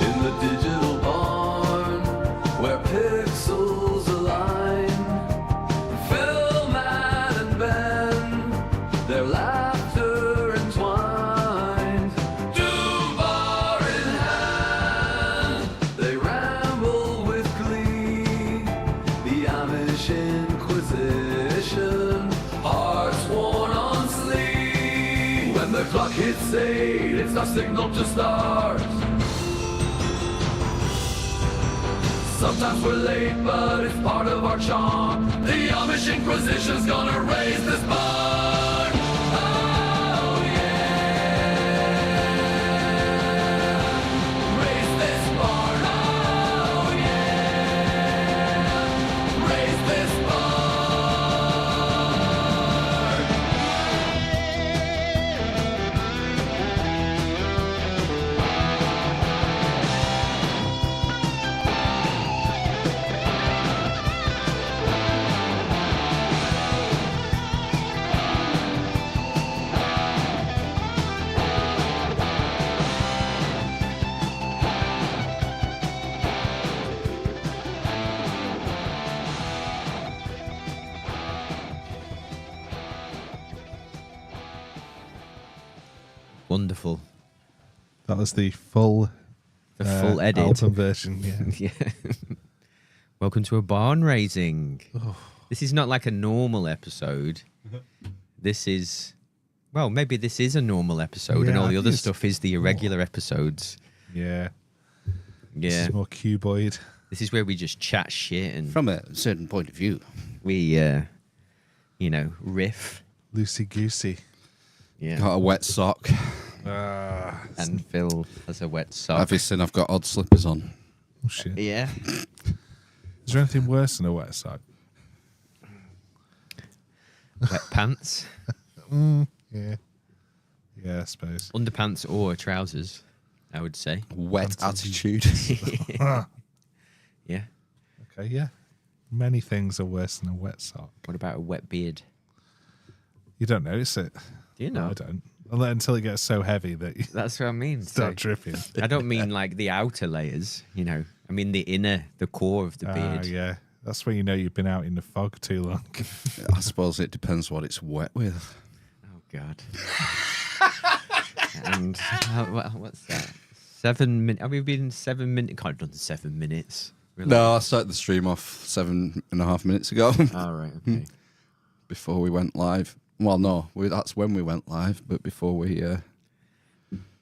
In the digital barn, where pixels align, Phil, Matt, and Ben, their laughter entwined. Bar in hand, they ramble with glee. The Amish Inquisition, hearts worn on sleeve. When the clock hits 8, it's our signal to start. Sometimes we're late, but it's part of our charm. The Amish Inquisition's gonna raise this barn. Oh yeah, raise this barn. Oh yeah, raise this Wonderful. That was the full edit. album version. Yeah. Yeah. Welcome to a barn raising. This is not like a normal episode. This is, well, maybe this is a normal episode, and Yeah, all I the think other it's stuff is the irregular episodes. Yeah. This Yeah. is more cuboid. This is where we just chat shit and From a certain point of view. we, riff. Loosey goosey. Yeah. Got a wet sock. And Phil has a wet sock. Have you seen I've got odd slippers on? Oh, shit. Yeah. Is there anything worse than a wet sock? Wet pants. Yeah. Yeah, I suppose. Underpants or trousers, I would say. Wet attitude. Yeah. Okay, yeah. Many things are worse than a wet sock. What about a wet beard? You don't notice it. Do you know? I don't. Until it gets so heavy that you That's what I mean. start dripping. I don't mean like the outer layers, I mean the inner, the core of the beard. Yeah. That's when you know you've been out in the fog too long. I suppose it depends what it's wet with. Oh, God. And what's that? 7 minutes. Have we been 7 minutes? Can't have done 7 minutes. Really? No, I started the stream off 7.5 minutes ago. All right, okay. Before we went live. Well, no, that's when we went live, but before we...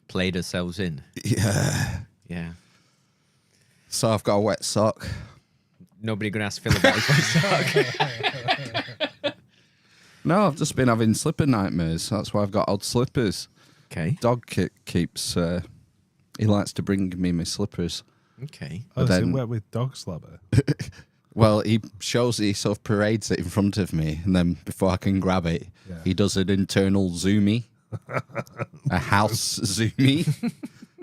Played ourselves in. Yeah. Yeah. So I've got a wet sock. Nobody going to ask Phil about his wet sock. No, I've just been having slipper nightmares. That's why I've got odd slippers. Okay. Dog keeps... he likes to bring me my slippers. Okay. Oh, is it then- wet with dog slobber? Well, he sort of parades it in front of me, and then before I can grab it, Yeah. he does an internal zoomie, a house zoomie.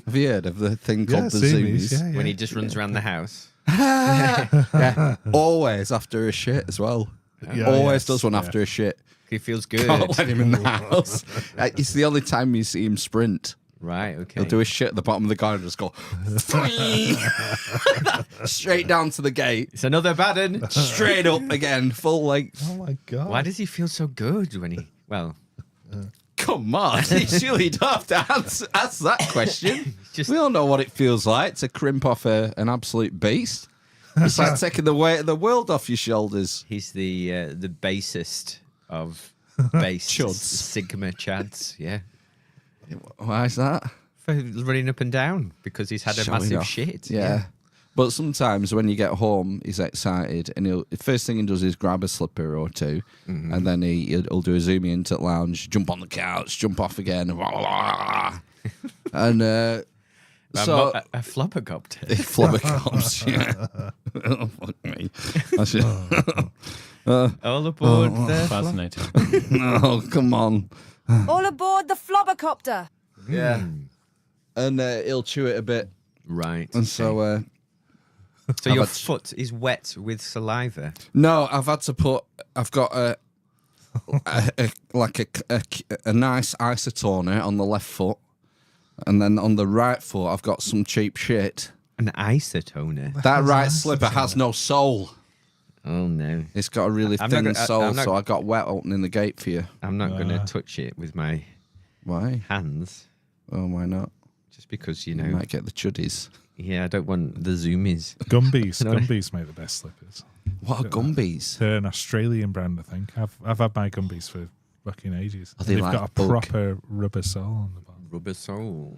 Have you heard of the thing called the zoomies? Yeah, yeah. When he just runs around the house. Yeah. Always after a shit as well. Yeah, Always yes, does one yeah. after a shit. He feels good. Can't let him in the house. It's the only time you see him sprint. Right, okay. He'll do a shit at the bottom of the garden and just go straight down to the gate, It's another bad one. straight up again, full length. Oh my god! Why does he feel so good when he... Well, Come on, surely you don't have to ask that question. Just- We all know what it feels like to crimp off an absolute beast. It's like taking the weight of the world off your shoulders. he's the bassist of bass. Chuds. Sigma Chads, yeah. Why is that? For running up and down because he's had a Showing massive off. shit. Yeah. But sometimes when you get home, he's excited, and the first thing he does is grab a slipper or two, and then he'll do a zoom into the lounge, jump on the couch, jump off again, and so A floppercopter. flubbercops. Yeah. Oh, fuck me. All aboard the Fascinating. Oh, come on. All aboard the flobbercopter. Yeah. And he'll chew it a bit. Right. And so... So your foot is wet with saliva? No, I've got a nice isotoner on the left foot. And then on the right foot, I've got some cheap shit. An isotoner? That right slipper has no sole. Oh, no. It's got a really thin sole, so I got wet opening the gate for you. I'm not going to touch it with my Why? hands. Oh, why not? Just because, You might get the chuddies. Yeah, I don't want the zoomies. Gumbies make the best slippers. What are Gumbies? They're an Australian brand, I think. I've had my Gumbies for fucking ages. Are they They've like got a bug? proper rubber sole on the bottom. Rubber sole.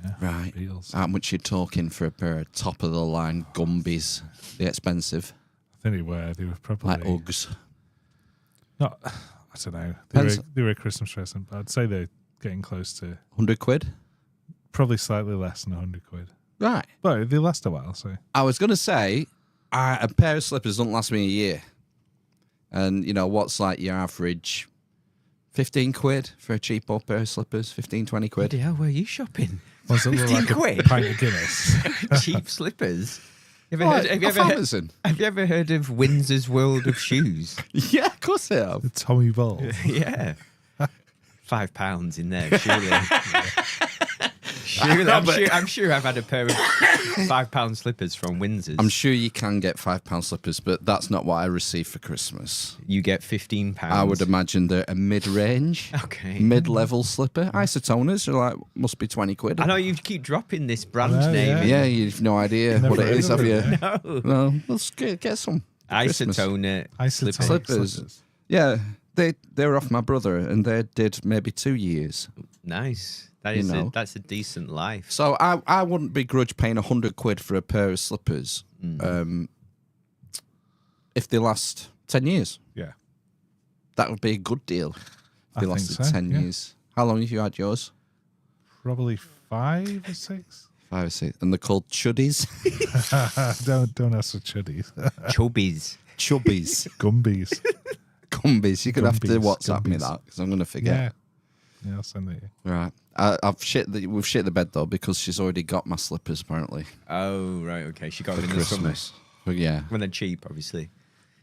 Yeah, Right. Feels. How much you talking for a pair of top of the line Gumbies? They're expensive, I think they were probably like Uggs. not. I don't know. Depends. They were a Christmas present, but I'd say they're getting close to £100. probably slightly less than £100. Right. But they last a while, so I was going to say, a pair of slippers don't last me a year. And, you know, what's like your average? 15 quid for a cheapo pair of slippers? 15, 20 quid? Bloody hell, where are you shopping? was it look 15 like quid? a pint of Guinness? Cheap slippers. Have you, Right, heard, have, you off ever heard, Amazon. have you ever heard of Windsor's World of Shoes? Yeah, of course I have. Tommy Ball. Yeah. £5 in there, surely. Surely, I'm sure I've had a pair of £5 slippers from Windsor's. I'm sure you can get £5 slippers, but that's not what I received for Christmas. You get £15. I would imagine they're a mid-range, Okay. mid-level slipper. Isotoners are like, must be 20 quid. I know you keep dropping this brand I know, name. Yeah, you've no idea Never what it heard is, of have you? it, No. No, let's get some. Christmas. Isotoner Isotonic slippers. Yeah, they were off my brother, and they did maybe 2 years. Nice. That You is know. that's a decent life. So I wouldn't begrudge paying 100 quid for a pair of slippers if they last 10 years. Yeah. That would be a good deal if I they think lasted so, 10 yeah. years. How long have you had yours? Probably 5 or 6. 5 or 6. And they're called chuddies? don't ask for chuddies. Chubbies. Chubbies. Gumbies. Gumbies. You're going to have to Gumbies, WhatsApp me Gumbies. that because I'm going to forget. Yeah. Yeah, I'll send it you. Right. We've shit the bed though because she's already got my slippers apparently. Oh, right, okay. She got For them in the summer. Christmas. But yeah. When they're cheap, obviously.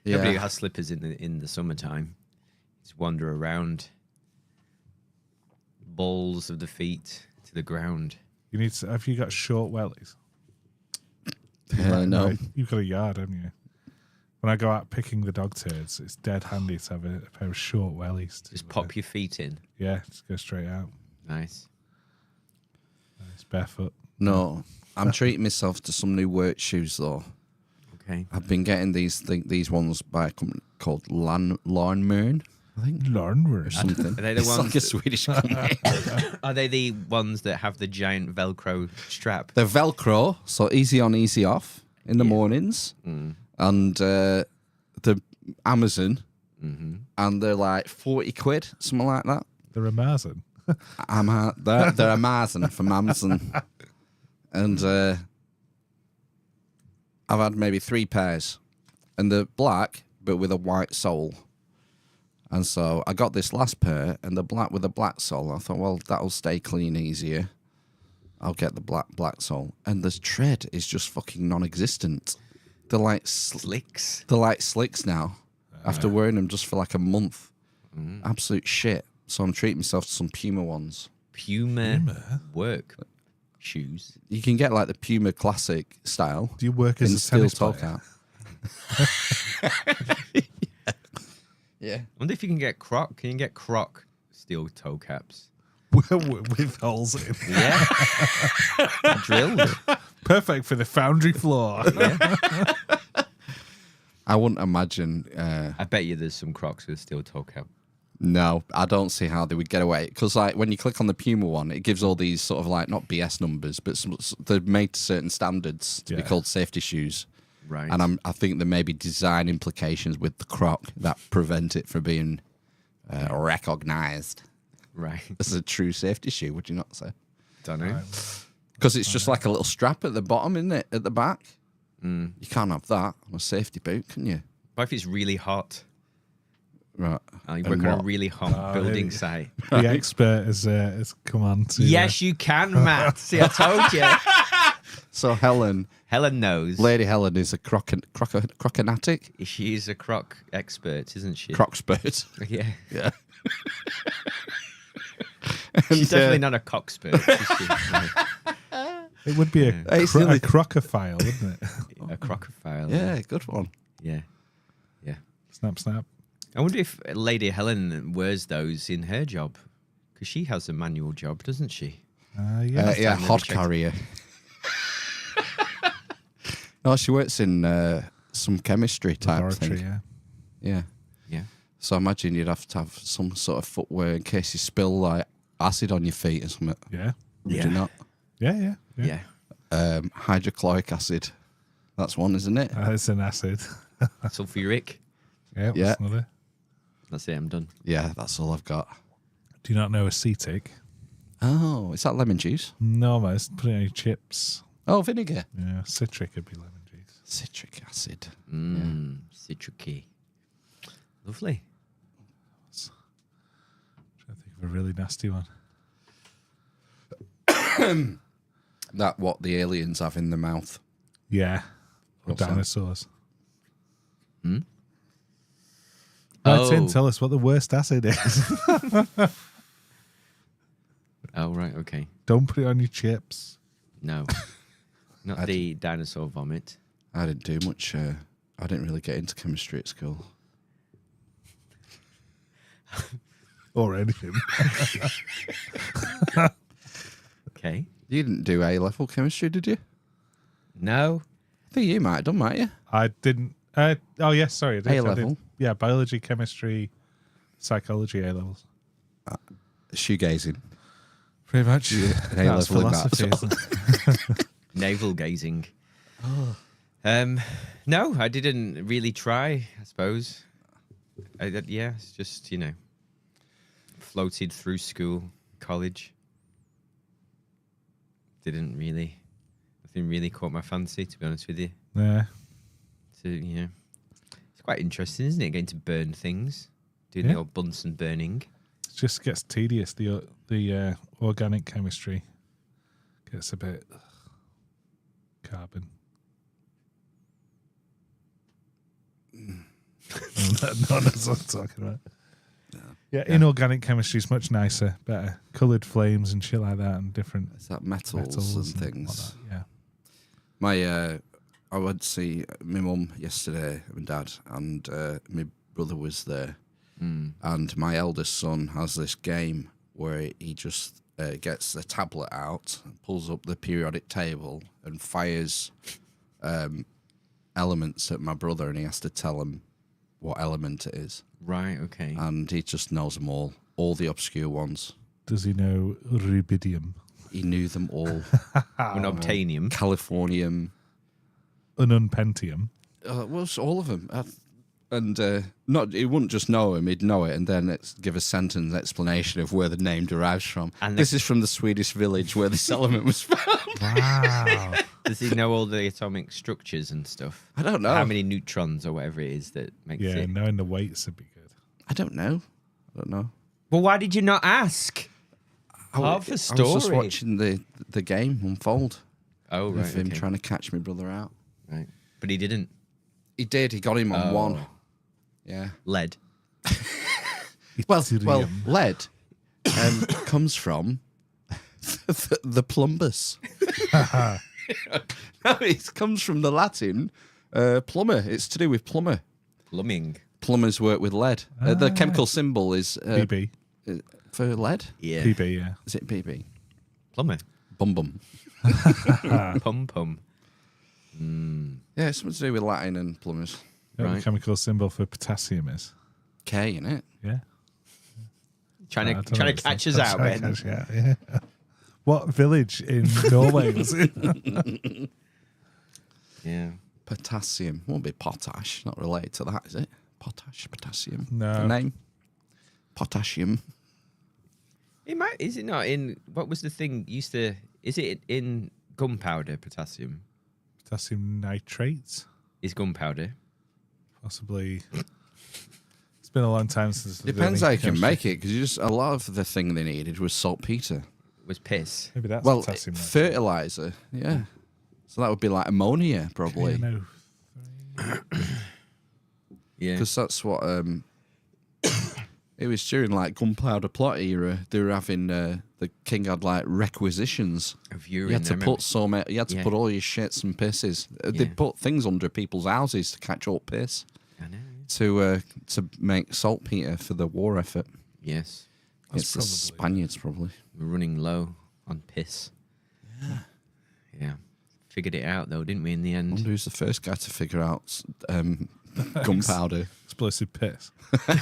Yeah. Nobody has slippers in the summertime. Just wander around. Balls of the feet to the ground. You need to, have you got short wellies? No. You've got a yard, haven't you? When I go out picking the dog turds, it's dead handy to have a pair of short wellies. Just pop your feet in. Yeah, just go straight out. Nice. It's barefoot. No. I'm treating myself to some new work shoes though. Okay. I've been getting these ones by a company called Lawnmower, I think. Learn Are Something. they the It's ones? like a Swedish company. Are they the ones that have the giant Velcro strap? They're Velcro, so easy on, easy off in the mornings. And the Amazon, and they're like 40 quid, something like that. They're Amazon. They're Amazon from Amazon. And I've had maybe 3 pairs. And they're black, but with a white sole. And so I got this last pair, and they're black with a black sole. I thought, well, that'll stay clean easier. I'll get the black sole. And the tread is just fucking non-existent. They're like Slicks. They're like slicks now. After wearing them just for like a month. Absolute shit. So I'm treating myself to some Puma ones. Puma work shoes. You can get like the Puma Classic style. Do you work in as a steel tennis toe player? cap. Yeah. I wonder if you can get Croc. Can you get Croc steel toe caps? With holes in. Yeah. Drilled. Perfect for the foundry floor. Yeah. I wouldn't imagine. I bet you there's some Crocs with steel toe cap. No, I don't see how they would get away. Because like when you click on the Puma one, it gives all these sort of like not BS numbers, but they're made to certain standards to be Yeah. called safety shoes. Right. And I think there may be design implications with the Croc that prevent it from being recognised Right. as a true safety shoe. Would you not say? Don't know. Because it's just like a little strap at the bottom, isn't it? At the back. You can't have that on a safety boot, can you? What if it's really hot? Right. I And work on a what? really hot building site. The expert has come on to. Yes, you can, Matt. See, I told you. So Helen, Helen knows. Lady Helen is a crocanatic? She's a croc expert, isn't she? Crockspert. Yeah. Yeah. She's definitely not a cockspert, is she? No. It would be a crocophile, wouldn't it? A crocophile. Yeah, good one. Yeah. Yeah. Snap, snap. I wonder if Lady Helen wears those in her job. Because she has a manual job, doesn't she? Yeah. Yeah, time hod never checked. carrier. No, she works in some chemistry type Laboratory, thing. yeah. Yeah. Yeah. So I imagine you'd have to have some sort of footwear in case you spill like acid on your feet or something. Yeah. Would Yeah. you not? Yeah. Yeah. Hydrochloric acid. That's one, isn't it? It's an acid. Sulfuric. Yeah. Yeah. What's another? That's it, I'm done. Yeah, that's all I've got. Do you not know acetic? Oh, is that lemon juice? No, man. It's put it on your chips. Oh, vinegar. Yeah. Citric would be lemon juice. Citric acid. Citricy. Lovely. I think of a really nasty one. That what the aliens have in their mouth. Yeah. Or What's that? dinosaurs. Hmm? No, Tim, Oh. tell us what the worst acid is. Oh, right, okay. Don't put it on your chips. No. Not the dinosaur vomit. I didn't do much. I didn't really get into chemistry at school. Or anything. Okay. You didn't do A-level chemistry, did you? No. I think you might have done, might you? I didn't. Oh, yes, sorry. I did. A-level? I did. Yeah, biology, chemistry, psychology A-levels. Shoegazing. Pretty much. A-level That's in that. philosophy, isn't it? Navel gazing. No, I didn't really try, I suppose. Yeah, it's just, floated through school, college. Nothing really caught my fancy, to be honest with you. Yeah. So, it's quite interesting, isn't it? Getting to burn things, doing the old Bunsen burning. It just gets tedious. The organic chemistry gets a bit carbon. No, that's what I'm talking about. Yeah, inorganic chemistry is much nicer, better. Coloured flames and shit like that, and different Is that metals and things? Like that. Yeah. I went to see my mum yesterday, my dad, and my brother was there. And my eldest son has this game where he just gets the tablet out, pulls up the periodic table, and fires elements at my brother, and he has to tell him what element it is. Right, okay. And he just knows them all the obscure ones. Does he know rubidium? He knew them all. Unobtainium. Californium. Ununpentium. Well, it's all of them. He wouldn't just know him, he'd know it, and then give a sentence explanation of where the name derives from. And this is from the Swedish village where this element was found. Wow. Does he know all the atomic structures and stuff? I don't know. How many neutrons or whatever it is that makes Yeah, it? knowing the weights would be good. I don't know. Well, why did you not ask? Half the I was just story. watching the game unfold. Oh, right, Of him okay. trying to catch my brother out. Right. But he didn't. He did. He got him on Oh. one. Yeah. Lead. Well, Ethereum. lead comes from the plumbus. No, it comes from the Latin plumber. It's to do with plumber. Plumbing. Plumbers work with lead. The chemical symbol is PB. for lead. Yeah. PB, yeah. Is it PB? Plumber. Bum bum. Pum pum. Yeah, it's something to do with Latin and plumbers. You know what Right. the chemical symbol for potassium is? K in it. Yeah. Trying I don't to know trying what to it's catch us like. out, Trying to man. catch you out, yeah. What village in Norway was it? Yeah. Potassium. Won't be potash. Not related to that, is it? Potassium. No. The name. Potassium. It might. Is it not in? What was the thing? Is it in gunpowder? Potassium Potassium nitrates, is gunpowder. possibly. It's been a long time since. Depends how you can chemistry. make it, because a lot of the thing they needed was saltpeter. Was piss. Maybe that's Well, potassium. fertilizer, yeah. So that would be like ammonia, probably. No. Yeah. Because that's what it was during like gunpowder plot era. They were having the king had like requisitions. Of urine. You had to I remember. put you had to Yeah. put all your shits and pisses. They Yeah. put things under people's houses to catch up piss I know. to make saltpeter for the war effort. Yes. That's It's the probably- Spaniards probably. We're running low on piss. Yeah. Yeah. Figured it out though, didn't we? In the I end. wonder who's the first guy to figure out gunpowder. Explosive piss. Do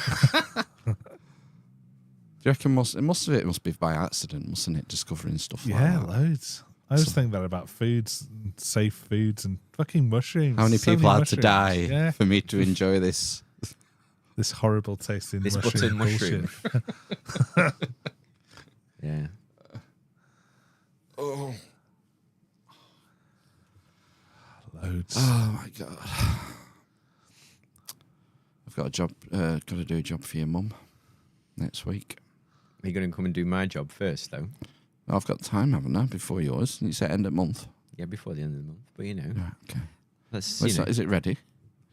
you reckon it must be by accident, mustn't it? Discovering stuff like Yeah, that. loads. I always think that about foods, and safe foods, and fucking mushrooms. How many So people had to mushrooms. die Yeah, for me to enjoy this? this horrible tasting This mushroom button mushroom. bullshit. Yeah. Loads. Oh my god! I've got a job. Got to do a job for your mum next week. Are you going to come and do my job first though? I've got time, haven't I? Before yours, you said end of month. Yeah, before the end of the month. But you know, Right, okay. let's. Well, You know, is it ready?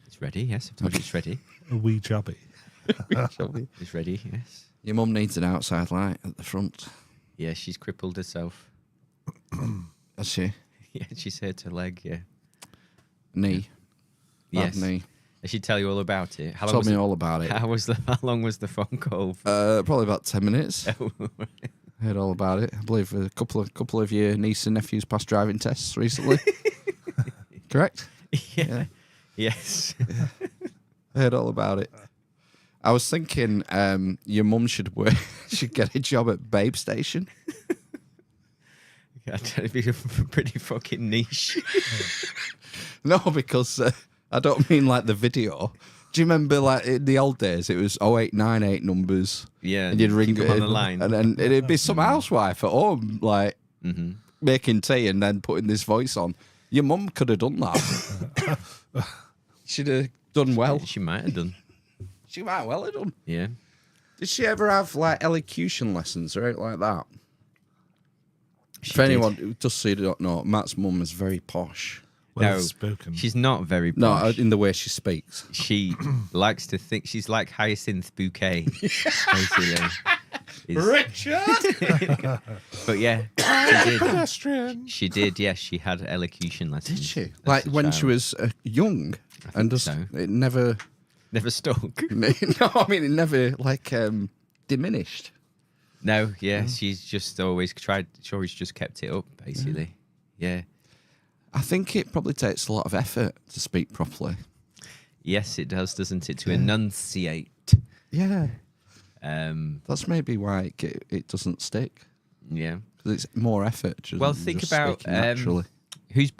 it's ready. Yes, I've told you it's ready. A wee jobby. It's ready. Yes. Your mum needs an outside light at the front. Yeah, she's crippled herself. Has she? Yeah, she's hurt her leg. Yeah. Knee. Bad Yes. knee. I should tell you all about it. How long Told was me it? all about it. How long was the phone call? Probably about 10 minutes. Heard all about it. I believe a couple of your niece and nephews passed driving tests recently. Correct? Yeah. Yes. Heard all about it. I was thinking your mum should get a job at Babe Station. That'd be pretty fucking niche. No, because I don't mean like the video. Do you remember like in the old days it was 0898 numbers? Yeah. And you'd ring keep it them on in, the line. and then it'd be some housewife at home like Mm-hmm. making tea and then putting this voice on. Your mum could have done that. She'd have done well. She might have done. She might well have done. Yeah. Did she ever have like elocution lessons or anything like that? She For anyone did. who just so you don't know, Matt's mum is very posh. Well No, spoken. She's not very No, posh. in the way she speaks. She likes to think she's like Hyacinth Bouquet, basically. Richard! But yeah, she did. pedestrian. She did. Yes, she had elocution lessons. Did she? as Like a when she child. was young, and just so. it never. Never stuck. No, I mean it never like diminished. No, yeah, she's just always tried. She always just kept it up, basically. Yeah. I think it probably takes a lot of effort to speak properly. Yes, it does, doesn't it? To enunciate. Yeah, Um. that's maybe why it doesn't stick. Yeah. 'Cause it's more effort. Well, think just about speaking naturally. who's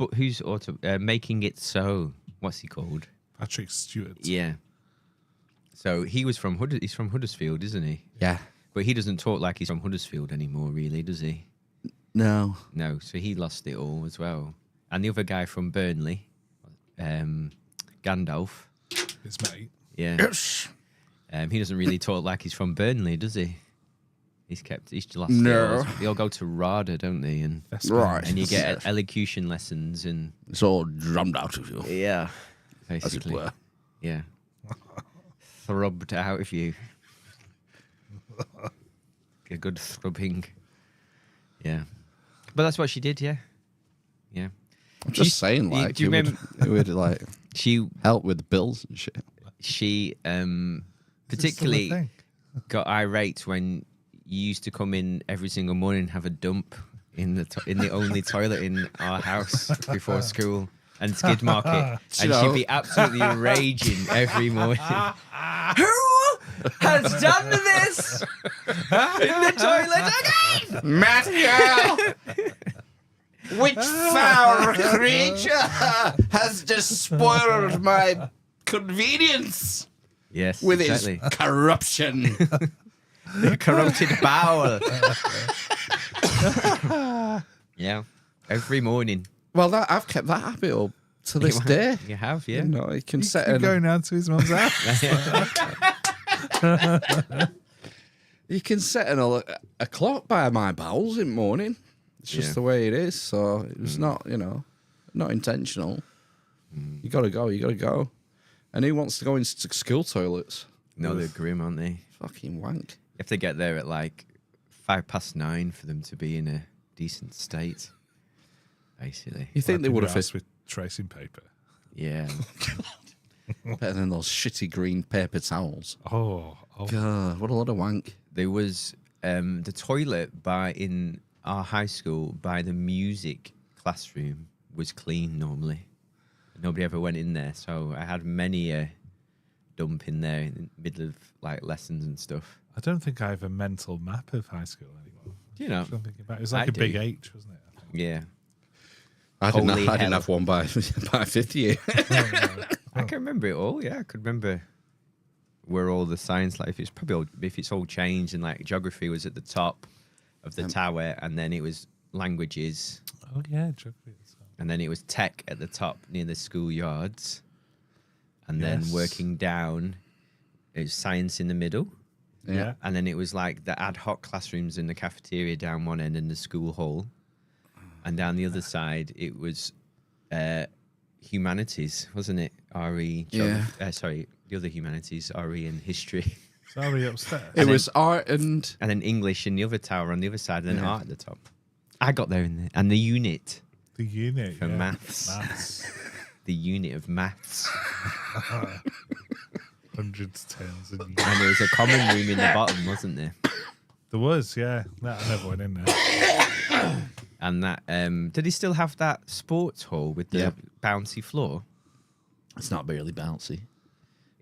making it so. What's he called? Patrick Stewart. Yeah. So he's from Huddersfield, isn't he? Yeah. But he doesn't talk like he's from Huddersfield anymore, really, does he? No. No. So he lost it all as well. And the other guy from Burnley, Gandalf. His mate. Yeah. Yes. He doesn't really talk like he's from Burnley, does he? He's lost No. it all. They all go to RADA, don't they? And Best Right. and you get elocution lessons and It's all drummed out of you, yeah, as it basically, were. yeah, throbbed out of you. A good throbbing, yeah. But that's what she did, yeah, yeah. I'm just She- saying, like, do you remember? it would like She help with the bills and shit. she Is it still a particularly thing? got irate when you used to come in every single morning and have a dump in the only toilet in our house before school and skid market, and she'd be absolutely raging every morning. Who has done this in the toilet again? Matthew! Which foul creature has despoiled my convenience Yes, with exactly. his corruption? Corrupted bowel. Yeah, every morning. Well, I've kept that habit up to this day. You have, yeah. You know, you can You set keep an, going round to his mum's house. You can set a clock by my bowels in the morning. It's just the way it is. So it's not, not intentional. You got to go. You got to go. And who wants to go into school toilets? No, they're grim, aren't they? Fucking wank. You have to get there at like 9:05 for them to be in a decent state. Basically. You think they would have with tracing paper? Yeah. better than those shitty green paper towels? Oh. God, what a lot of wank. There was the toilet in our high school by the music classroom was clean normally. Nobody ever went in there, so I had many a dump in there in the middle of like lessons and stuff. I don't think I have a mental map of high school anymore. Do you know? I'm thinking about it. It's like a big H, wasn't it? I think. Yeah. I didn't Holy hell. have one by fifth year. I can remember it all. Yeah, I could remember where all the science, like if it's all changed, and like geography was at the top of the tower, and then it was languages, Oh yeah, geography. and then it was tech at the top near the schoolyards, and then Yes. working down, it was science in the middle, Yeah. and then it was like the ad hoc classrooms in the cafeteria down one end and the school hall, and down the other side it was humanities, wasn't it? RE, sorry, the other humanities, RE and history. Sorry, upstairs. It was art and And then English in the other tower on the other side, and then art at the top. I got there and the unit, the unit for maths. Maths. the unit of maths, Hundreds, tens, and and there was a common room in the bottom, wasn't there? there was, yeah. No, I never went in there. And that did he still have that sports hall with the Yeah. bouncy floor? it's not really bouncy.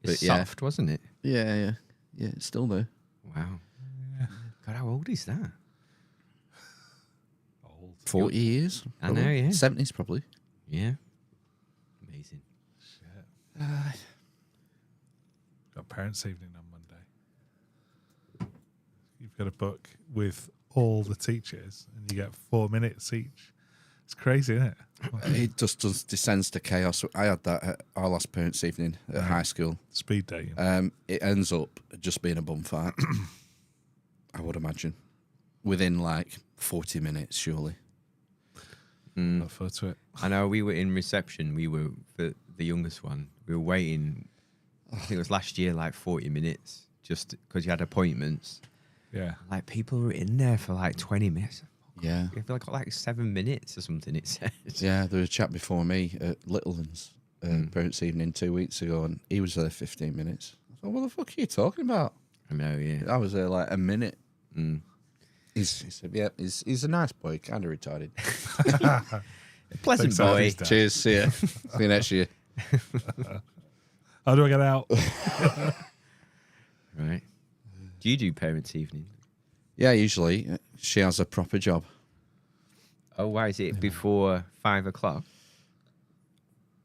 It's But yeah. soft, wasn't it? Yeah, it's still there. Wow. God, how old is that? Old. 40 years. I know, yeah. 70s probably. Yeah. Amazing. Got parents' evening on Monday. You've got a book with all the teachers, and you get 4 minutes each. It's crazy, isn't it? It just descends to chaos. I had that at our last parents' evening at high school. Speed dating. It ends up just being a bum fight, I would imagine, within like 40 minutes, surely. Look forward to it. I know we were in reception. We were for the youngest one. We were waiting. I think it was last year, like 40 minutes, just because you had appointments. Yeah. Like people were in there for like 20 minutes. Yeah. I feel like 7 minutes or something. It says. Yeah, there was a chap before me at Littlelands parents' evening 2 weeks ago, and he was there 15 minutes. I thought, what the fuck are you talking about? I know. Yeah. I was there like a minute. Mm. He said, yeah, he's a nice boy, kind of retarded. Pleasant Thanks, boy. Andy's dad. Cheers, see ya. See you next year. How do I get out? Right. Do you do parents' evening? Yeah, usually she has a proper job. Oh, why is it before 5 o'clock?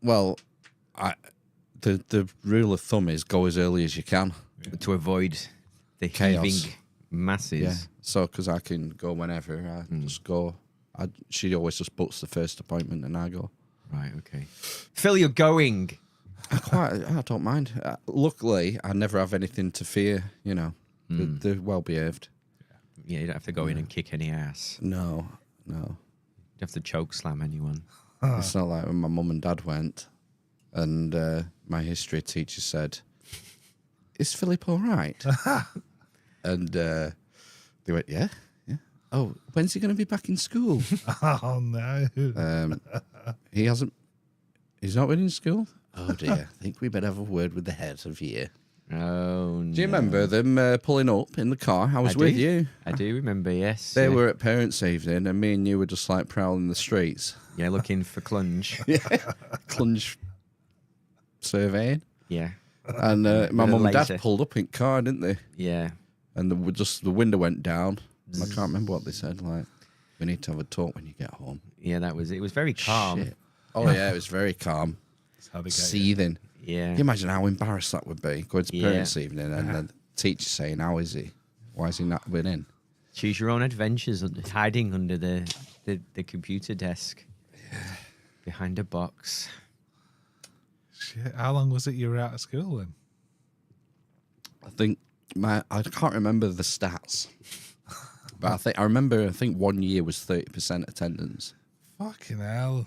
Well, the rule of thumb is go as early as you can. To avoid the Chaos. heaving masses. Yeah. So, because I can go whenever, I just go. She always just books the first appointment, and I go. Right. Okay. Phil, you're going. I don't mind. Luckily, I never have anything to fear. You know, they're well behaved. Yeah, you don't have to go in and kick any ass. No. You don't have to choke slam anyone. It's not like when my mum and dad went, and my history teacher said, "Is Philip all right?" And they went, "Yeah." Oh, when's he going to be back in school? Oh, no. He's not been in school? Oh, dear. I think we better have a word with the head of year. Oh, no. Do you remember them pulling up in the car? I was with you. I do remember, yes. They were at parents' evening, and me and you were just like prowling the streets. Yeah, looking for clunge. Clunge surveying. Yeah. And my With a mum and dad laser. pulled up in car, didn't they? Yeah. And the window went down. I can't remember what they said. Like, we need to have a talk when you get home. Yeah, that was it. Was very calm. Shit. Oh, yeah, it was very calm. That's how they get you. Seething. Yeah. Can you imagine how embarrassed that would be? Going to Yeah. parents' evening and the teacher saying, "How is he? Why has he not been in?" Choose your own adventures, hiding under the computer desk. Behind a box. Shit. How long was it you were out of school then? I think I can't remember the stats, but I think 1 year was 30% attendance. Fucking hell.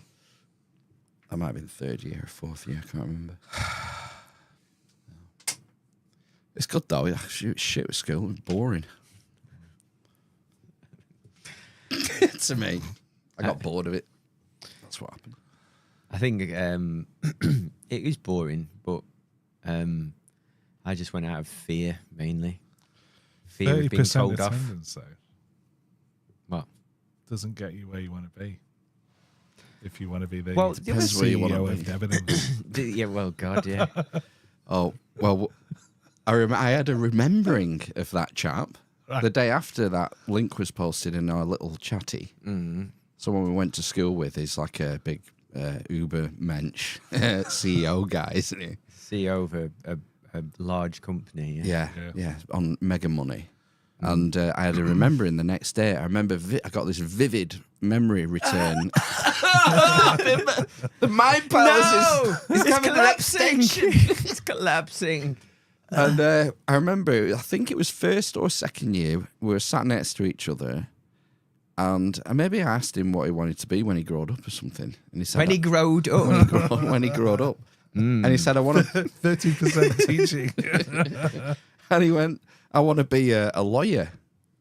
That might have been third year or fourth year. I can't remember. It's good though. Shit with school and boring. To me, I got bored of it. That's what happened. I think it is boring, but I just went out of fear mainly. Fear of being 30% told off. attendance, though, What? doesn't get you where you want to be. If you want to be the Well, depends where you wanna CEO be. of Debenhams. Yeah, well, God, yeah. Oh well, I had a remembering of that chap the day after that link was posted in our little chatty. Someone we went to school with is like a big Uber mensch CEO guy, isn't he? CEO of a large company. Yeah, on mega money. And I had a remembering the next day. I remember I got this vivid memory return. The mind palace is having an extension. It's collapsing. And I remember, I think it was first or second year, we were sat next to each other. And maybe I asked him what he wanted to be when he growed up or something. And he said, When he growed up. when he growed up. And he said, I want to... 30% teaching. And he went, I want to be a lawyer.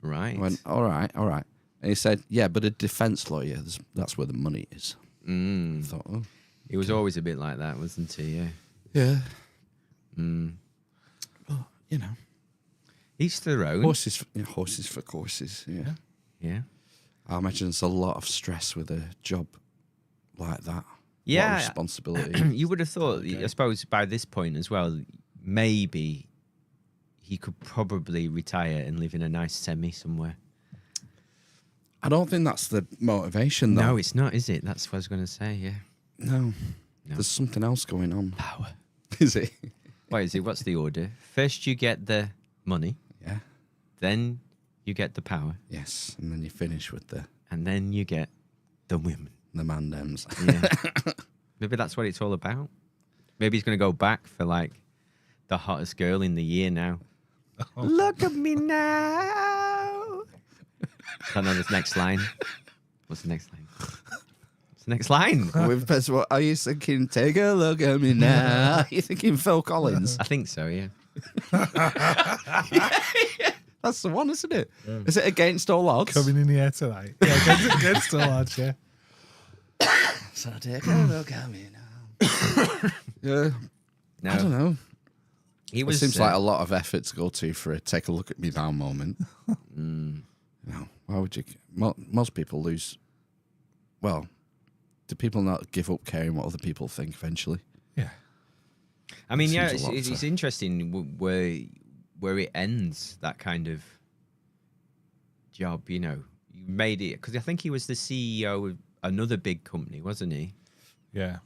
Right. I went, all right. And he said, yeah, but a defence lawyer, that's where the money is. I thought, oh. He was always a bit like that, wasn't he? Yeah. Yeah. Well, you know. Each to their own. Horses for courses, yeah. Yeah. I imagine there's a lot of stress with a job like that. A lot Yeah. of responsibility. You would have thought, I suppose, by this point as well, maybe he could probably retire and live in a nice semi somewhere. I don't think that's the motivation, though. No, it's not, is it? That's what I was going to say, yeah. No. There's something else going on. Power. Is it? What is it? What's the order? First you get the money, Yeah. then you get the power, Yes. And then you finish with the and then you get the women. mandems. Yeah. Maybe that's what it's all about. Maybe he's going to go back for like the hottest girl in the year now. Look at me now. I don't know this next line. What's the next line? What's the next line? With what are you thinking? Take a look at me now. Are you thinking Phil Collins? I think so, yeah. That's the one, isn't it? Is it Against All Odds? Coming in the air tonight. Yeah, against all odds, yeah. So take a look at me now. Yeah. No, I don't know. he It was. seems like a lot of effort to go to for a take a look at me now moment. No, why would you? Most people lose. Well, do people not give up caring what other people think eventually? Yeah. I mean, yeah, seems a lot it's to- interesting where it ends, that kind of job, you know. You made it, because I think he was the CEO of another big company, wasn't he? Yeah.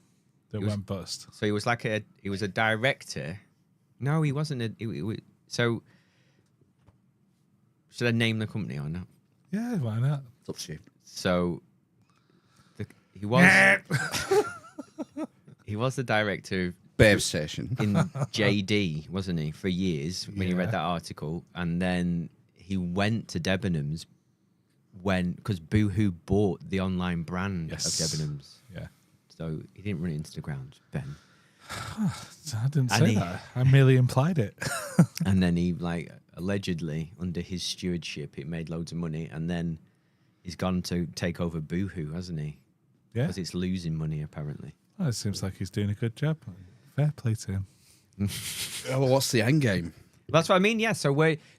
That was- went bust. So he was like he was a director. No, he wasn't. So should I name the company or not? Yeah, why not? It's up to you. So he was he was the director Babe Station. in JD, wasn't he, for years when you read Yeah. that article, and then he went to Debenhams because Boohoo bought the online brand Yes. of Debenhams, Yeah. so he didn't run it into the ground, Ben. I didn't And say he- that. I merely implied it. And then he, like, allegedly under his stewardship, it made loads of money, and then he's gone to take over Boohoo, hasn't he? Yeah. Because it's losing money apparently. Well, it seems like he's doing a good job. Fair play to him. Well, what's the end game? That's what I mean. Yeah. So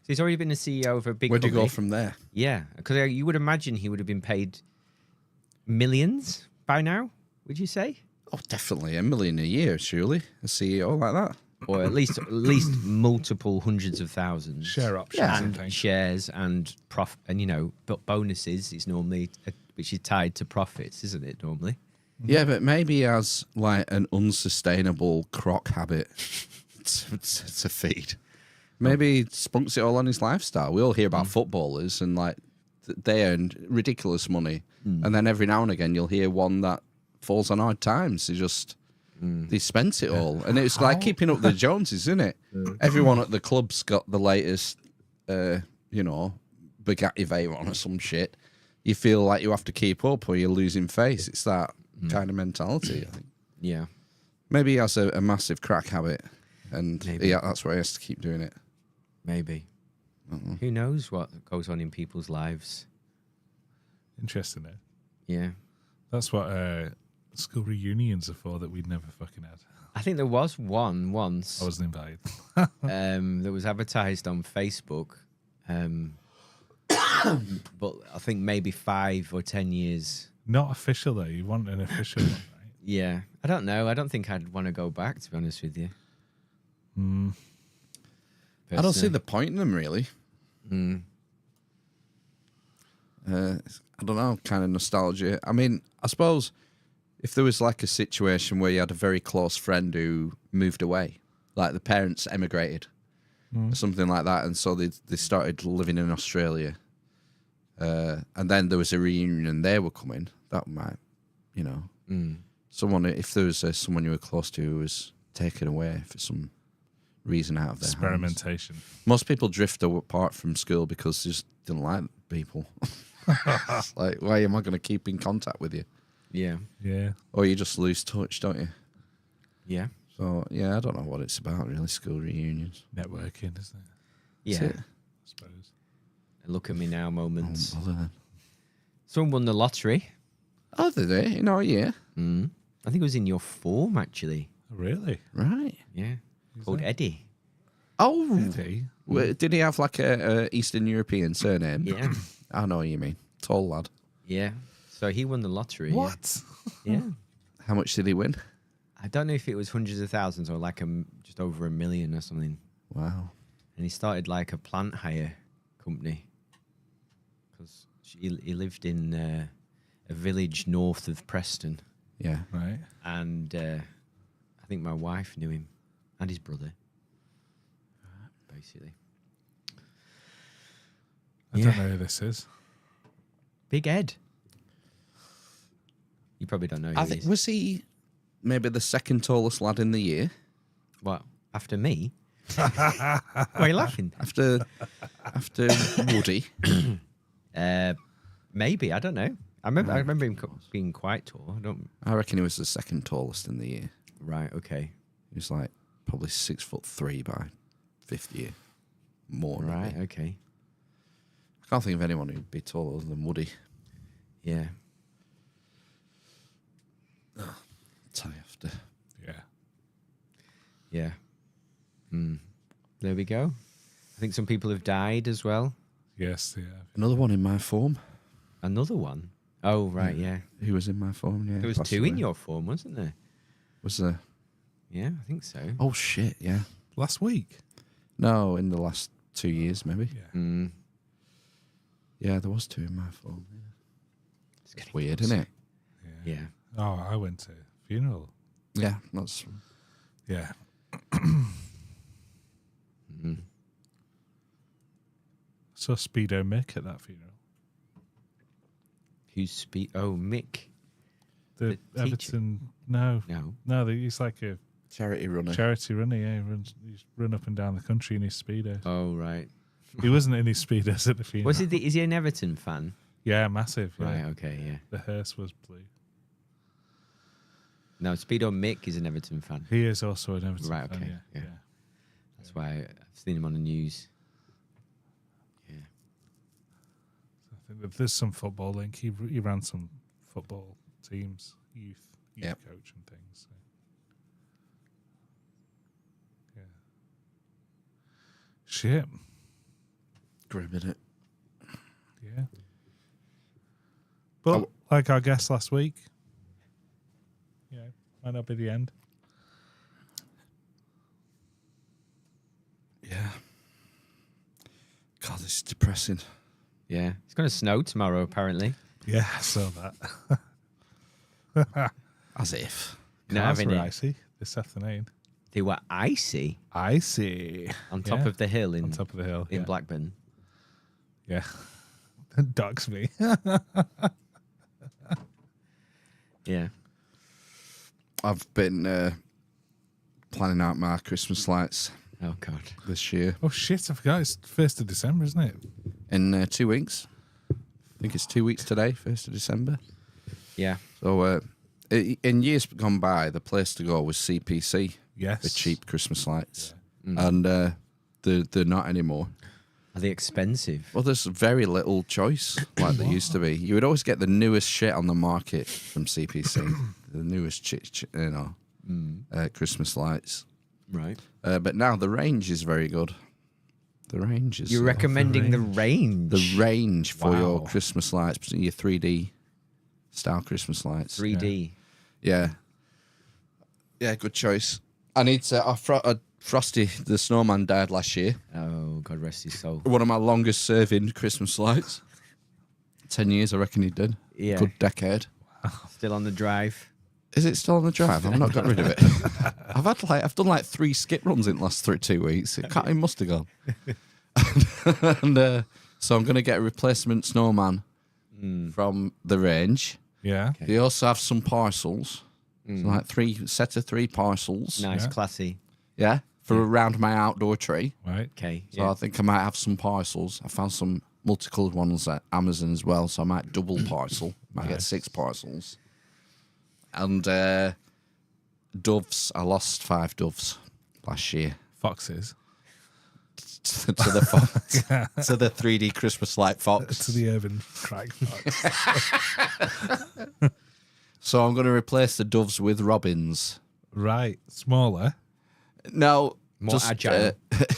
he's already been the CEO of a big. Where do you company. go from there? Yeah, because you would imagine he would have been paid millions by now. Would you say, Oh, definitely $1 million a year, surely. A CEO like that. or at least multiple hundreds of thousands? Share options, Yeah. I and think. shares and and but bonuses is normally which is tied to profits, isn't it? Normally. Yeah, but maybe he has like an unsustainable croc habit to feed. Maybe he spunks it all on his lifestyle. We all hear about footballers and like they earn ridiculous money, and then every now and again you'll hear one that falls on hard times. He just They spent it all, and it's like keeping up the Joneses, isn't it? Everyone at the club's got the latest, Bugatti Veyron or some shit. You feel like you have to keep up, or you're losing face. It's that kind of mentality, I think. Yeah. Maybe he has a massive crack habit, and that's why he has to keep doing it. Maybe. Who knows what goes on in people's lives? Interesting, eh? Yeah. That's what school reunions are for that we'd never fucking had. I think there was one once I wasn't invited. that was advertised on Facebook. But I think maybe 5 or 10 years. Not official, though. You want an official one, right? Yeah. I don't know. I don't think I'd want to go back, to be honest with you. I don't see the point in them, really. I don't know, kind of nostalgia. I mean, I suppose if there was like a situation where you had a very close friend who moved away, like the parents emigrated or something like that, and so they started living in Australia, and then there was a reunion and they were coming, that might, someone, if there was someone you were close to who was taken away for some reason out of their Experimentation. homes. Most people drift apart from school because they just didn't like people. It's like, why am I going to keep in contact with you? Yeah. Yeah. Or you just lose touch, don't you? Yeah. So, yeah, I don't know what it's about, really, school reunions. Networking, isn't it? Yeah. That's it. I suppose. Look at me now moments. Bother then. Someone won the lottery. Oh, did they? Yeah. I think it was in your form, actually. Really? Right. Yeah. Called Eddie. Oh, Did he? did he have like a Eastern European surname? Yeah. I know what you mean. Tall lad. Yeah. So he won the lottery. What? Yeah. How much did he win? I don't know if it was hundreds of thousands or like just over $1 million or something. Wow. And he started like a plant hire company because he lived in a village north of Preston, Yeah. Right. and I think my wife knew him and his brother, basically. I don't know who this is. Big Ed. You probably don't know who I he think is. was he maybe the second tallest lad in the year What? After me? Why are you laughing? after Woody. Maybe. I don't know. I remember him being quite tall. I don't. I reckon he was the second tallest in the year. Right. Okay. He was like probably 6'3" by 5th year. More. Right. Maybe. Okay. I can't think of anyone who'd be taller than Woody. Yeah. Tie after. Yeah. Yeah. There we go. I think some people have died as well. Yes, yeah. Another one in my form. Another one. Oh, right. Yeah. Who was in my form? Yeah. There was passed 2 in away. your form, wasn't there? Was there? Yeah, I think so. Oh shit! Yeah. Last week. No, in the last 2 years, maybe. Yeah. Yeah, there was 2 in my form. Yeah. It's getting Weird, closer. isn't it? Yeah. Oh, I went to a funeral. Yeah, that's. Yeah. Saw Speedo Mick at that funeral. Who's Oh, Mick. The The teacher? Everton. No. No. He's like a Charity runner. charity runner. Yeah, he's run up and down the country in his speedos. Oh, right. He wasn't in his speedos at the funeral. Was he? Is he an Everton fan? Yeah, massive. Yeah. Right. Okay. Yeah. The hearse was blue. No, Speedo Mick is an Everton fan. He is also an Everton Right, fan. okay, Yeah. yeah. That's why I've seen him on the news. Yeah. I think that there's some football link. He ran some football teams, youth Yep. coach and things. So. Yeah. Shit. Grim, innit? Yeah. But like our guest last week, might not be the end. Yeah. God, this is depressing. Yeah. It's going to snow tomorrow, apparently. Yeah, I saw that. As if. No, Cars having were it. icy this afternoon. They were icy Icy. on top Yeah. of the hill On top of the hill. in yeah. Blackburn. Yeah. Dogs me. Yeah. I've been planning out my Christmas lights Oh God. this year. Oh shit! I forgot it's 1st of December, isn't it? In 2 weeks. I think it's 2 weeks today, 1st of December. Yeah. So in years gone by, the place to go was CPC Yes. for cheap Christmas lights. And they're not anymore. Are they expensive? Well, there's very little choice like there used to be. You would always get the newest shit on the market from CPC, the newest Christmas lights. Right. But now the range is very good. The range is You're recommending the range. the range for your Wow. Christmas lights, your 3D style Christmas lights. 3D. Yeah, good choice. I need to. Frosty the Snowman died last year. Oh, God rest his soul. One of my longest serving Christmas lights. 10 years, I reckon he did. Yeah. Good decade. Still on the drive. Is it still on the drive? I've not got rid of it. I've done like 3 skip runs in the last 2 weeks. It must have gone. and so I'm going to get a replacement snowman from the range. Yeah. They also have some parcels. So like 3 parcels. Nice, Yeah. classy. Yeah. For around my outdoor tree. Right. Okay. So Yeah. I think I might have some parcels. I found some multicoloured ones at Amazon as well. So I might double parcel. Might get 6 parcels. And doves. I lost 5 doves last year Foxes. to the fox, to the 3D Christmas light fox. To the urban crag fox. So I'm going to replace the doves with robins. Right. Smaller. No, More just agile.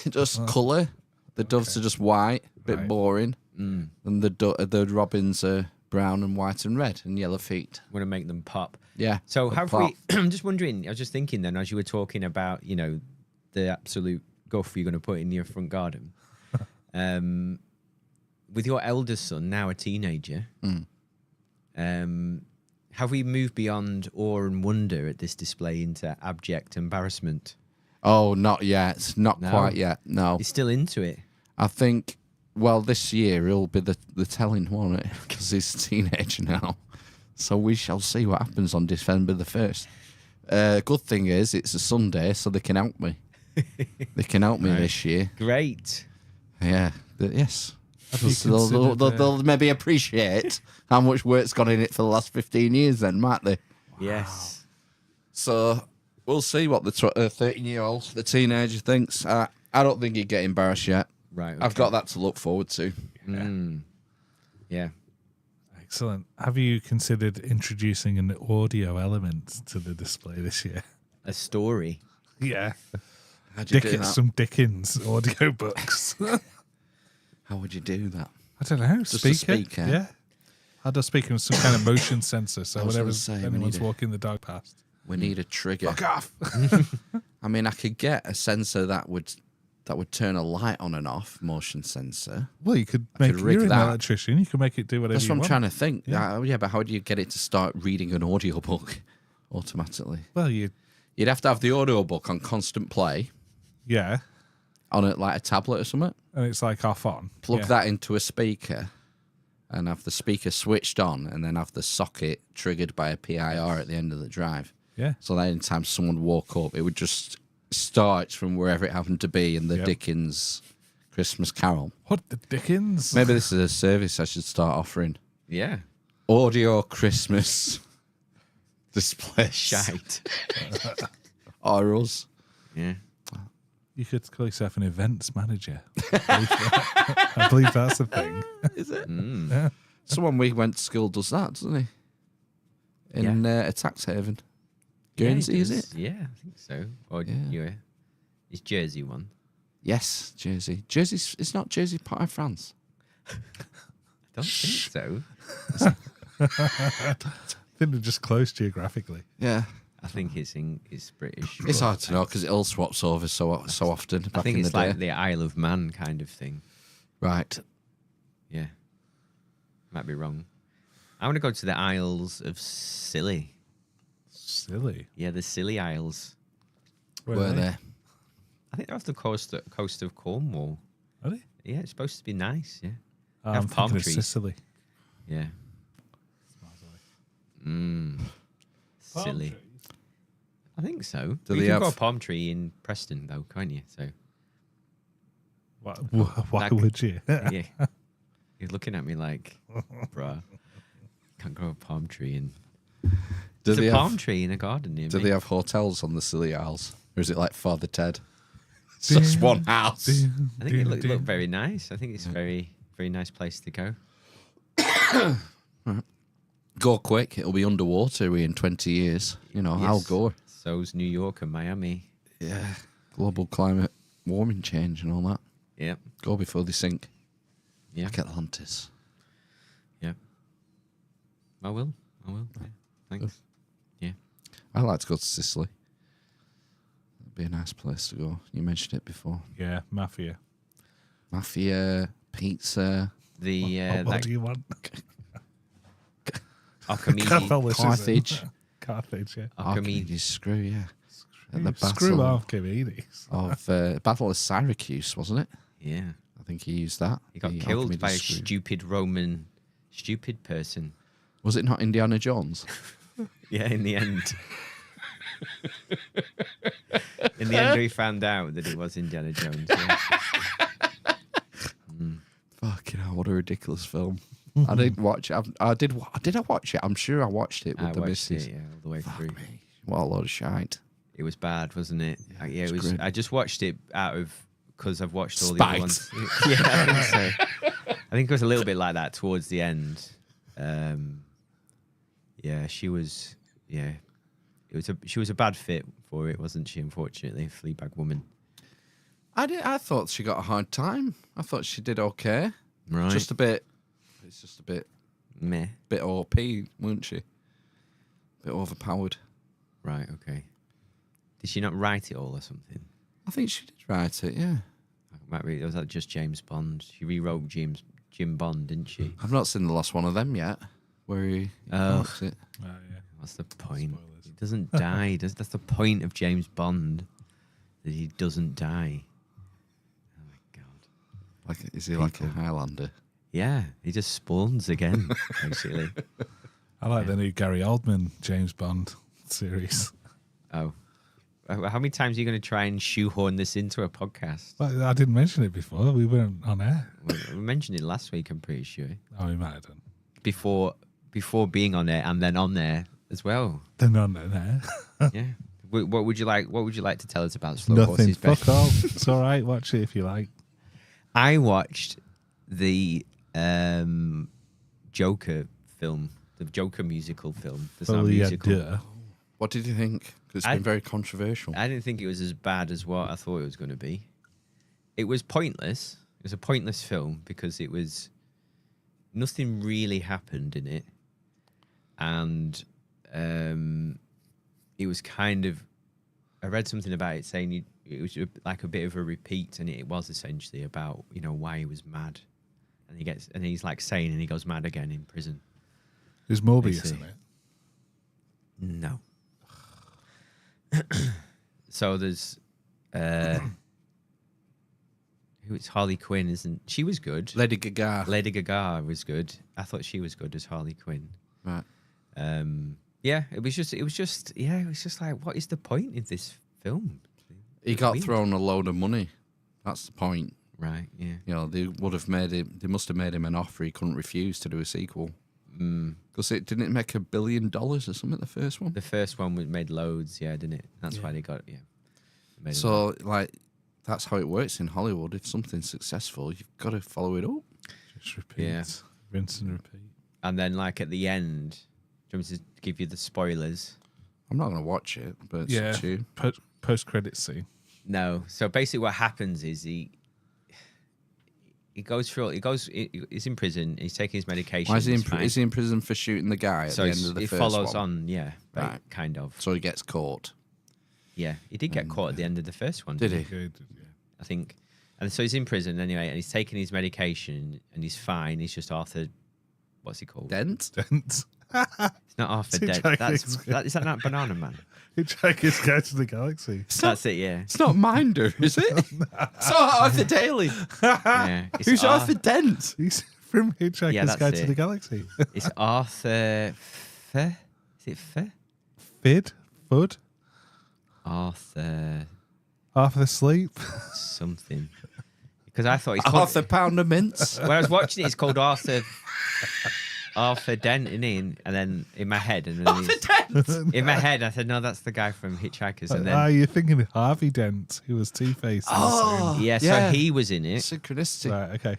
just colour. The doves are just white, a bit Right. boring, and the robins are brown and white and red and yellow feet. Want to make them pop. Yeah. So the have plot. we? I'm just wondering. I was just thinking then, as you were talking about, the absolute guff you're going to put in your front garden. With your eldest son, now a teenager, have we moved beyond awe and wonder at this display into abject embarrassment? Oh, not yet. Not No. quite yet. No. He's still into it. I think, well, this year he'll be the telling, won't it? Because he's a teenager now. So we shall see what happens on December the 1st. Good thing is it's a Sunday, so they can help me. They can help me this year. Great. Yeah. Yes. Have you So they'll considered, maybe appreciate how much work's gone in it for the last 15 years then, might they? Yes. So we'll see what the 13-year-old, the teenager, thinks. I don't think he'd get embarrassed yet. Right. I've got that to look forward to. Yeah. Excellent. Have you considered introducing an audio element to the display this year? A story. Yeah. How'd you do that? Some Dickens audio books. How would you do that? I don't know. Just a speaker? Yeah. I'd have speaker with some kind of motion sensor, so I was whenever gonna say, we anyone's need a- walking the dog past. We need a trigger. Fuck off. I mean, I could get a sensor that would turn a light on and off, motion sensor. Well, you could I make could rig you're an that. electrician. You can make it do whatever That's you what I'm want. trying to think. Yeah, but how do you get it to start reading an audiobook automatically? Well, You'd have to have the audiobook on constant play yeah, on like a tablet or something. and it's like off on. Plug Yeah. that into a speaker and have the speaker switched on and then have the socket triggered by a PIR at the end of the drive. Yeah. So that anytime someone woke up, it would just start from wherever it happened to be in the Yep. Dickens Christmas Carol. What the Dickens? Maybe this is a service I should start offering. Yeah. Audio Christmas display. Shite. Or us. Yeah. You could call yourself an events manager. I believe that's a thing. Is it? Yeah. Someone we went to school does that, doesn't he? In a tax haven. Guernsey, Yeah, he is does. it? Yeah, I think so. Or Yeah. it's Jersey one. Yes, Jersey. Jersey's, it's not Jersey part of France. I don't think so. I think they're just close geographically. Yeah. I think it's British. It's but hard to know because it all swaps over so often. I Back think in it's the like day. the Isle of Man kind of thing. Right. Yeah. Might be wrong. I want to go to the Isles of Scilly. Silly. Yeah, the Scilly Isles. Where Were are they? there? I think they're off the coast of Cornwall. Are they? Yeah, it's supposed to be nice. Yeah. Oh, Have I'm palm thinking of trees. Sicily. Yeah. Silly. I think so. Do You they can grow a have- palm tree in Preston, though, can't you? So Why Like- would you? yeah, you're looking at me like, bruh, can't grow a palm tree in. Do There's they a palm have? tree in a garden near Do me. they have hotels on the Scilly Isles, or is it like Father Ted? It's just one house. I think it looked very nice. I think it's very, very nice place to go. Go quick. It'll be underwater in 20 years. You know, I'll Yes. go. So's New York and Miami. Yeah. Global climate warming change and all that. Yeah, Go before they sink. yeah, Like Atlantis. yeah. I will. Yeah. Thanks. Yeah. I'd like to go to Sicily. It'd be a nice place to go. You mentioned it before. Yeah, mafia. Mafia, pizza, The What do you want? Archimedes. Catholicism. Carthage. Carthage, yeah. Archimedes screw, yeah. At the Screw battle Archimedes. of Battle of Syracuse, wasn't it? Yeah. I think he used that. He got The killed Archimedes by a screw. stupid person. Was it not Indiana Jones? Yeah, in the end. In the end, we found out that it was Indiana Jones. Yeah. Fucking hell, what a ridiculous film. I didn't watch it. Did I watch it? I'm sure I watched it with I the watched missus. it, yeah, all the way through. What a load of shite. It was bad, wasn't it? Yeah, it it's was. grim. I just watched it out of because I've watched all the Spite. other ones. Yeah, I think so. I think it was a little bit like that towards the end. Yeah, she was. Yeah, she was a bad fit for it, wasn't she? Unfortunately, Fleabag woman. I thought she got a hard time. I thought she did okay. Right. Just a bit. It's just a bit Meh. OP, weren't she? Bit overpowered. Right. Okay. Did she not write it all or something? I think she did write it. Yeah. Was that just James Bond? She rewrote Jim Bond, didn't she? I've not seen the last one of them yet. Where he Oh. quotes it. Oh, yeah. What's the point? Spoilers. He doesn't die. That's the point of James Bond. That he doesn't die. Oh my god. Like, is he like a Highlander? Yeah, he just spawns again, basically. I like the new Gary Oldman James Bond series. Oh. How many times are you going to try and shoehorn this into a podcast? But I didn't mention it before. We weren't on air. We mentioned it last week, I'm pretty sure. Oh, we might have done. Before being on there and then on there as well. Then on air. Yeah. What would you like to tell us about Slow Nothing. Horses? Ben? Fuck all. It's all right. Watch it if you like. I watched the Joker film, the Joker musical film. The sound Fully musical. duh. What did you think? 'Cause it's been very controversial. I didn't think it was as bad as what I thought it was going to be. It was pointless. It was a pointless film because it was nothing really happened in it, and it was kind of. I read something about it saying it was like a bit of a repeat, and it was essentially about why he was mad, and he's like sane and he goes mad again in prison. There's Morbius see. in it. No. So there's who it's Harley Quinn, isn't she? Was good. Lady Gaga. Lady Gaga was good. I thought she was good as Harley Quinn. Right. Yeah, it was just like, what is the point of this film? He got Weird. thrown a load of money. That's the point. Right, yeah. You know, they must have made him an offer he couldn't refuse to do a sequel. Because didn't it make $1 billion or something, the first one? The first one made loads, yeah, didn't it? That's why they got They made a lot. So, like, that's how it works in Hollywood. If something's successful, you've got to follow it up. Just repeat. Yeah. Rinse and repeat. And then like at the end, do you want me to give you the spoilers? I'm not going to watch it, but it's up to you. Post-credit scene. No. So basically, what happens is he goes through. He's in prison. He's taking his medication. Why is he he's fine. is he in prison for shooting the guy at So the end of the it first follows one? on. Yeah. Right. Kind of. So he gets caught. Yeah. He did get caught at the end of the first one. Did didn't he? Good. Yeah. I think. And so he's in prison anyway, and he's taking his medication, and he's fine. He's just Arthur. What's he called? Dent? Dent. It's not Arthur It's Dent. Is that not Banana Man? Hitchhiker's Guide to the Galaxy. That's it. Yeah. It's not Minder, is it? It's not Arthur Daly. Yeah. It's Who's Arthur Dent? He's from Hitchhiker's Yeah, that's Guide to it. the Galaxy. It's Arthur. Is it F? Fid? Fud? Arthur Half of the sleep. something. Because I thought he's called... Arthur Pound of Mince. When I was watching it, it's called Arthur Dent, isn't he? And then in my head, in my head, I said, no, that's the guy from Hitchhikers. And then You're thinking Harvey Dent, who was Two-Face. Oh, yeah, so yeah. he was in it Synchronicity. Right, okay.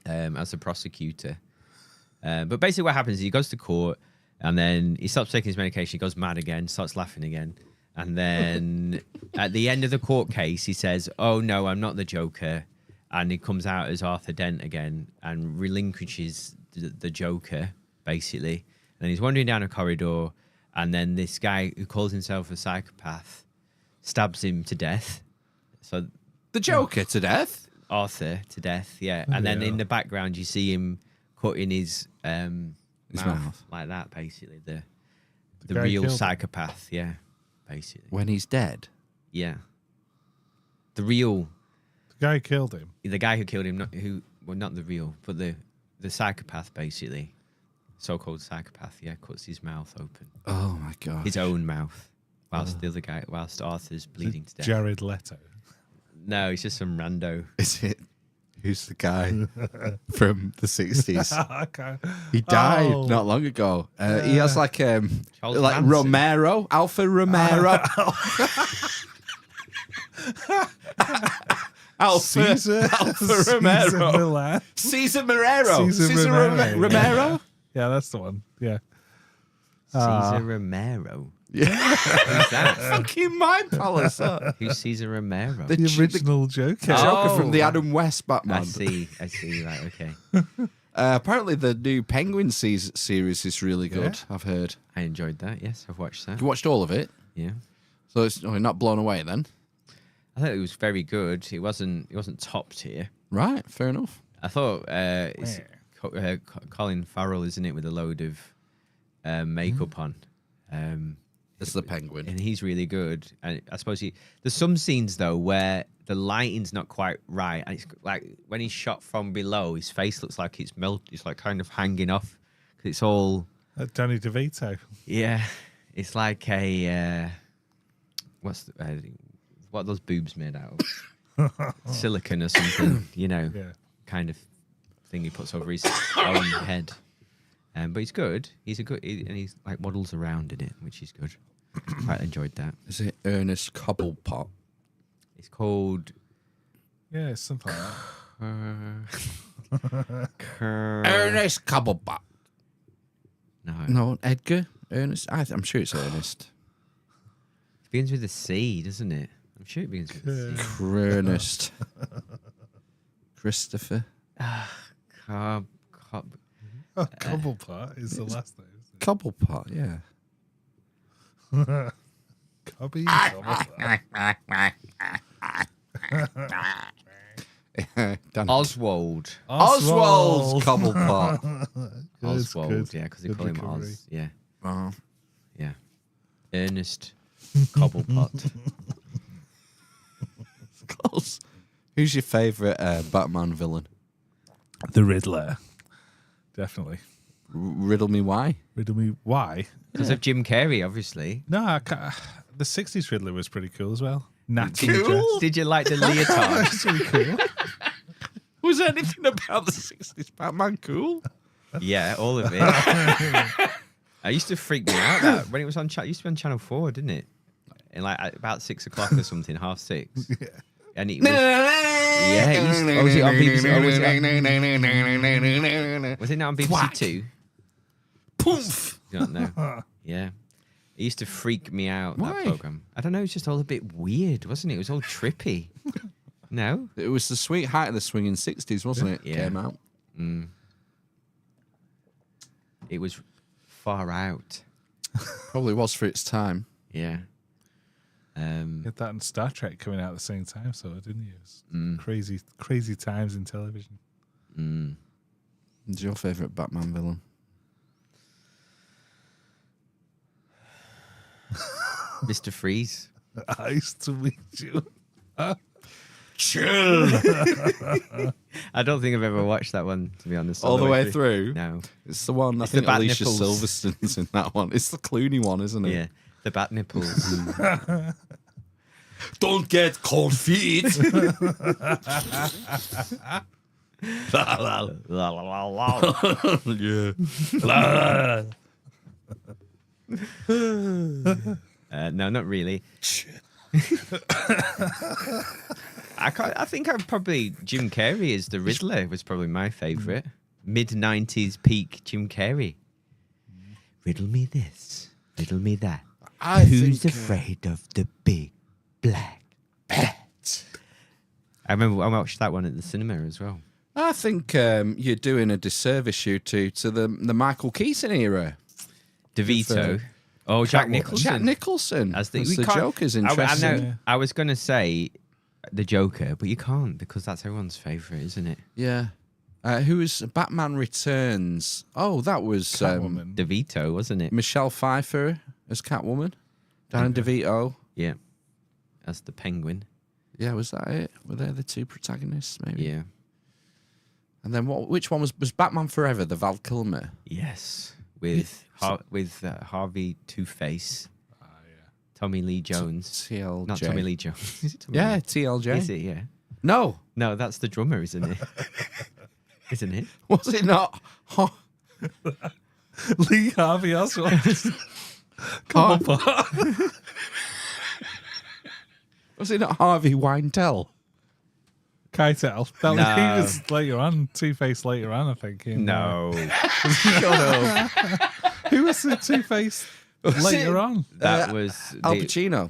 as a prosecutor. But basically, what happens is he goes to court, and then he stops taking his medication. He goes mad again, starts laughing again. And then at the end of the court case, he says, oh, no, I'm not the Joker. And he comes out as Arthur Dent again and relinquishes the Joker, basically. And he's wandering down a corridor, and then this guy who calls himself a psychopath stabs him to death. So The Joker to death. Arthur to death, yeah. And then in the background, you see him cutting his mouth like that, basically. The guy real killed him. psychopath, yeah, basically. When he's dead. Yeah. The real, The guy killed him. the guy who killed him, not the real, but the psychopath, basically. So-called psychopath, yeah, cuts his mouth open. Oh my god. His own mouth. Whilst Arthur's bleeding to death. Jared Leto. No, he's just some rando. Is it? Who's the guy from the 60s? Okay. He died Oh. not long ago. He has like Charles Manson. Romero, Alpha Romero. Alpha Romero. Milan. Caesar Morero. Caesar Romero. Romero? Yeah, that's the one. Yeah. Caesar Romero. Yeah. Who's that? Fucking mind palace. That. Who's Caesar Romero? The The original Joker. Joker Oh. from the Adam West Batman. I see. Right, okay. Apparently, the new Penguin series is really good. I've heard. I enjoyed that. Yes, I've watched that. You watched all of it, Yeah, so it's not blown away then. I thought it was very good. It wasn't top tier. Right, fair enough. I thought it's Colin Farrell, isn't it, with a load of makeup on. It's the Penguin. And he's really good. And I suppose there's some scenes though where the lighting's not quite right, and it's like when he's shot from below, his face looks like it's melted. It's like kind of hanging off because it's all Danny DeVito. yeah. It's like a what are those boobs made out of? Silicon or something, Yeah. kind of thing he puts over his own head. But he's good. And he's like waddles around in it, which is good. Quite enjoyed that. Is it Ernest Cobblepot? It's called Yeah, it's something like that. Ernest Cobblepot. No, No, Edgar. Ernest. I'm sure it's Ernest. it begins with a C, doesn't it? I'm sure it begins with a C. Ernest. Christopher. Cobb. Cobblepot is the last name. Isn't Cobblepot. Yeah. it? Cobby. Cobblepot. Dan- Oswald. Oswald Cobblepot. Good, Oswald, good. yeah, because they Good call him recovery. Oz. Yeah, Oh. yeah. Ernest Cobblepot. Close. Who's your favourite Batman villain? The Riddler. Definitely. Riddle me why. Riddle me why. Because of Jim Carrey, obviously. No, I can't. The 60s Riddler was pretty cool as well. Natty Did, dress. did you like the leotard? That's pretty cool. Was anything about the 60s Batman cool? Yeah, all of it. I used to freak me out that when it was on. It used to be on Channel 4, didn't it? And like at about 6 o'clock or something, 6:30. Yeah. And it was. Yeah, it used to, was it on BBC? Was it not on BBC Thwack. Two? Poof. You don't know. Yeah. It used to freak me out, Why? that program. I don't know, it's just all a bit weird, wasn't it? It was all trippy. No? It was the sweet height of the swinging 60s, wasn't it? Yeah. Came out. It was far out. Probably was for its time. Yeah. You had that and Star Trek coming out at the same time, so didn't you? It was crazy times in television. Who's your favourite Batman villain? Mr. Freeze. Nice to meet you. Chill. I don't think I've ever watched that one, to be honest. All the way through? No. It's the one, I It's the think bat Alicia nipples. Silverstone's in that one. It's the Clooney one, isn't it? Yeah. The bat nipples. Don't get cold feet. Yeah. No, not really. I think I've probably Jim Carrey as the Riddler was probably my favourite. Mid-90s peak Jim Carrey. Riddle me this, riddle me that. Who's afraid of the big black bat? I remember I watched that one at the cinema as well. I think you're doing a disservice, you two, to the Michael Keaton era. DeVito. Oh, Jack Nicholson. Jack Nicholson. As the we can't- Joker's I interesting. know. I was going to say the Joker, but you can't because that's everyone's favourite, isn't it? Yeah. Who was Batman Returns? Oh, that was Catwoman. DeVito, wasn't it? Michelle Pfeiffer as Catwoman. Danny DeVito. Yeah. As the Penguin. Yeah, was that it? Were they the two protagonists, maybe? Yeah. And then which one was Batman Forever, the Val Kilmer? Yes. With Harvey Two-Face. Tommy Lee Jones. TLJ. Not Tommy Lee Jones. Is it Tommy Yeah, Lee? TLJ. Is it? Yeah. No. No, that's the drummer, isn't it? Isn't it? Was it not? Lee Harvey Oswald. Come on. Was it not Harvey Weintel? Keitel. He was later on. Two-Face later on, I think. No. Shut up. Who was the Two-Face later on? That was Al Pacino.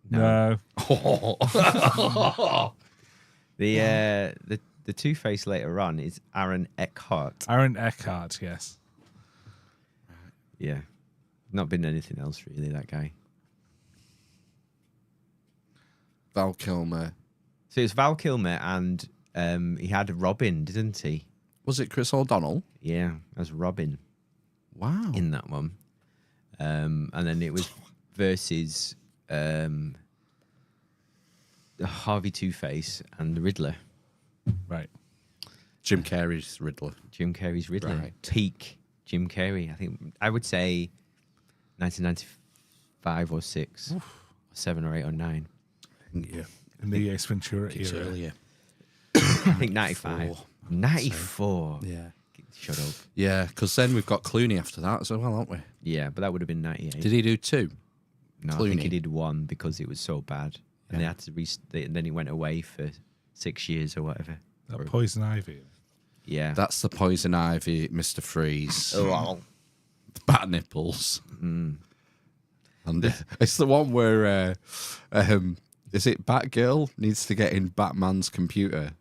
No. the Two-Face later on is Aaron Eckhart. Aaron Eckhart, yes. Yeah. Not been anything else really, that guy. Val Kilmer. So it's Val Kilmer and he had Robin, didn't he? Was it Chris O'Donnell? Yeah, as Robin Wow. in that one. And then it was versus Harvey Two-Face and the Riddler. Right. Jim Carrey's Riddler. Jim Carrey's Riddler. Right. Peak Jim Carrey. I think I would say 1995 or 6, or 7 or 8 or 9. Yeah. In the Ace Ventura It's era. earlier. I think 95. 94. Yeah. Shut up. Yeah, because then we've got Clooney after that as well, haven't we? Yeah, but that would have been 98. Did he do 2? No, I think Clooney? he did 1 because it was so bad. And they had to and then he went away for 6 years or whatever. That Poison Ivy. Yeah. That's the Poison Ivy, Mr. Freeze. Oh. The bat nipples. And it's the one where, is it Batgirl needs to get in Batman's computer?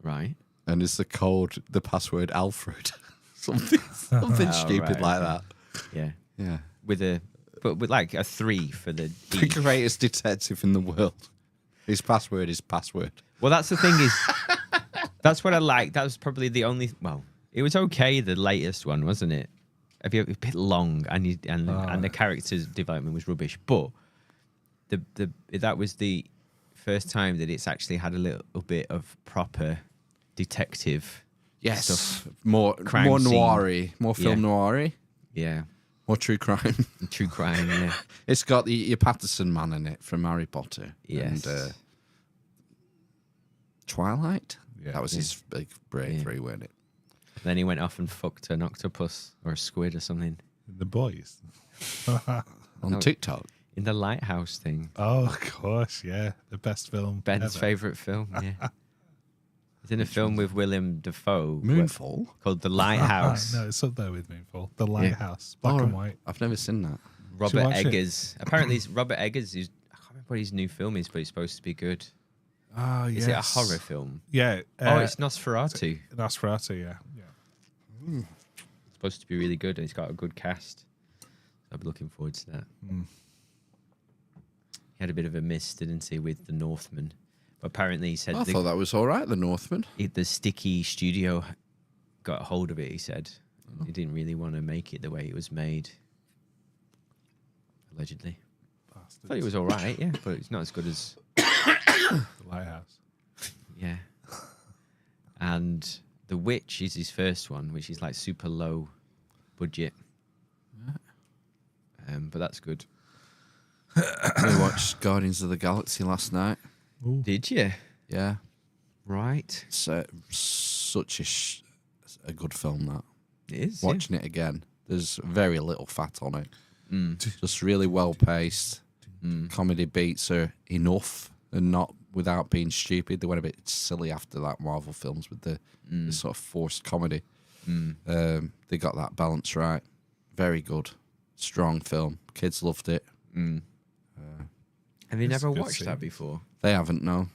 Right. And is the code, the password Alfred? something stupid right, like okay. that. Yeah. Yeah. But with like a 3 for the The D. greatest detective in the world. His password is password. Well, that's the thing is, that's what I like. That was probably the only. Well, it was okay. The latest one, wasn't it? A bit long, and the character's development was rubbish. But that was the first time that it's actually had a little bit of proper detective. Yes. Stuff. More Crime scene. noir-y. More film Yeah. noir-y. Yeah, More true crime. true crime. Yeah, It's got your Patterson man in it from Harry Potter. yes. And Twilight? Yeah. That was his big breakthrough, wasn't it? Then he went off and fucked an octopus or a squid or something The Boys. On No. TikTok. in the lighthouse thing. Oh, of course, yeah. The best film. Ben's ever. favorite film. Yeah, he's in a film with Willem Dafoe Moonfall? called The Lighthouse. No, it's up there with Moonfall. The Lighthouse. Black Oh, and white. I've never seen that. Robert watch it? Eggers. Apparently, it's Robert Eggers. I can't remember what his new film is, but it's supposed to be good. Oh, yes. Is it a horror film? Yeah. Oh, it's Nosferatu. Nosferatu, yeah. It's supposed to be really good, and it's got a good cast. I'll be looking forward to that. He had a bit of a miss, didn't he, with The Northman? But apparently, he said I thought that was all right, The Northman. the sticky studio got a hold of it. He said he didn't really want to make it the way it was made. Allegedly, I thought it was all right, yeah, but it's not as good as The Lighthouse. yeah. And The Witch is his first one, which is like super low budget. But that's good. We watched Guardians of the Galaxy last night. Did you? Yeah. Right. It's such a good film, that. It is. Watching it again, there's very little fat on it. Just really well paced. Comedy beats are enough and not without being stupid. They went a bit silly after that Marvel films with the sort of forced comedy. They got that balance right. Very good. Strong film. Kids loved it. Have you It's never a good watched that series. before? They haven't, no.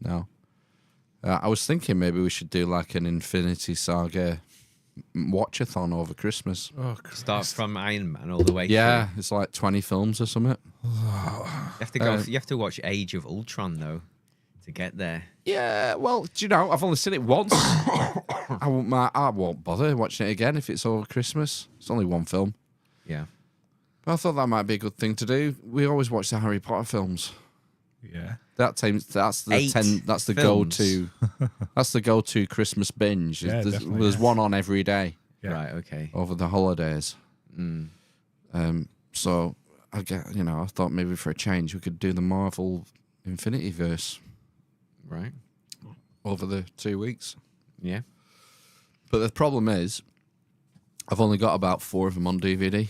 No. I was thinking maybe we should do like an Infinity Saga watch-a-thon over Christmas. Oh, Christ. Start from Iron Man all the way Yeah, it's like 20 films or something. through. You have to go. You have to watch Age of Ultron though to get there. Yeah, well, do you know, I've only seen it once. I won't bother watching it again if it's over Christmas. It's only one film. Yeah. But I thought that might be a good thing to do. We always watch the Harry Potter films. Yeah. That's the 8 that's the films. go-to. That's the go-to Christmas binge. Yeah, there's definitely, there's yeah. one on every day Yeah. Right. Okay. over the holidays. So I thought maybe for a change we could do the Marvel Infinity Verse Right. over the 2 weeks. Yeah. But the problem is, I've only got about 4 of them on DVD.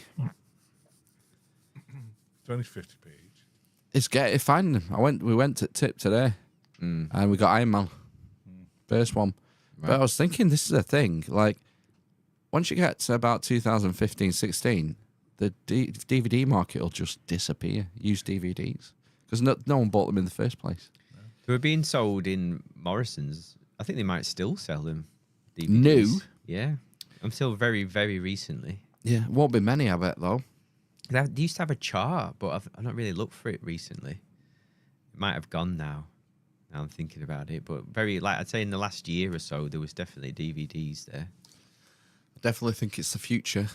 It's only 50p each. It's finding them. We went to Tip today, and we got Iron Man, first one. But I was thinking, this is a thing. Like, once you get to about 2015, 16, the DVD market will just disappear. Used DVDs, because no one bought them in the first place. They were being sold in Morrison's. I think they might still sell them. DVDs. New? Yeah. Until very, very recently. Yeah, won't be many, I bet though. They used to have a chart, but I've not really looked for it recently. It might have gone now. Now I'm thinking about it, but I'd say in the last year or so, there was definitely DVDs there. I definitely think it's the future,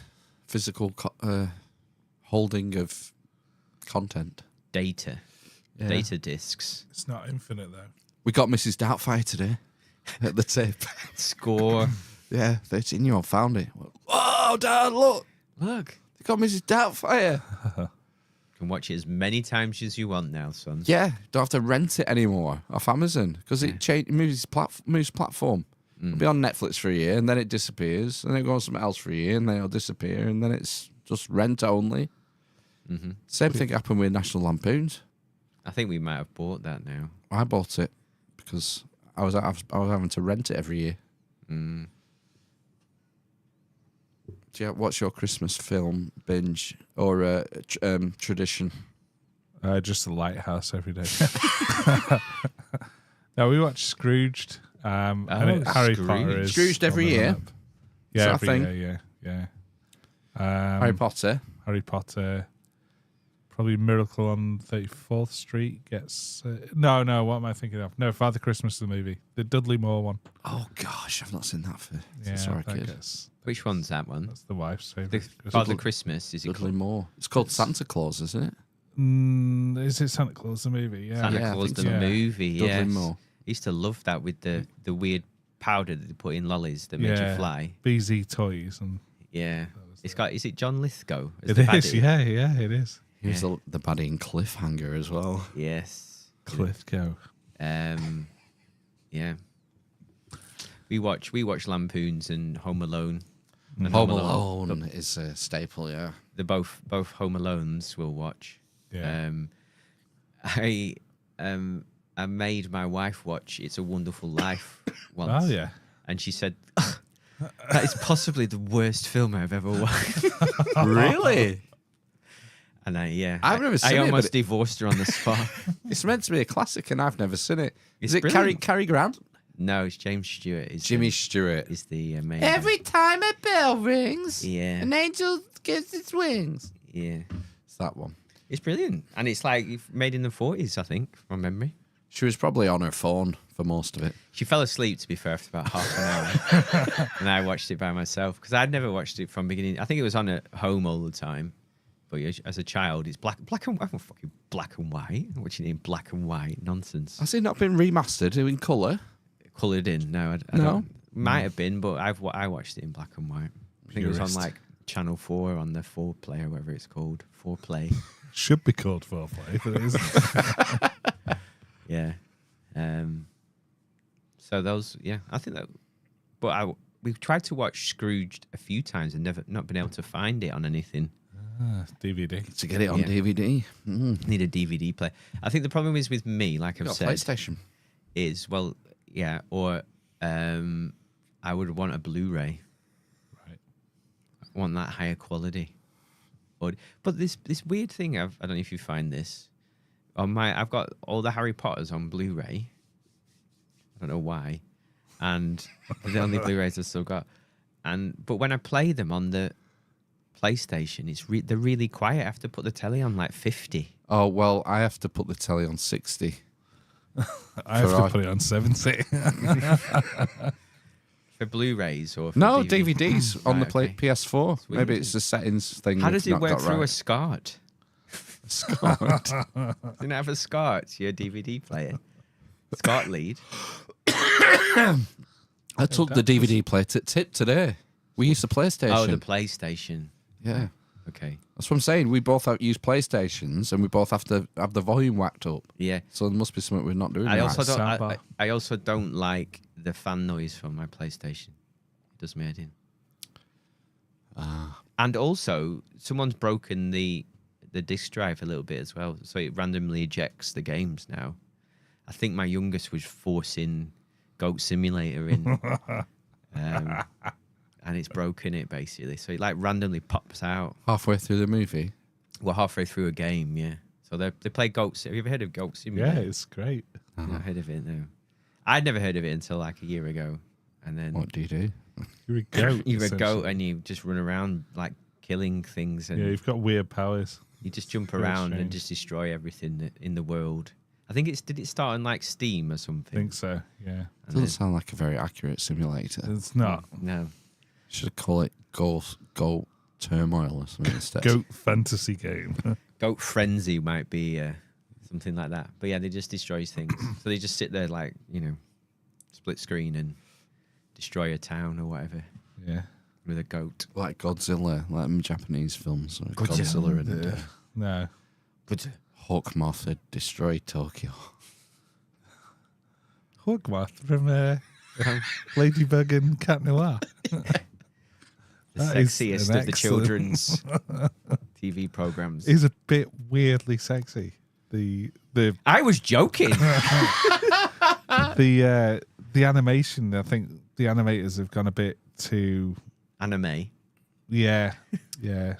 physical holding of content. Data discs. It's not infinite, though. We got Mrs. Doubtfire today at the Tip. Score. Yeah, 13-year-old found it. Whoa, Dad, look. Look. They got Mrs. Doubtfire. You can watch it as many times as you want now, son. Yeah, don't have to rent it anymore off Amazon because it moves platform. It'll be on Netflix for a year and then it disappears, and then it goes somewhere else for a year and then it'll disappear, and then it's just rent only. Same thing happened with National Lampoons. I think we might have bought that now. I bought it because I was having to rent it every year. What's your Christmas film binge or tradition? Just a Lighthouse every day. No, we watch Scrooged. And Harry Scrooged. Potter is Scrooged every on the year? run-up. Yeah, that a every thing? year. Yeah. Harry Potter. Harry Potter. Probably Miracle on 34th Street gets... No, what am I thinking of? No, Father Christmas the movie. The Dudley Moore one. Oh gosh, I've not seen that Yeah, since I was a that kid. gets... Which one's that one? That's the wife's The favourite. Father Christmas, is it Dudley called? Moore. It's called Santa Claus, isn't it? Is it Santa Claus the movie? Yeah. Santa Yeah, I Claus think the so. movie, Dudley yes. Moore. I used to love that with the weird powder that they put in lollies that made you fly. BZ Toys. And Yeah. Is it John Lithgow? as it the is, baddie? yeah, it is. He was the baddie in Cliffhanger as well. Yes. Cliffco. Yeah. We watch Lampoons and Home Alone. And Home Alone is a staple, yeah. The both Home Alones we'll watch. Yeah. I made my wife watch It's a Wonderful Life once. Oh, yeah. And she said, that is possibly the worst film I've ever watched. Really? And I've never seen I it, but almost it- divorced her on the spot. It's meant to be a classic, and I've never seen it. It's Is it brilliant. Cary Grant? No, it's James Stewart. Jimmy Stewart. is the main. Every time a bell rings, Yeah. an angel gives its wings. Yeah. It's that one. It's brilliant. And it's like made in the 40s, I think, from memory. She was probably on her phone for most of it. She fell asleep, to be fair, after about half an hour. And I watched it by myself because I'd never watched it from beginning. I think it was on at home all the time. But as a child, it's black and white. Fucking black and white. What do you mean black and white? Nonsense. Has it not been remastered in colour? Coloured in? No, I No? don't. Might have been, but I watched it in black and white. I think it was Purist. on like Channel 4 on the 4Play or whatever it's called. 4Play. Should be called foreplay, but it isn't. Yeah. So those, yeah, I think that. But we've tried to watch Scrooged a few times and not been able to find it on anything. DVD. To get it on Yeah. DVD. Need a DVD player. I think the problem is with me, like I've Got a said, PlayStation. is or I would want a Blu-ray. Right. I want that higher quality. But this weird thing, I don't know if you find this. I've got all the Harry Potters on Blu-ray. I don't know why, and they're the only Blu-rays I've still got. But when I play them on the PlayStation, they're really quiet. I have to put the telly on like 50. Oh, well, I have to put the telly on 60. I have to put it on 70. For Blu-rays or for No, DVD? DVDs on the Right, okay. PS4. Sweet. Maybe it's the settings thing. How we've does it not work got through a right. SCART? SCART. Didn't it have a SCART to your DVD player? SCART lead. I took the DVD player to tip today. We used the PlayStation. Oh, the PlayStation. Yeah. Okay. That's what I'm saying. We both use PlayStations and we both have to have the volume whacked up. Yeah. So there must be something we're not doing I right. also don't. soundbar. I also don't like the fan noise from my PlayStation. It does me head in. And also, someone's broken the disk drive a little bit as well, so it randomly ejects the games now. I think my youngest was forcing Goat Simulator in, and it's broken it basically. So it like randomly pops out. Halfway through the movie. Well, halfway through a game, yeah. So they play Goat. Have you ever heard of Goat Yeah, Simulator? it's great. I've not heard of it. No, I'd never heard of it until like a year ago, and then What do you do? You're a goat. you're a goat essentially. and you just run around like killing things, and Yeah, you've got weird powers. you just jump very around and strange. just destroy everything in the world. I think did it start on like Steam or I something? think so, yeah. And Doesn't then- sound like a very accurate simulator. It's not. no. Should call it Goat Turmoil or something instead. Goat fantasy game. Goat Frenzy might be something like that. But yeah, they just destroys things. So they just sit there like, split screen and destroy a town or whatever Yeah. with a goat. Like Godzilla, like them Japanese films. Like Godzilla. Godzilla and No. Hawkmoth had destroyed Tokyo. Hogwarts from Ladybug and Cat Noir. The That is sexiest an of the excellent- children's TV programs. Is a bit weirdly sexy. The I was joking. the animation, I think the animators have gone a bit too Anime. yeah.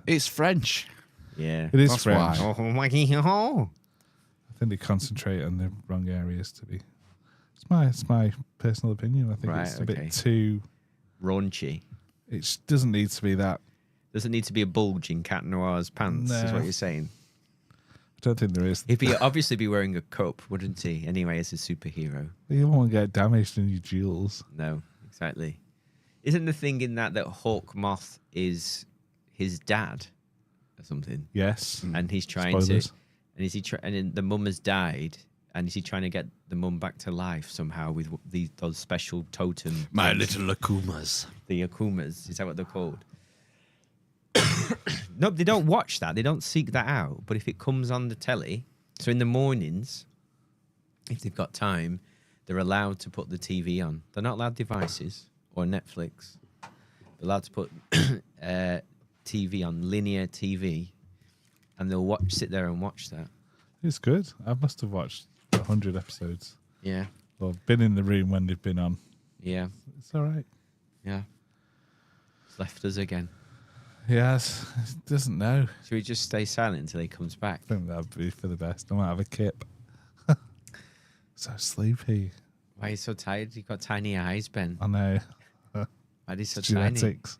It's French. Yeah. It is That's French. why. Oh my god. I think they concentrate on the wrong areas to be. It's my personal opinion. I think Right, it's a okay. bit too. Raunchy. It doesn't need to be that. Doesn't need to be a bulge in Cat Noir's pants, is No. what you're saying. I don't think there is. He'd be obviously be wearing a cup, wouldn't he? Anyway, as a superhero. You won't get damaged in your jewels. No, exactly. Isn't the thing in that Hawkmoth is his dad or something? Yes. And he's trying Spoilers. to, and is he? And then the mum has died, and is he trying to get the mum back to life somehow with those special totem? My things? little Akumas. The Akumas. Is that what they're called? No, they don't watch that. They don't seek that out. But if it comes on the telly, so in the mornings, if they've got time, they're allowed to put the TV on. They're not allowed devices or Netflix. They're allowed to put TV on, linear TV, and they'll sit there and watch that. It's good. I must have watched 100 episodes. Yeah, Or been in the room when they've been on. yeah, It's all right. yeah. It's left us again. Yes. It doesn't know. Should we just stay silent until he comes back? I think that'd be for the best. I might have a kip. So sleepy. Why are you so tired? You've got tiny eyes, Ben. I know. Why are you so tiny? Genetics.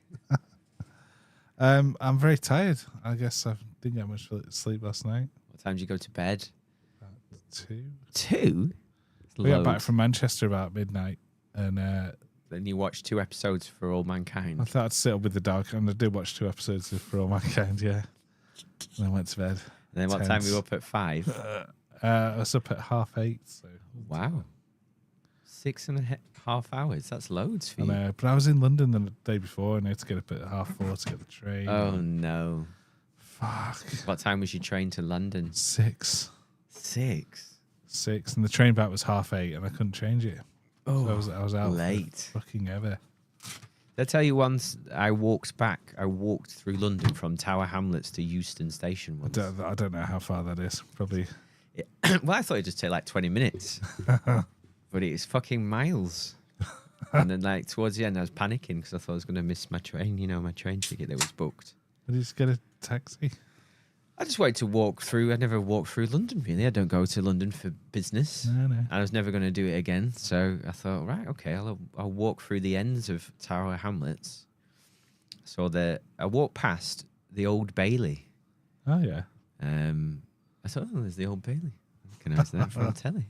I'm very tired. I guess I didn't get much sleep last night. What time did you go to bed? 2. 2? We got back from Manchester about midnight, and Then you watched 2 episodes for All Mankind. I thought I'd sit up with the dog, and I did watch 2 episodes of For All Mankind, yeah. And I went to bed. And then what time were you Tense. up at 5? I was up at 8:30, so Wow. 6.5 hours. That's loads for I you. know. But I was in London the day before, and I had to get up at 4:30 to get the train. Oh, no. Fuck. What time was your train to London? 6. 6. 6, and the train back was 8:30, and I couldn't change it. Oh, So I was out late. for fucking ever. Did I tell you once I walked through London from Tower Hamlets to Euston Station once. I don't know how far that is. Probably. Well, I thought it'd just take like 20 minutes. But it's fucking miles. And then like towards the end I was panicking because I thought I was going to miss my train, my train ticket that was booked. Did you just get a taxi? I just wanted to walk through. I never walked through London, really. I don't go to London for business. No. I was never going to do it again. So I thought, right, okay, I'll walk through the ends of Tower Hamlets. So I walked past the Old Bailey. Oh, yeah. I thought, oh, there's the Old Bailey. I recognise that from the telly.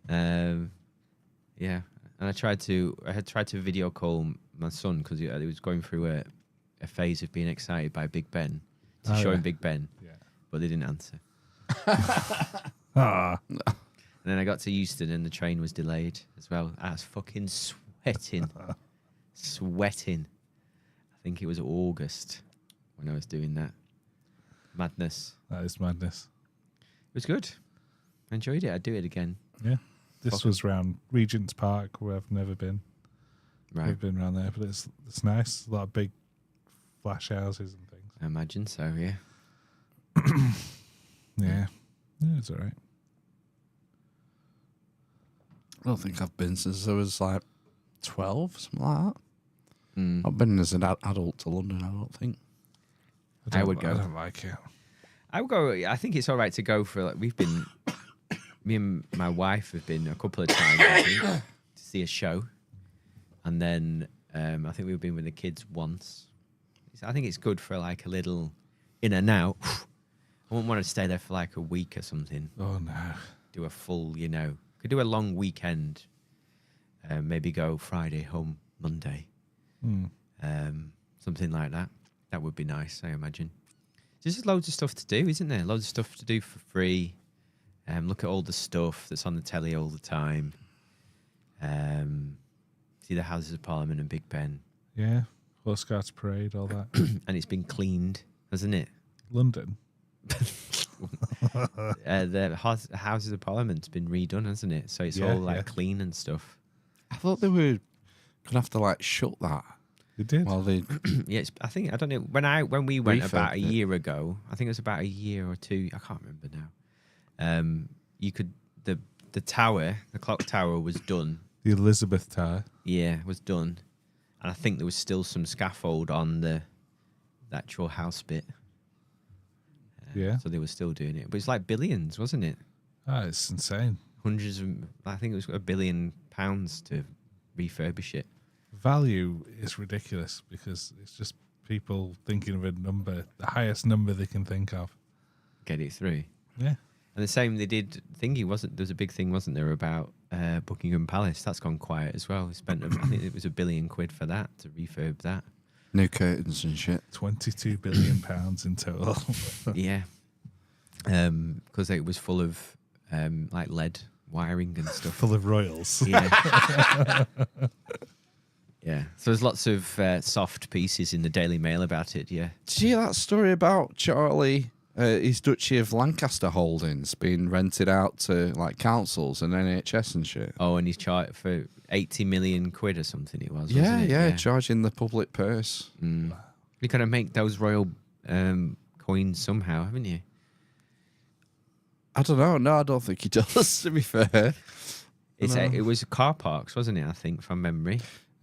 Yeah. And I had tried to video call my son because he was going through a phase of being excited by Big Ben. To show him Big Ben. Yeah. But they didn't answer. Ah. And then I got to Euston and the train was delayed as well. I was fucking sweating. I think it was August when I was doing that. Madness. That is madness. It was good. I enjoyed it. I'd do it again. Yeah. This was round Regent's Park, where I've never been. Right. We've been around there, but it's nice. A lot of big flash houses and things. I imagine so, yeah. Yeah. It's all right. I don't think I've been since I was like 12, something like that. Mm. I've been as an adult to London, I don't think. I would go. I don't like it. I would go. I think it's all right to go for like me and my wife have been a couple of times I think, to see a show, and then I think we've been with the kids once. I think it's good for like a little in and out. I wouldn't want to stay there for like a week or something. Oh, no. Do a full, could do a long weekend. Maybe go Friday home Monday. Something like that. That would be nice, I imagine. There's just loads of stuff to do, isn't there? Loads of stuff to do for free. Look at all the stuff that's on the telly all the time. See the Houses of Parliament and Big Ben. Yeah. Horse Guards Parade, all that. And it's been cleaned, hasn't it? London. The Houses of Parliament's been redone, hasn't it? So it's all like clean and stuff. I thought they were going to have to like shut that. They did. Well, they Yeah, I don't know. When we went about a Refurbed it. year ago, I think it was about a year or two. I can't remember now. You could the tower, the clock tower was done. The Elizabeth Tower. Yeah, was done, and I think there was still some scaffold on the actual house bit. Yeah. So they were still doing it, but it's like billions, wasn't it? Ah, it's insane. Hundreds of, I think it was £1 billion to refurbish it. Value is ridiculous because it's just people thinking of a number, the highest number they can think of. Get it through. Yeah. And the same they did thingy, there's a big thing, wasn't there, about Buckingham Palace? That's gone quiet as well. They spent, I think it was £1 billion for that, to refurb that. new curtains and shit. £22 billion in total. Yeah. Because it was full of like lead wiring and stuff. Full of royals. Yeah. Yeah. So there's lots of soft pieces in the Daily Mail about it, yeah. Did you hear that story about Charlie, his Duchy of Lancaster holdings being rented out to like councils and NHS and shit? Oh, and he's charged for 80 million quid or something it was, Yeah, wasn't it? yeah, charging the public purse. Mm. You've got to make those royal coins somehow, haven't you? I don't know. No, I don't think he does, to be fair. It was car parks, wasn't it, I think, from memory?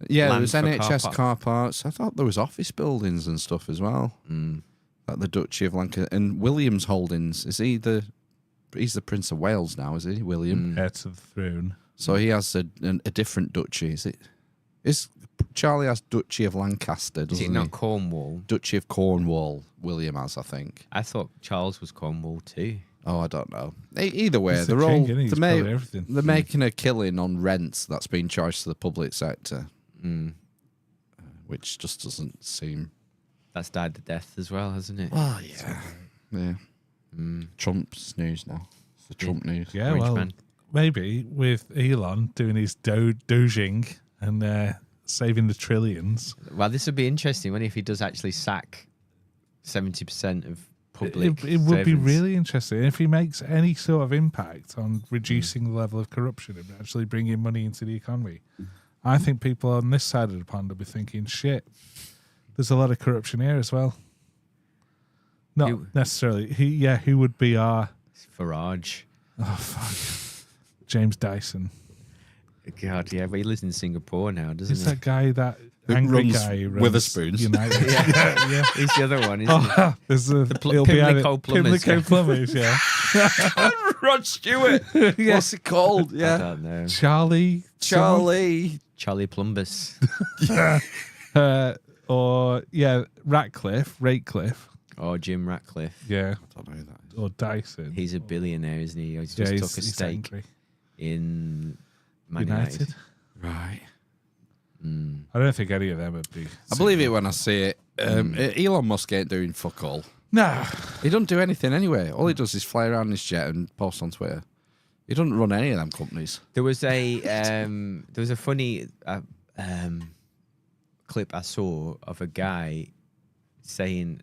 Yeah, there Land was for NHS car parks. I thought there was office buildings and stuff as well. Mm. Like the Duchy of Lancaster. And William's holdings, he's the Prince of Wales now, is he, William? Heir to the throne. So he has a different duchy, is it? Charlie has Duchy of Lancaster, Is doesn't it he? not Cornwall? Duchy of Cornwall, William has, I think. I thought Charles was Cornwall too. Oh, I don't know. Either way, He's the they're all king, isn't he? He's probably everything. they're making a killing on rents that's being charged to the public sector, which just doesn't seem. That's died the death as well, hasn't it? Oh yeah, yeah. Trump's news now. It's the Trump news. Yeah, Orange well, man. maybe with Elon doing his doging and saving the trillions. Well, this would be interesting, wouldn't it, if he does actually sack 70% of public. It would be servants. really interesting if he makes any sort of impact on reducing the level of corruption and actually bringing money into the economy. I think people on this side of the pond will be thinking, shit, there's a lot of corruption here as well. Not Who- necessarily. Who would be our Farage. oh fuck James Dyson? God, yeah, but he lives in Singapore now, doesn't Is he? that guy that Who angry runs guy who runs Witherspoons? United? yeah. He's the other one, isn't Oh, there's a it'll be Pimlico either- Plumbers. Pimlico Plumbers, yeah. Rod Stewart. What's it called? he? I Yeah. don't know. Charlie, Charlie. Charlie Plumbus. or Ratcliffe, Or Jim Ratcliffe. yeah, I don't know who that is. or Dyson. He's a billionaire, isn't he? He's yeah, just took a he's stake angry. in Man United. United. Right. I don't think any of them would be. I believe it when I see it. Elon Musk ain't doing fuck all. No, He doesn't do anything anyway. All he does is fly around in his jet and post on Twitter. He doesn't run any of them companies. There was a funny clip I saw of a guy saying,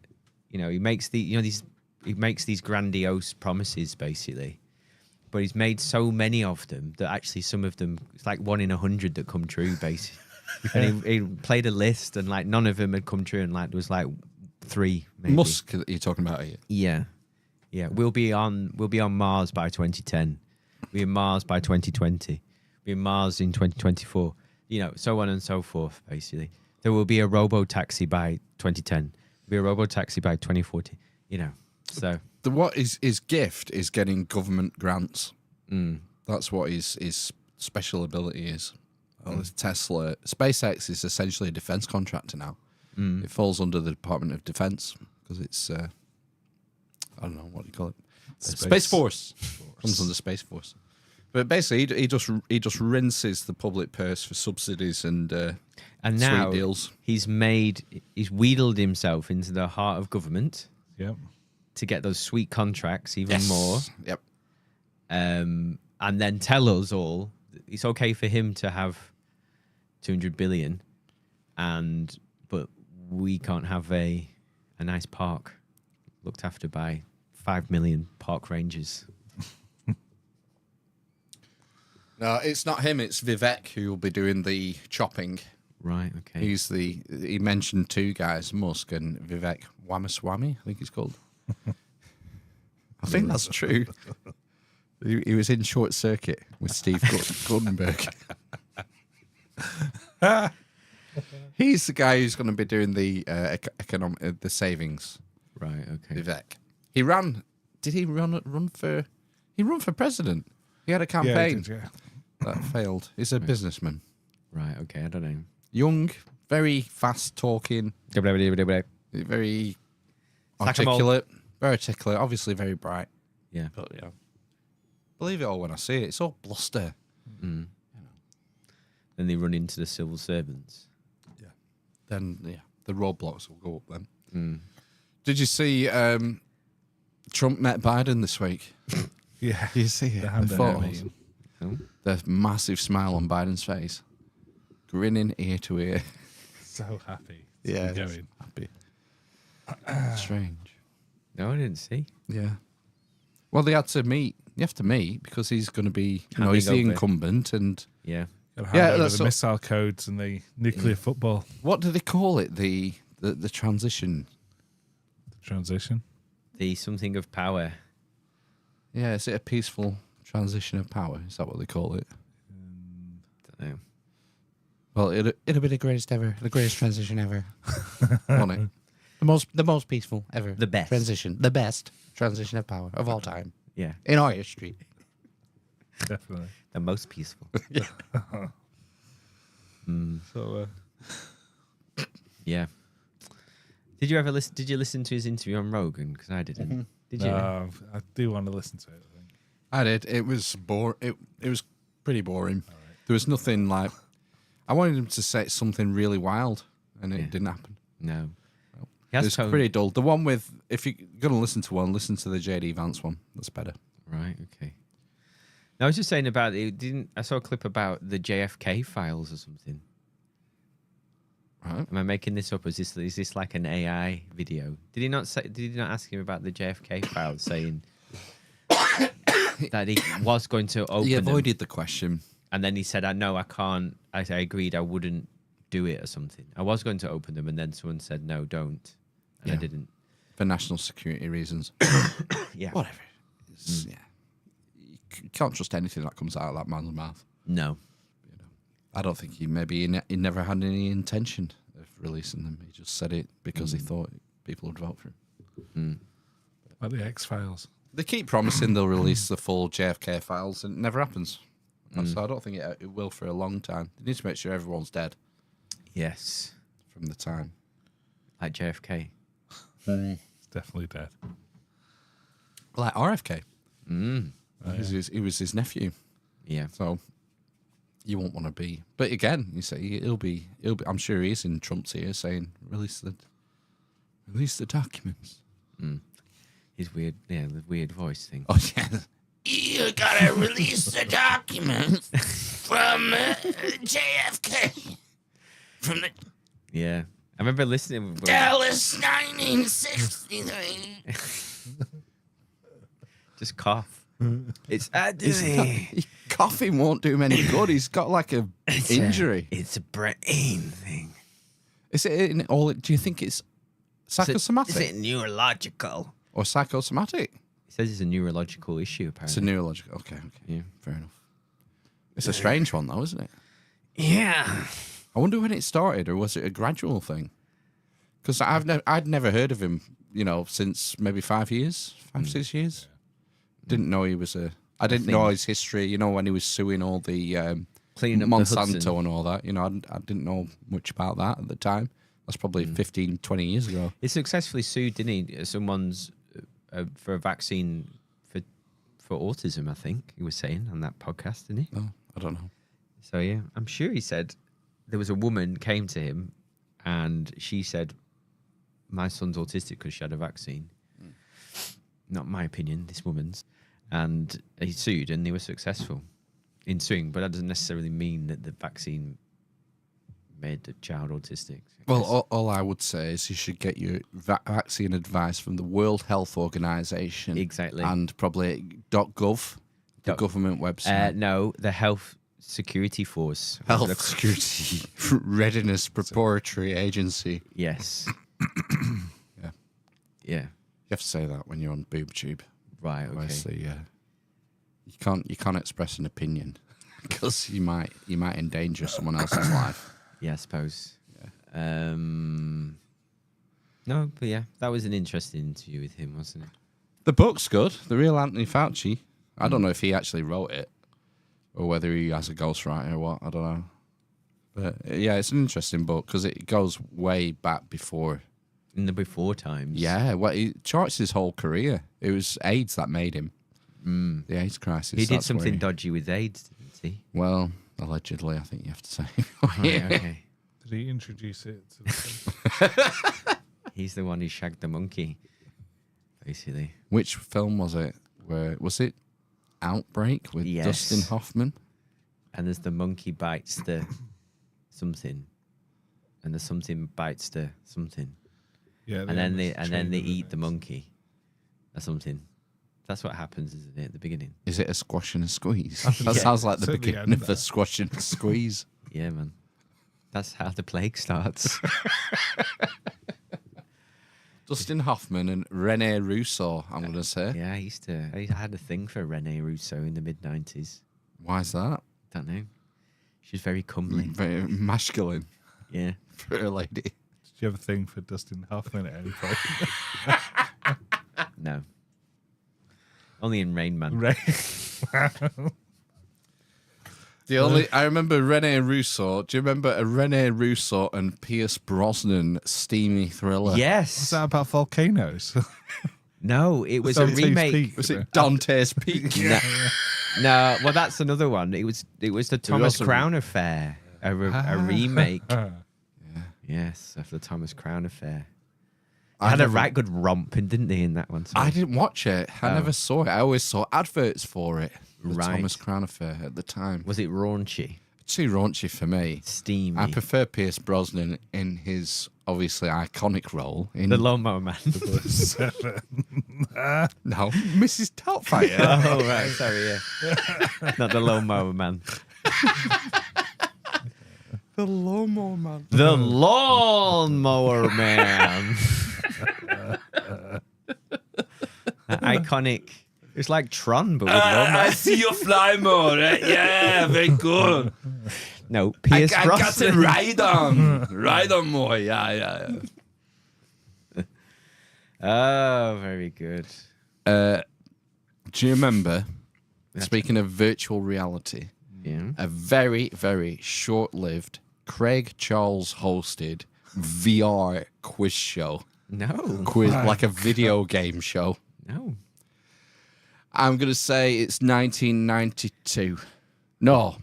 he makes these grandiose promises basically, but he's made so many of them that actually some of them it's like 1 in 100 that come true basically. And he played a list and like none of them had come true, and like there was like 3 maybe. Musk, that you're talking about here. Yeah. We'll be on Mars by 2010. We'll be on Mars by 2020. We'll be on Mars in 2024. So on and so forth. Basically, there will be a robo taxi by 2010. There'll be a robo taxi by 2040. So What his gift is getting government grants. That's what his special ability is. Well, it's Tesla. SpaceX is essentially a defense contractor now. It falls under the Department of Defense because it's I don't know what do you call it. Space Force comes under Space Force. But basically, he just rinses the public purse for subsidies and now sweet deals. he's wheedled himself into the heart of government yep. to get those sweet contracts even more. Yep. And then tell us all it's okay for him to have 200 billion, but we can't have a nice park looked after by 5 million park rangers. No, it's not him. It's Vivek who will be doing the chopping. Right. Okay. He mentioned 2 guys, Musk and Vivek Ramaswamy, I think he's called. I think that's true. He was in Short Circuit with Steve Guttenberg. He's the guy who's going to be doing the the savings. Right. Okay. Vivek. He ran. Did he run for? He ran for president. He had a Yeah, campaign he did, yeah. that failed. He's a businessman. Right. Okay. I don't know. Young, very fast talking, very articulate. Very articulate, obviously very bright. Yeah. But yeah. Believe it all when I see it. It's all bluster. Then they run into the civil servants. Then the roadblocks will go up then. Did you see Trump met Biden this week? Yeah. You see it? The The handout photos. meeting. Oh. The massive smile on Biden's face. Grinning ear to ear. So happy. to Yeah. be going. Happy. Strange. No, I didn't see. Yeah. Well, they had to meet. You have to meet because he's going to be, Handing he's the over. incumbent. And Yeah. Gotta hand Yeah, over that's the what- missile codes and the nuclear football what do they call it? The transition. transition. The something of power. Yeah, is it a peaceful transition of power? Is that what they call it? Don't know. Well, it'll be the greatest transition ever. Won't it? The most peaceful ever. The best. transition, the best transition of power of all time Yeah. in our history. Definitely. The most peaceful. So Yeah. Did you ever listen? Did you listen to his interview on Rogan? Because I didn't. Did you? I do want to listen to it. I think. I did. It was It was pretty boring. There was nothing like. I wanted him to say something really wild, and it didn't happen. No. He It has was tone. pretty dull. The one with, if you're going to listen to one, listen to the JD Vance one. That's better. Right. Okay. No, I was just saying about it. Didn't I saw a clip about the JFK files or something? Right. Am I making this up? Or is this like an AI video? Did he not say? Did he not ask him about the JFK files, saying that he was going to open He them, avoided the question. and then he said, "No, I can't." I agreed I wouldn't do it or something. I was going to open them, and then someone said, "No, don't," and I Yeah. didn't. For national security reasons. Yeah. Whatever. Yeah. You can't trust anything that comes out of that man's mouth. No. I don't think he he never had any intention of releasing them. He just said it because he thought people would vote for him. Like the X-Files. They keep promising they'll release the full JFK files, and it never happens. And so I don't think it will for a long time. They need to make sure everyone's dead Yes. from the time. Like JFK. It's definitely dead. Like RFK. He was his nephew. Yeah. So you won't want to be. But again, you say he'll be. I'm sure he's in Trump's ear saying, release the documents. His weird, the weird voice thing. Oh yeah. You gotta release the documents from JFK. From the Yeah. I remember listening. Dallas 1963. Just cough. It's Coughing won't do him any good. He's got like a injury. It's a brain thing. Is it in all? Do you think it's psychosomatic Is it neurological? or psychosomatic? He says it's a neurological issue, It's a apparently. neurological. Okay. Yeah. Fair enough. It's a strange one, though, isn't it? Yeah. I wonder when it started, or was it a gradual thing? Because I'd never heard of him, since maybe 5 years, 6 years. Didn't know he was I didn't know his history. When he was suing all the Cleaning up the Hudson. Monsanto and all that. I didn't know much about that at the time. That's probably 15, 20 years ago. He successfully sued, didn't he? Someone's for a vaccine for autism, I think he was saying on that podcast, didn't he? Oh, I don't know. So yeah, I'm sure he said there was a woman came to him and she said, "My son's autistic because she had a vaccine." Not my opinion, this woman's. And he sued and they were successful in suing, but that doesn't necessarily mean that the vaccine made the child autistic. Well, all I would say is you should get your vaccine advice from the World Health Organization. Exactly. And probably .gov, the government website. No, the Health Security Force. Health Security Readiness Preparatory Agency. Yes. Yeah. Yeah. You have to say that when you're on BoobTube. Right. Okay. Obviously, you can't express an opinion because you might endanger someone else's life. Yeah, I suppose. Yeah. No, but yeah, that was an interesting interview with him, wasn't it? The book's good. The real Anthony Fauci. I don't know if he actually wrote it or whether he has a ghostwriter or what. I don't know. But yeah, it's an interesting book because it goes way back before. In the before times. Yeah, well, he charts his whole career. It was AIDS that made him. The AIDS crisis. He did that's where something dodgy with AIDS, didn't he? Well, allegedly, I think you have to say. Yeah. Okay. Did he introduce it to the He's the one who shagged the monkey, basically. Which film was it? Where was it? Outbreak with Yes. Dustin Hoffman. And there's the monkey bites the something, and the something bites the something, Yeah, and then they eat the monkey, or something. That's what happens, isn't it, at the beginning? Is it a squash and a squeeze? think That so. sounds like the It's at the beginning end of there. a squash and a squeeze. Yeah, man. That's how the plague starts. Dustin Hoffman and Rene Russo, I'm going to say. Yeah, I had a thing for Rene Russo in the mid-90s. Why is that? Don't know. She's very comely. Very masculine Yeah. for a lady. Did you have a thing for Dustin Hoffman at any point? No. Only in Rain Man. Right. I remember Rene Russo. Do you remember a Rene Russo and Pierce Brosnan steamy thriller? Yes. Was that about volcanoes? No, it was a Dante's remake. Peak. Was it Dante's Peak? No, well, that's another one. It was the Thomas also- Crown Affair, a remake. Ah. Yes, of the Thomas Crown Affair. I Had a never- right good romping, didn't they, in that one? I didn't watch it. I never saw it. I always saw adverts for it. The Right. Thomas Crown Affair at the time. Was it raunchy? Too raunchy for me. Steamy. I prefer Pierce Brosnan in his obviously iconic role in the Lawnmower Man. No, Mrs. Doubtfire. Oh, right. Sorry, yeah. Not the Lawnmower Man. The Lawnmower Man. The Lawnmower Man. That iconic. It's like Tron, but with lawnmower. see your fly more. Yeah, very good. No, Pierce Brosnan. ride on. Ride on more. Yeah. Oh, very good. Do you remember, speaking of virtual reality, Yeah. a very, very short-lived Craig Charles hosted VR quiz show? No. Like a video game show. No. I'm going to say it's 1992. No.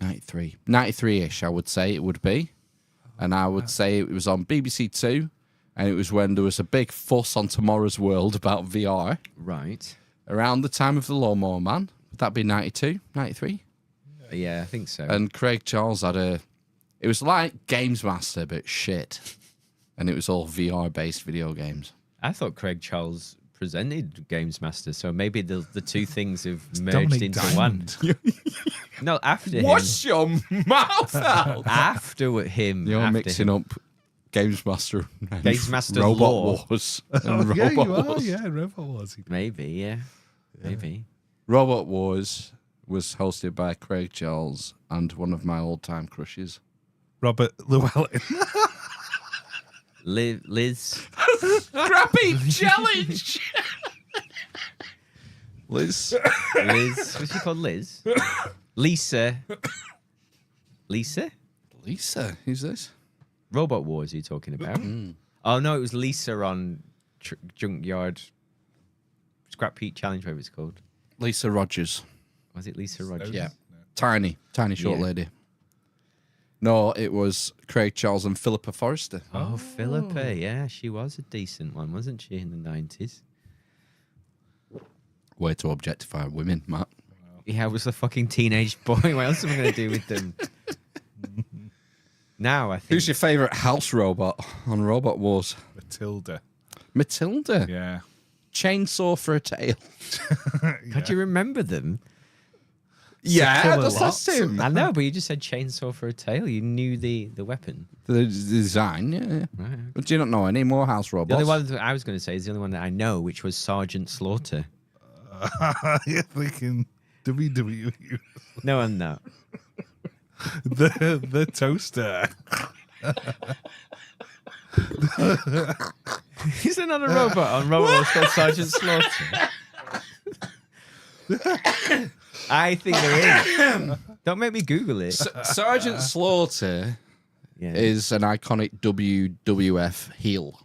93. 93-ish, I would say it would be. And I would say it was on BBC Two. And it was when there was a big fuss on Tomorrow's World about VR. Right. Around the time of the Lawnmower Man. Would that be 92? 93? Yeah, I think so. And Craig Charles had a... It was like Games Master, but shit. And it was all VR-based video games. I thought Craig Charles presented Games Master, so maybe the two things have merged Dominic into Diamond. one. No, after him. Wash your mouth out! After him. You're after mixing him. up Games Master and Games Master Robot lore. Wars. Oh, and yeah, Robot you are. Wars. Yeah, Rebel Wars. Maybe, yeah. Maybe. Robot Wars was hosted by Craig Charles and one of my all-time crushes. Robert Llewellyn. Liz. Scrappy challenge. Liz. Liz. What's she called? Liz? Lisa. Lisa? Lisa, who's this? Robot Wars are you talking about? Oh, no, it was Lisa on Junkyard Scrap Heat Challenge, whatever it's called. Lisa Rogers. Was it Lisa Rogers? Yeah. Tiny short Yeah. lady. No, it was Craig Charles and Philippa Forrester. Oh, Philippa, yeah, she was a decent one, wasn't she, in the 90s? Way to objectify women, Matt. Yeah, I was a fucking teenage boy. What else am I going to do with them? Now, I think... Who's your favourite house robot on Robot Wars? Matilda. Matilda. Yeah. Chainsaw for a tail. Could you remember them? Yeah, killer that's lots. him. I know, but you just said chainsaw for a tail. You knew the weapon. The design, yeah. Right. But do you not know any more house The robots? only one that I was going to say is the only one that I know, which was Sergeant Slaughter. You're thinking WWE. No, I'm not. The toaster. Is there not a robot on Robot Wars called Sergeant Slaughter? I think there is. Don't make me Google it. Sergeant Slaughter Yeah. is an iconic WWF heel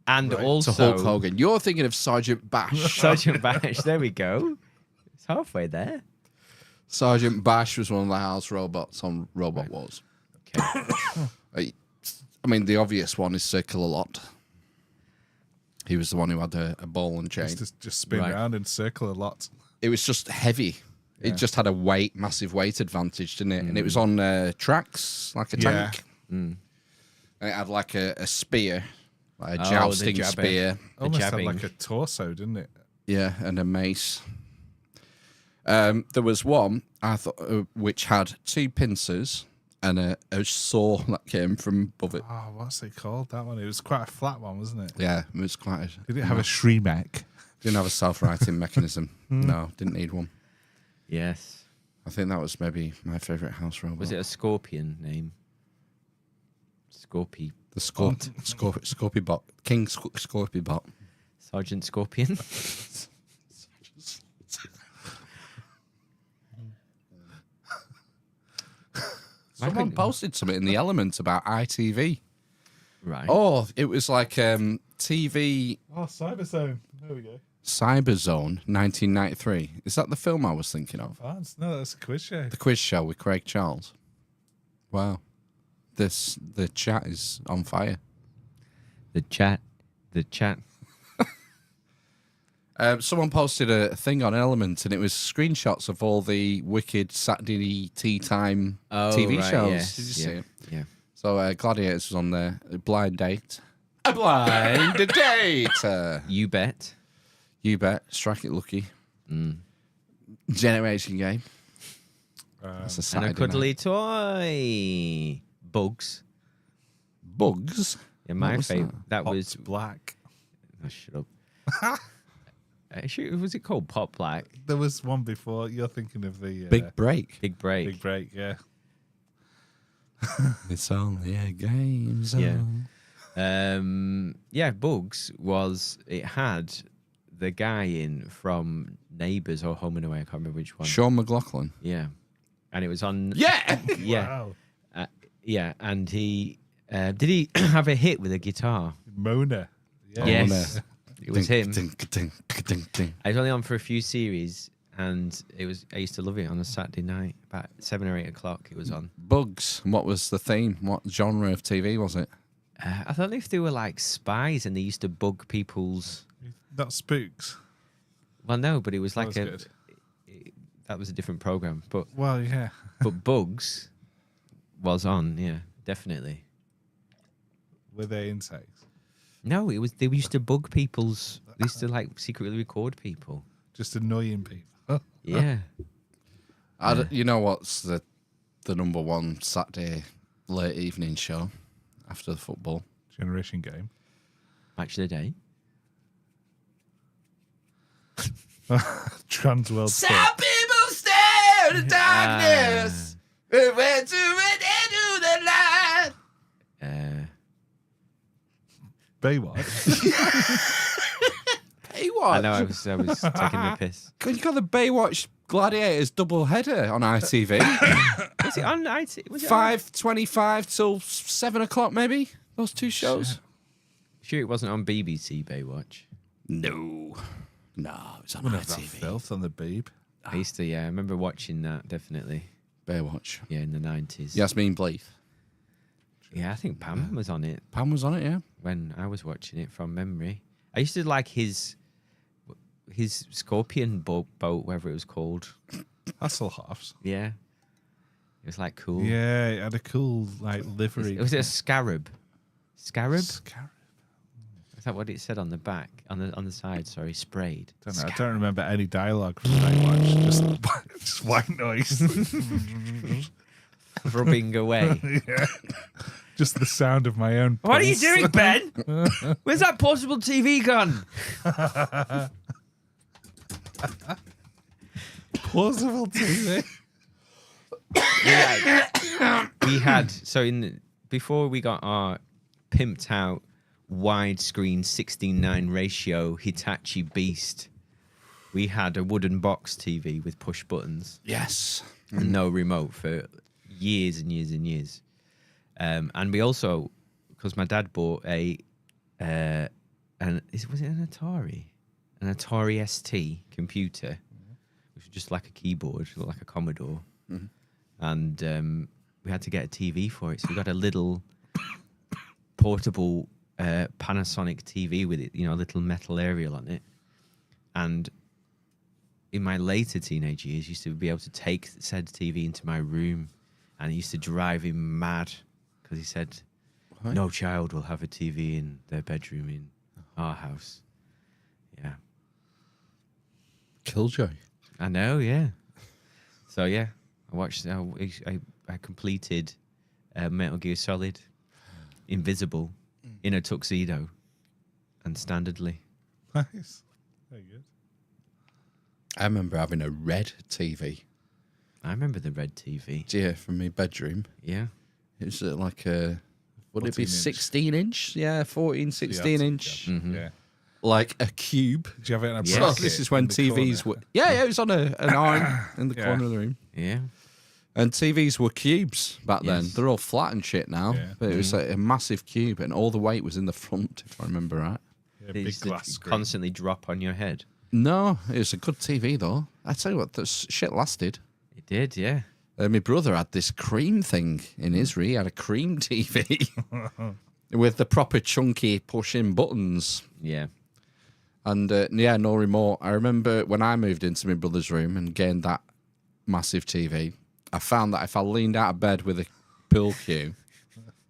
And to also Hulk Hogan. You're thinking of Sergeant Bash. Sergeant Bash. There we go. It's halfway there. Sergeant Bash was one of the house robots on Robot Wars. Okay. I mean, the obvious one is Circular Lot. He was the one who had a ball and chain. Just spin Right. around and circle a lot. It was just heavy. Yeah. It just had a massive weight advantage, didn't it? And it was on tracks, like a Yeah. tank. And it had like a spear, like a Oh, the jousting jabbing. spear. Almost had jabbing. like a torso, didn't it? Yeah, and a mace. There was one I thought which had two pincers and a saw that came from above it. Oh, what's it called? That one. It was quite a flat one, wasn't it? Yeah, it was quite. Did it have a Shremek? Didn't have a self-righting mechanism. No, didn't need one. Yes. I think that was maybe my favourite house robot. Was it a scorpion name? Scorpy. The Scorpibot. King Scorpibot. Sergeant Scorpion. Someone posted something in the Elements about ITV. Right. Oh, it was like TV Oh, Cyberzone. There we go. Cyberzone 1993. Is that the film I was thinking of? No, that's a quiz show. The quiz show with Craig Charles. Wow. The chat is on fire. The chat. Someone posted a thing on Element, and it was screenshots of all the wicked Saturday tea time TV shows. Yes. Did you see it? Yeah. So Gladiators was on there. A blind date. A blind date. You bet. You bet. Strike it lucky. Generation game. That's a And Saturday a cuddly night. toy. Bugs. Bugs. Yeah, my What was favorite. That Pops was. Black. Oh, shut up. Was it called Pop Black? There was one before. You're thinking of the Big break. Big Break. Big Break, yeah. It's only a game zone. Yeah. Bugs was. It had the guy in from Neighbours or Home and Away. I can't remember which one. Sean McLaughlin. Yeah. And it was on. Yeah. Yeah. Wow. Yeah. And he. Did he have a hit with a guitar? Mona. Yeah. Yes. It was him. Ding, ding, ding, ding. I was only on for a few series, and it was. I used to love it on a Saturday night, about 7 or 8 o'clock. It was on. Bugs. What was the theme? What genre of TV was it? I don't know if they were like spies, and they used to bug people's. Not Spooks. Well, no, but it was like was a. good. That was a different program, but Well, yeah. Bugs was on. Yeah, definitely. Were they insects? No, it was. They used to bug people's. They used to like secretly record people. Just annoying people. Yeah. You know what's the number one Saturday late evening show after the football? Generation game. Match of the day. Trans World Tour. people stare at the darkness. Where to into the light. Baywatch. Baywatch. I know. I was taking the piss. You got the Baywatch Gladiators double header on ITV. Was it on IT? Was it 5:25 till 7 o'clock, maybe. Those two shows. Sure, it wasn't on BBC Baywatch. No, it's on One of that ITV. filth on the beeb. I used to. Yeah, I remember watching that. Definitely. Baywatch. Yeah, in the 90s. Yasmin Bleeth. Yeah, I think Pam was on it Pam was on it, yeah. when I was watching it from memory. I used to like his scorpion boat, whatever it was called. Hasselhoffs. Yeah. It was like cool. Yeah, it had a cool like livery. Was it a scarab? Scarab? Scarab. Is that what it said on the back? On the side, sorry, sprayed. Don't know. I don't remember any dialogue from Baywatch. Just white noise. Rubbing away. Yeah. Just the sound of my own. What are you pulse. doing, Ben? Where's that portable TV gone? Plausible TV. We had before we got our pimped out widescreen 16:9 ratio Hitachi Beast, we had a wooden box TV with push buttons Yes. and no remote for years and years and years. And we also, because my dad bought was it an Atari ST computer, which was just like a keyboard, looked like a Commodore, and we had to get a TV for it. So we got a little portable Panasonic TV with it, a little metal aerial on it. And in my later teenage years, used to be able to take said TV into my room, and it used to drive him mad because he said, "No child will have a TV in their bedroom in our house." Yeah, Killjoy. I know. Yeah. So yeah, I watched. I completed Metal Gear Solid, Invisible, in a tuxedo, and standardly. Nice. Very good. I remember having a red TV. I remember the red TV. Yeah, from my bedroom. Yeah. It was like a, would it be 14 inch. 16 inch? Yeah, 14, 16 inch. Yeah. Like a cube. Do you have it in a Yes. So bracket this is when in the TVs corner? were. Yeah, it was on an arm in the Yeah. corner of the room. Yeah. And TVs were cubes back then. Yes. They're all flat and shit now. Yeah. But it was like a massive cube, and all the weight was in the front, if I remember right. Yeah, They big used to glass screen. constantly drop on your head. No, it was a good TV though. I tell you what, that shit lasted. It did, yeah. My brother had this cream thing in his room. He had a cream TV with the proper chunky push-in buttons. Yeah. And yeah, no remote. I remember when I moved into my brother's room and gained that massive TV, I found that if I leaned out of bed with a pool cue,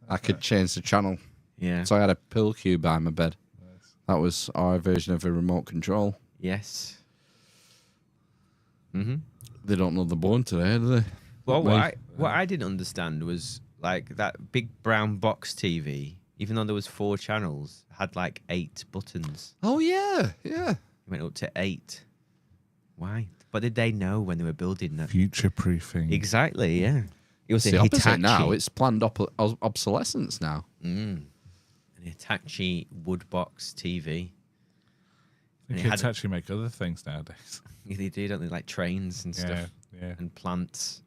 I could change the channel. Yeah. So I had a pool cue by my bed. That was our version of a remote control. Yes. Mm-hmm. They don't know the born today, do they? Well, Me. what I didn't understand was like that big brown box TV. Even though there was 4 channels, had like 8 buttons. Oh yeah, yeah. It went up to 8. Why? But did they know when they were building that? Future proofing. Exactly. Yeah. It was It's a the opposite Hitachi. now. It's planned obsolescence now. An Hitachi wood box TV. The And it kids had- actually make other things nowadays. Yeah, they do, don't they? Like trains and stuff, Yeah. and plant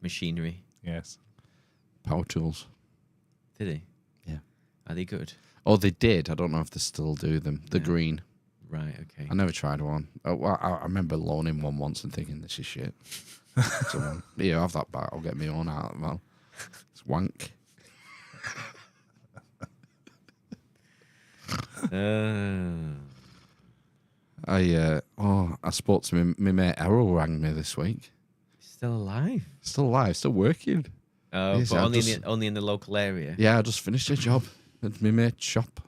machinery. Yes. Power tools. Did they? Yeah. Are they good? Oh, they did. I don't know if they still do them. The Yeah. green. Right. Okay. I never tried one. I remember loaning one once and thinking, this is shit. So, yeah, have that back. I'll get me own out. Well, it's wank. I spoke to my mate Errol rang me this week. Still alive? Still alive, still working. Oh, Yes, but I only just- only in the local area. Yeah, I just finished a job at my mate's shop.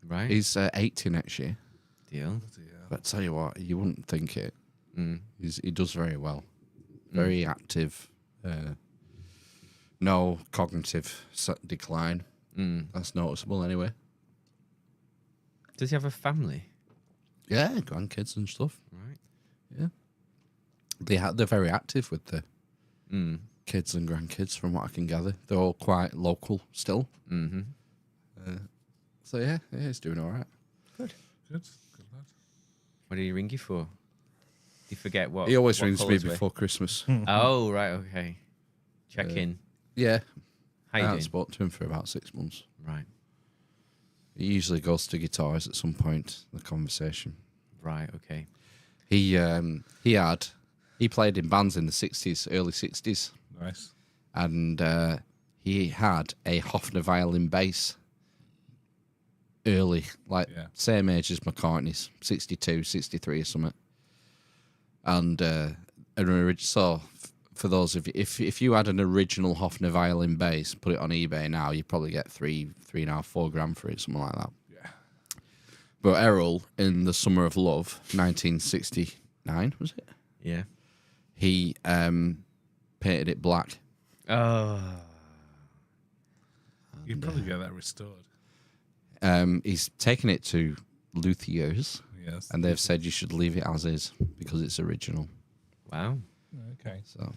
Right. He's 80 next year. Deal. But tell you what, you wouldn't think it. Mm. He does very well. Very active. No cognitive decline. That's noticeable anyway. Does he have a family? Yeah, grandkids and stuff. Right. Yeah. They're very active with the Mm. kids and grandkids from what I can gather. They're all quite local still. Mm-hmm. So yeah, he's doing all right. Good. Good lad. What did he ring you for? Did you forget what? He always what rings me colours were? before Christmas. Oh, right. Okay. Check in. Yeah. How I you haven't doing? spoken to him for about 6 months. Right. He usually goes to guitars at some point in the conversation. Right. Okay. He played in bands in the 60s, early 60s, Nice. and he had a Hofner violin bass early, like same age as McCartney's, 62, 63 or something. And so for those of you, if you had an original Hofner violin bass, put it on eBay now, you probably get $3.5, $4 for it, something like that. Yeah. But Errol, in the Summer of Love, 1969, was it? Yeah. He painted it black. Oh. You'd probably get that restored. He's taken it to luthiers, Yes. and they've said you should leave it as is because it's original. Wow. Okay. So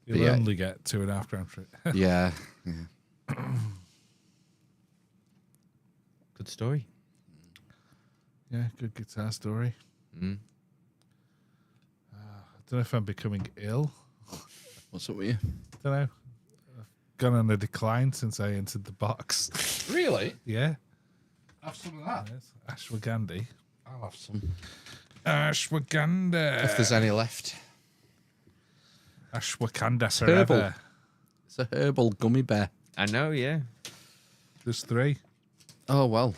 You'll yeah. only get £2.5 for it. yeah. Good story. Yeah, good guitar story. Mm. I don't know if I'm becoming ill. What's up with you? Don't know. I've gone on a decline since I entered the box. Really? Yeah. Have some of that. Yes. Ashwagandha. I'll have some. Ashwagandha. If there's any left. Ashwagandha herbal. forever. It's a herbal gummy bear. I know. Yeah. There's 3. Oh, well.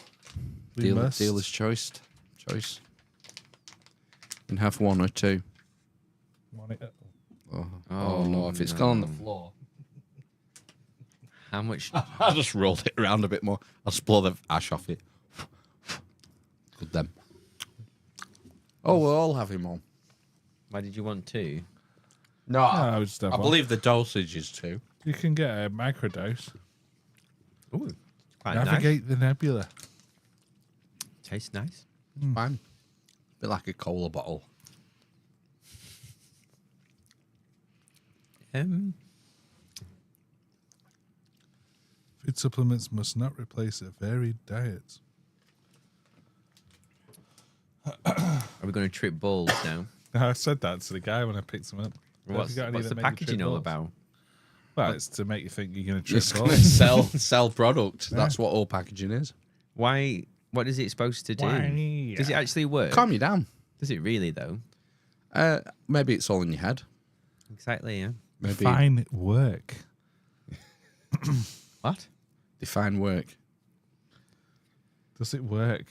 We must. Dealer's choice. You can have 1 or 2. Want it? Oh no, if it's gone on the floor. How much? I just rolled it around a bit more. I'll just blow the ash off it. Good then. Oh, we'll all have him on. Why did you want 2? No, I would just have I one. believe the dosage is 2. You can get a microdose. Ooh. Quite Navigate the nebula. nice. Tastes nice. Fine. Bit like a cola bottle. Food supplements must not replace a varied diet. Are we going to trip balls now? I said that to the guy when I picked him up. Have What's you got any the that make you packaging trip all balls? about? Well, it's to make you think you're going to trip It's going to balls. sell product. That's what all packaging is. Why? What is it supposed to do? Why? Does it actually work? Calm you down. Does it really though? Maybe it's all in your head. Exactly. Yeah. Maybe Fine work. What? define work. Does it work?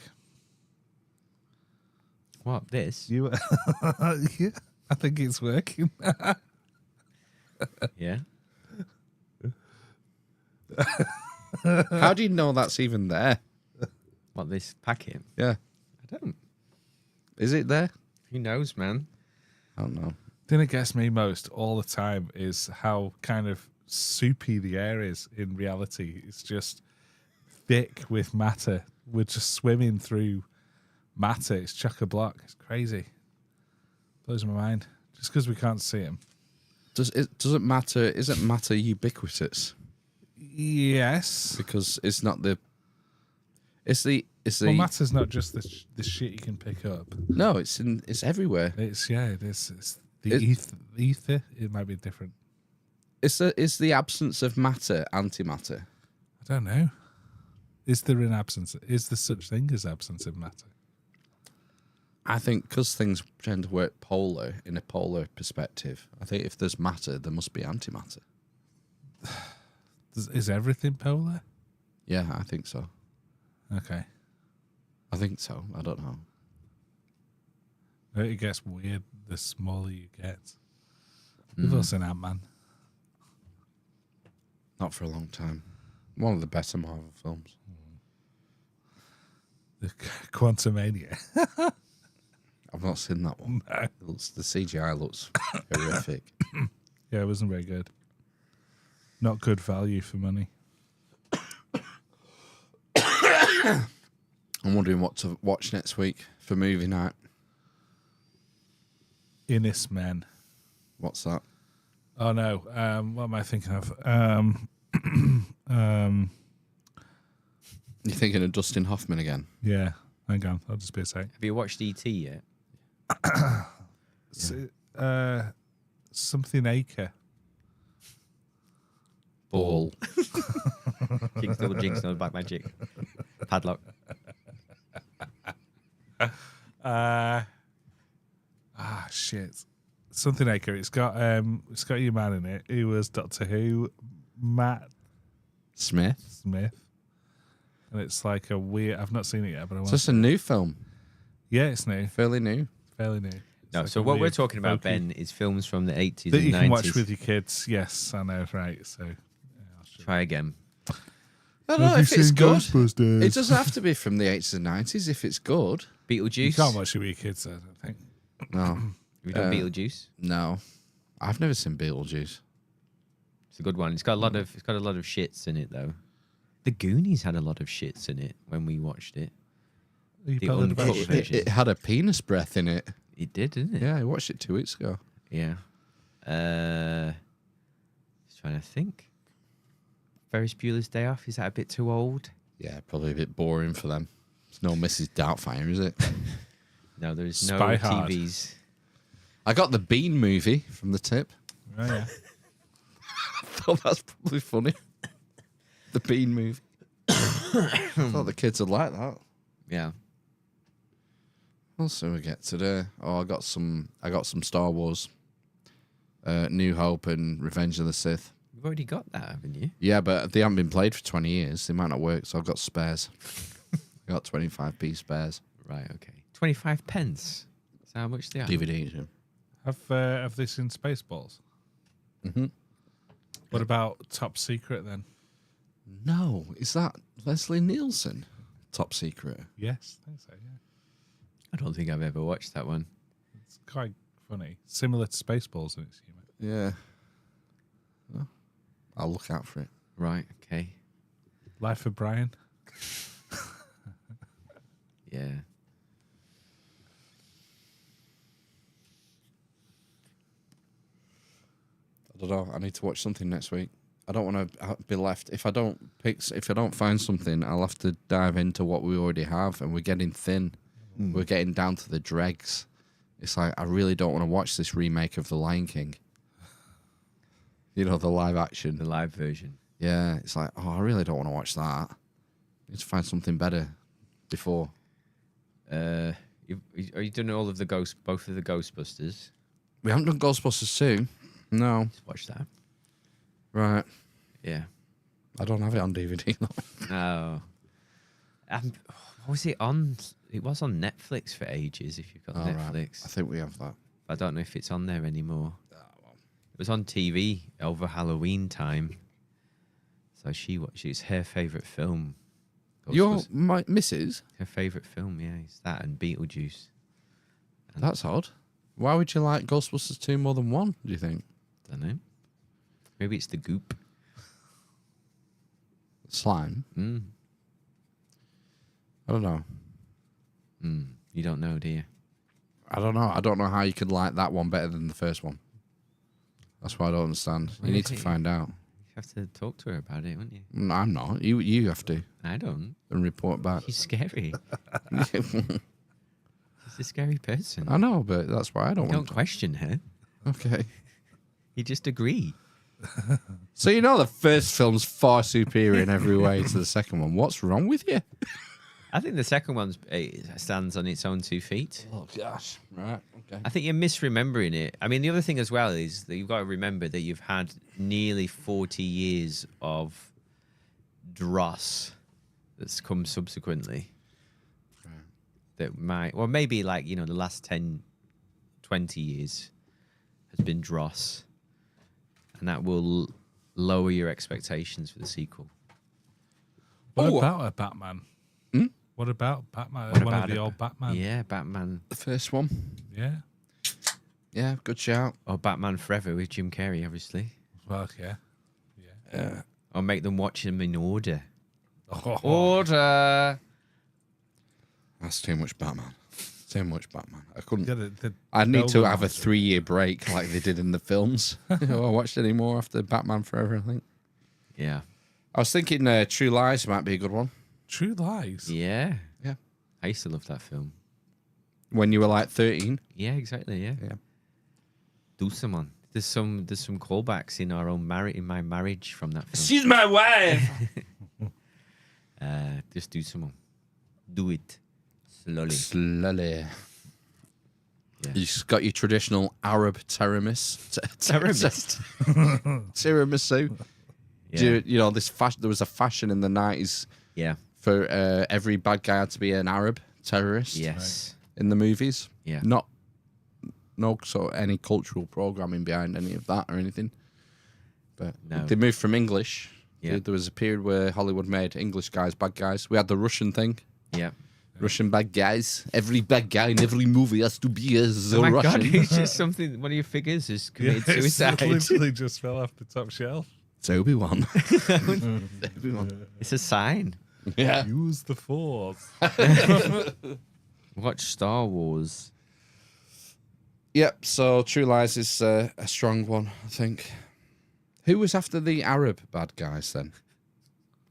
What, this? You, yeah, I think it's working. Yeah. How do you know that's even there? What, this packet? Yeah. I don't. Is it there? Who knows, man? I don't know. Thing that gets me most all the time is how kind of soupy the air is in reality. It's just thick with matter. We're just swimming through matter. It's chock-a-block. It's crazy. Blows my mind. Just because we can't see them. Doesn't matter? Isn't matter ubiquitous? Yes. Because it's not the. It's the. Well, matter's not just the shit you can pick up. No, it's everywhere. It's it is. It's the It- ether. It might be different. It's the absence of matter antimatter. I don't know. Is there such thing as absence of matter? I think because things tend to work polar in a polar perspective. I think if there's matter, there must be antimatter. Is everything polar? Yeah, I think so. Okay. I think so. I don't know. It gets weird the smaller you get. We've all seen Ant-Man. Not for a long time. One of the better Marvel films. The Quantumania. I've not seen that one. No. The CGI looks horrific. Yeah, it wasn't very good. Not good value for money. I'm wondering what to watch next week for movie night. Innis Men. What's that? Oh no. What am I thinking of? You thinking of Dustin Hoffman again? Yeah. Hang on. I'll just be a sec. Have you watched E.T. yet? Something Acre. Ball. Jinx, double jinx, no black magic. Padlock. Shit. Something Acre. It's got your man in it. He was Doctor Who, Matt Smith. Smith. And it's like a weird. I've not seen it yet, but I want. So it's a new film. Yeah, it's new. Fairly new. Fairly new. No, It's so like a what we're weird, talking about, folky- Ben, is films from the 80s that and you 90s. can watch with your kids. Yes, I know, right? So, Try again. I don't know if it's good. Ghostbusters? It doesn't have to be from the 80s and 90s if it's good. Beetlejuice. You can't watch it with your kids, I don't think. No. Have you done Beetlejuice? No. I've never seen Beetlejuice. It's a good one. It's got a lot of shits in it though. The Goonies had a lot of shits in it when we watched it. Are you The bothered about uncut shit? version. It had a penis breath in it. It did, didn't it? Yeah, I watched it 2 weeks ago. Yeah. Just trying to think. Ferris Bueller's Day Off. Is that a bit too old? Yeah, probably a bit boring for them. It's no Mrs. Doubtfire, is it? No, there's no Spy Hard. TVs. I got the Bean movie from the tip. Oh, yeah. I thought that's probably funny. The Bean movie. I thought the kids would like that. Yeah. What else do we get today? Oh, I got some Star Wars, New Hope and Revenge of the Sith. You've already got that, haven't you? Yeah, but they haven't been played for 20 years. They might not work, so I've got spares. I got 25p spares. Right, okay. 25 pence. That's how much they are. DVDs. Yeah. Have they seen Spaceballs? Mhm. What about Top Secret then? No, is that Leslie Nielsen? Top Secret. Yes, I think so. Yeah, I don't think I've ever watched that one. it's quite funny. Similar to Spaceballs in its humour. Yeah. Well, I'll look out for it. Right, okay. Life of Brian. Yeah. I don't know. I need to watch something next week. I don't want to be left. If I don't find something, I'll have to dive into what we already have, and we're getting thin. We're getting down to the dregs. It's like I really don't want to watch this remake of The Lion King. You know, the live action. The live version. Yeah, it's like, oh, I really don't want to watch that. I need to find something better before. Are you done all of both of the Ghostbusters? We haven't done Ghostbusters 2. No. Let's watch that. Right. Yeah. I don't have it on DVD though. Oh. Was it on? It was on Netflix for ages. If you've got All right. Netflix, I think we have that. I don't know if it's on there anymore. It was on TV over Halloween time. So she watched. It's her favorite film. Your missus? Her favorite film, yeah, is that and Beetlejuice. That's odd. Why would you like Ghostbusters 2 more than 1, do you think? Don't know. Maybe it's the goop. Slime? I don't know. You don't know, do you? I don't know. I don't know how you could like that one better than the first one. That's what I don't understand. You need to find out. You have to talk to her about it, wouldn't you? No, I'm not. You have to. I don't. And report back. She's scary. She's a scary person. I know, but that's why I don't Don't want to. question her. Okay. You just agree. So you know the first film's far superior in every way to the second one. What's wrong with you? I think the second one stands on its own 2 feet. Oh, gosh. Right. Okay. I think you're misremembering it. I mean, the other thing as well is that you've got to remember that you've had nearly 40 years of dross that's come subsequently. Right. That might, or maybe like, the last 10, 20 years has been dross. And that will lower your expectations for the sequel. What Oh. about a Batman? What about Batman? What One about of the it? old Batman. Yeah, Batman. The first one. Yeah. Yeah, good shout. Or Batman Forever with Jim Carrey, obviously. Well, yeah. Yeah. Or make them watch them in order. Oh, Order! That's too much Batman. Too much Batman. I couldn't. yeah, the I'd need to Nolan have a ones. 3-year break like they did in the films. I watched any more after Batman Forever, I think. Yeah. I was thinking True Lies might be a good one. True Lies. Yeah. Yeah. I used to love that film. When you were like 13. Yeah, exactly. Yeah. Yeah. Do some on. There's some callbacks in our own in my marriage from that film. She's my wife. Just do some on. Do it slowly. Slowly. Yeah. You just got your traditional Arab tiramisu. Tiramisu. Yeah. You know this fashion. There was a fashion in the 90s Yeah. for every bad guy had to be an Arab terrorist. Yes. In the movies. Yeah. No sort of any cultural programming behind any of that or anything. But No. they moved from English. Yeah. There was a period where Hollywood made English guys bad guys. We had the Russian thing. Yeah. Russian bad guys. Every bad guy in every movie has to be a Oh my Russian. God! It's just something. One of your figures has committed It's suicide. literally just fell off the top shelf. It's Obi-Wan. Obi-Wan. It's a sign. Yeah. Use the Force. Watch Star Wars. Yep. So True Lies is a strong one, I think. Who was after the Arab bad guys then?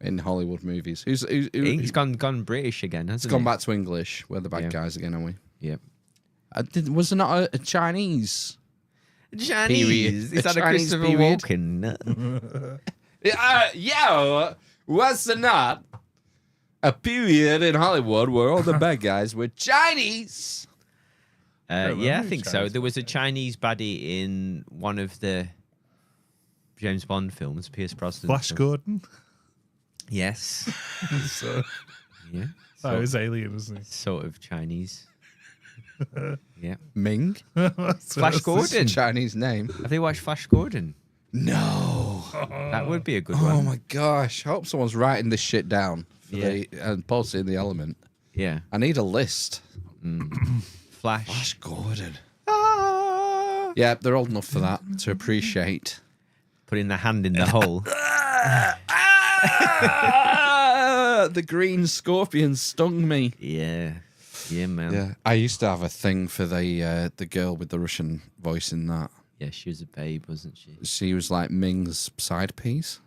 In Hollywood movies, who's He's gone British again, hasn't gone he? back to English? We're the bad Yeah. guys again, are we? Yep. Was there not a Chinese? Chinese. Is A that a Chinese Christopher period? Walken? Yeah, was there not a period in Hollywood where all the bad guys were Chinese? Yeah, I remember think so. Chinese There was a Chinese baddie in one of the James Bond films, Pierce Brosnan. Flash film. Gordon. Yes. So, Yeah. that was Alien, isn't he? Sort of Chinese. Yeah. Ming, Flash Gordon. Chinese name. Have they watched Flash Gordon? No. That would be a good Oh one. my gosh! I hope someone's writing this shit down for Yeah. and post it in the Element. Yeah. I need a list. Flash. Flash Gordon. Ah! Yeah, they're old enough for that to appreciate. Putting the hand in the hole. The green scorpion stung me. Yeah. Yeah, man. Yeah, I used to have a thing for the girl with the Russian voice in that. Yeah, she was a babe, wasn't she? She was like Ming's side piece.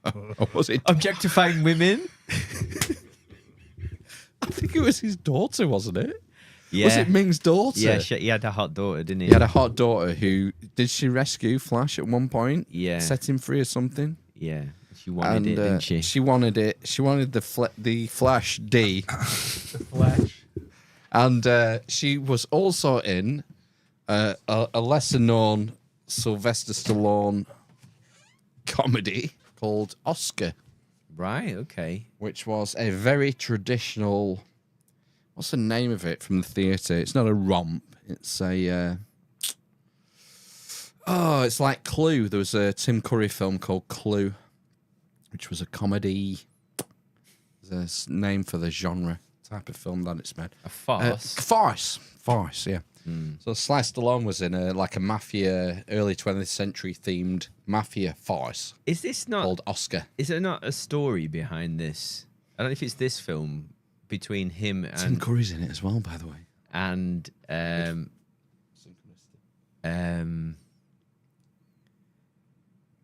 Or was it? Objectifying women? I think it was his daughter, wasn't it? Yeah. Was it Ming's daughter? Yeah, he had a hot daughter, didn't he? He had a hot daughter who did she rescue Flash at one point? Yeah. Set him free or something. Yeah. She wanted it, didn't she? She wanted it. She wanted the Flash D. Flash. And she was also in a lesser known Sylvester Stallone comedy called Oscar. Right. Okay. which was a very traditional. What's the name of it from the theatre? It's not a romp. It's a. It's like Clue. There was a Tim Curry film called Clue, which was a comedy. There's a name for the genre type of film that it's made. A farce. Farce, yeah. So Sly Stallone was in a mafia, early 20th century themed mafia farce Is this not? called Oscar. Is there not a story behind this? I don't know if it's this film between him Tim and Curry's in it as well, by the way.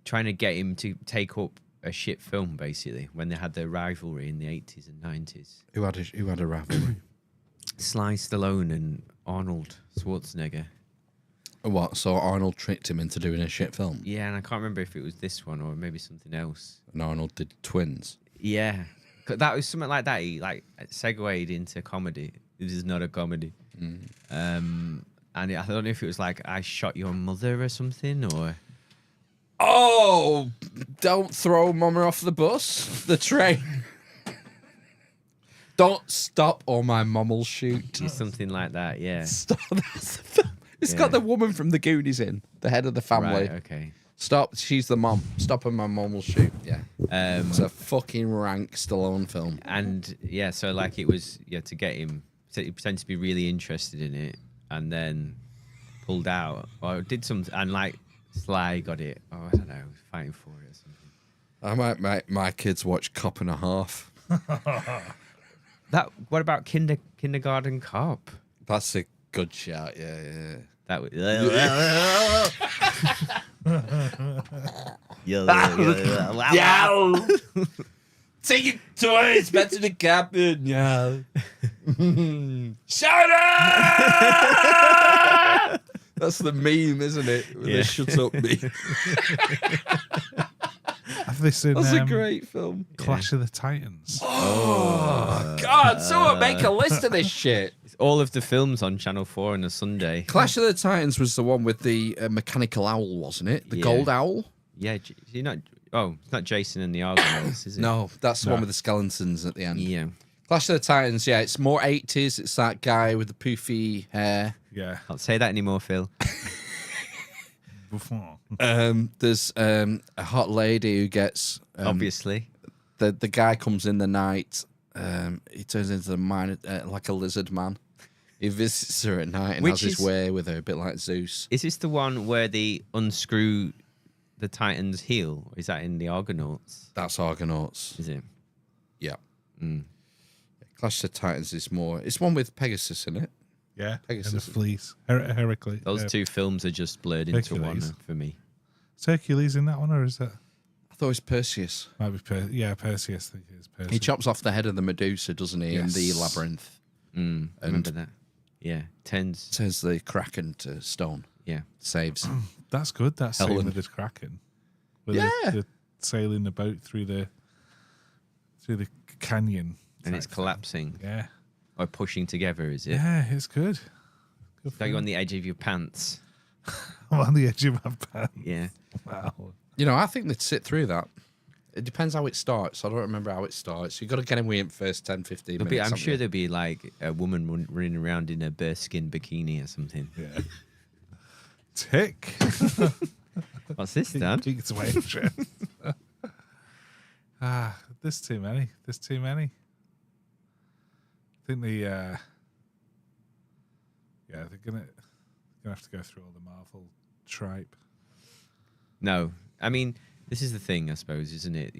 Trying to get him to take up a shit film, basically, when they had their rivalry in the 80s and 90s. Who had a rivalry? Sly Stallone and Arnold Schwarzenegger. What? So Arnold tricked him into doing a shit film, Yeah, and I can't remember if it was this one or maybe something else. and Arnold did Twins. Yeah, 'cause that was something like that. He like segued into comedy. This is not a comedy. And I don't know if it was like I shot your mother or something, or Oh, don't throw Mama off the bus, the train. Don't stop or my mum will shoot. something like that. Yeah. Stop. That's the film. It's got the woman from the Goonies in, the head of the family. Right. Okay. Stop. She's the mom. Stop and my mum will shoot. Yeah. It's Um, a fucking rank Stallone film. and yeah, so like it was to get him. So he pretended to be really interested in it, and then pulled out or did something, and like Sly got it. Oh, I don't know, fighting for it or something. I might make my kids watch Cop and a Half. That. What about Kindergarten Cop? That's a good shout. Yeah. That was. Take your toys back to the cabin. Yeah. Shut up! That's the meme, isn't it? With Yeah. the shut up meme. Have they seen That's a great film. Clash of the Titans? Oh, God, someone make a list of this shit. All of the films on Channel 4 on a Sunday. Clash of the Titans was the one with the mechanical owl, wasn't it? The Yeah. gold owl? Yeah, you're not. Oh, it's not Jason and the Argonauts, is it? No, that's the one with the skeletons at the end. Yeah. Clash of the Titans, yeah, it's more 80s. It's that guy with the poofy hair. Yeah. Can't say that anymore, Phil. Buffon. There's a hot lady who gets Obviously. the guy comes in the night. He turns into the mine like a lizard man. He visits her at night and Which has his is- way with her, a bit like Zeus. Is this the one where they unscrew the Titan's heel? Or is that in the Argonauts? That's Argonauts. Is it? Yeah. Clash of the Titans is more. It's one with Pegasus in it. Yeah. Pegasus. And the fleece. Heracles. Those two films are just blurred into one Hercules. for me. Is Hercules in that one, or is that? I thought it was Perseus. Might be Perseus. I think it is Perseus. He chops off the head of the Medusa, doesn't he? In the Yes. labyrinth. Remember that? Yeah. Turns. Turns the Kraken to stone. Yeah. Saves. That's good. That scene Helen. with the Kraken. With Yeah. the sailing the boat through the canyon. And it's type thing. collapsing Yeah. or pushing together, is it? Yeah, it's good. Good Like you're on the edge of your pants. I'm on the edge of my pants. Yeah. Wow. You know, I think they'd sit through that. It depends how it starts. I don't remember how it starts. You've got to get him within the first 10, 15 minutes. I'm haven't sure you? there'll be like a woman running around in a bearskin bikini or something. Yeah. Tick. What's this, Dan? Peaked waitress. There's too many. There's too many. I think they're gonna have to go through all the Marvel tripe. No, I mean, this is the thing, I suppose, isn't it?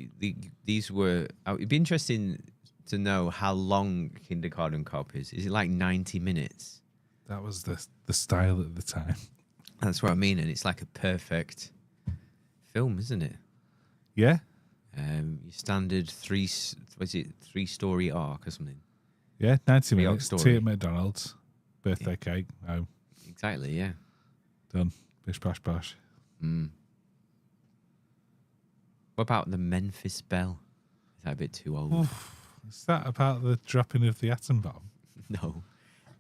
These were. It'd be interesting to know how long Kindergarten Cop is. Is it like 90 minutes? That was the style at the time. That's what I mean, and it's like a perfect film, isn't it? Yeah. Your standard three-story arc or something. Yeah, 90 Three-arc minutes. story. Tea at McDonald's. Birthday cake. Home. Exactly, yeah. Done. Bish bash bash. What about the Memphis Belle? Is that a bit too old? Is that about the dropping of the atom bomb? No,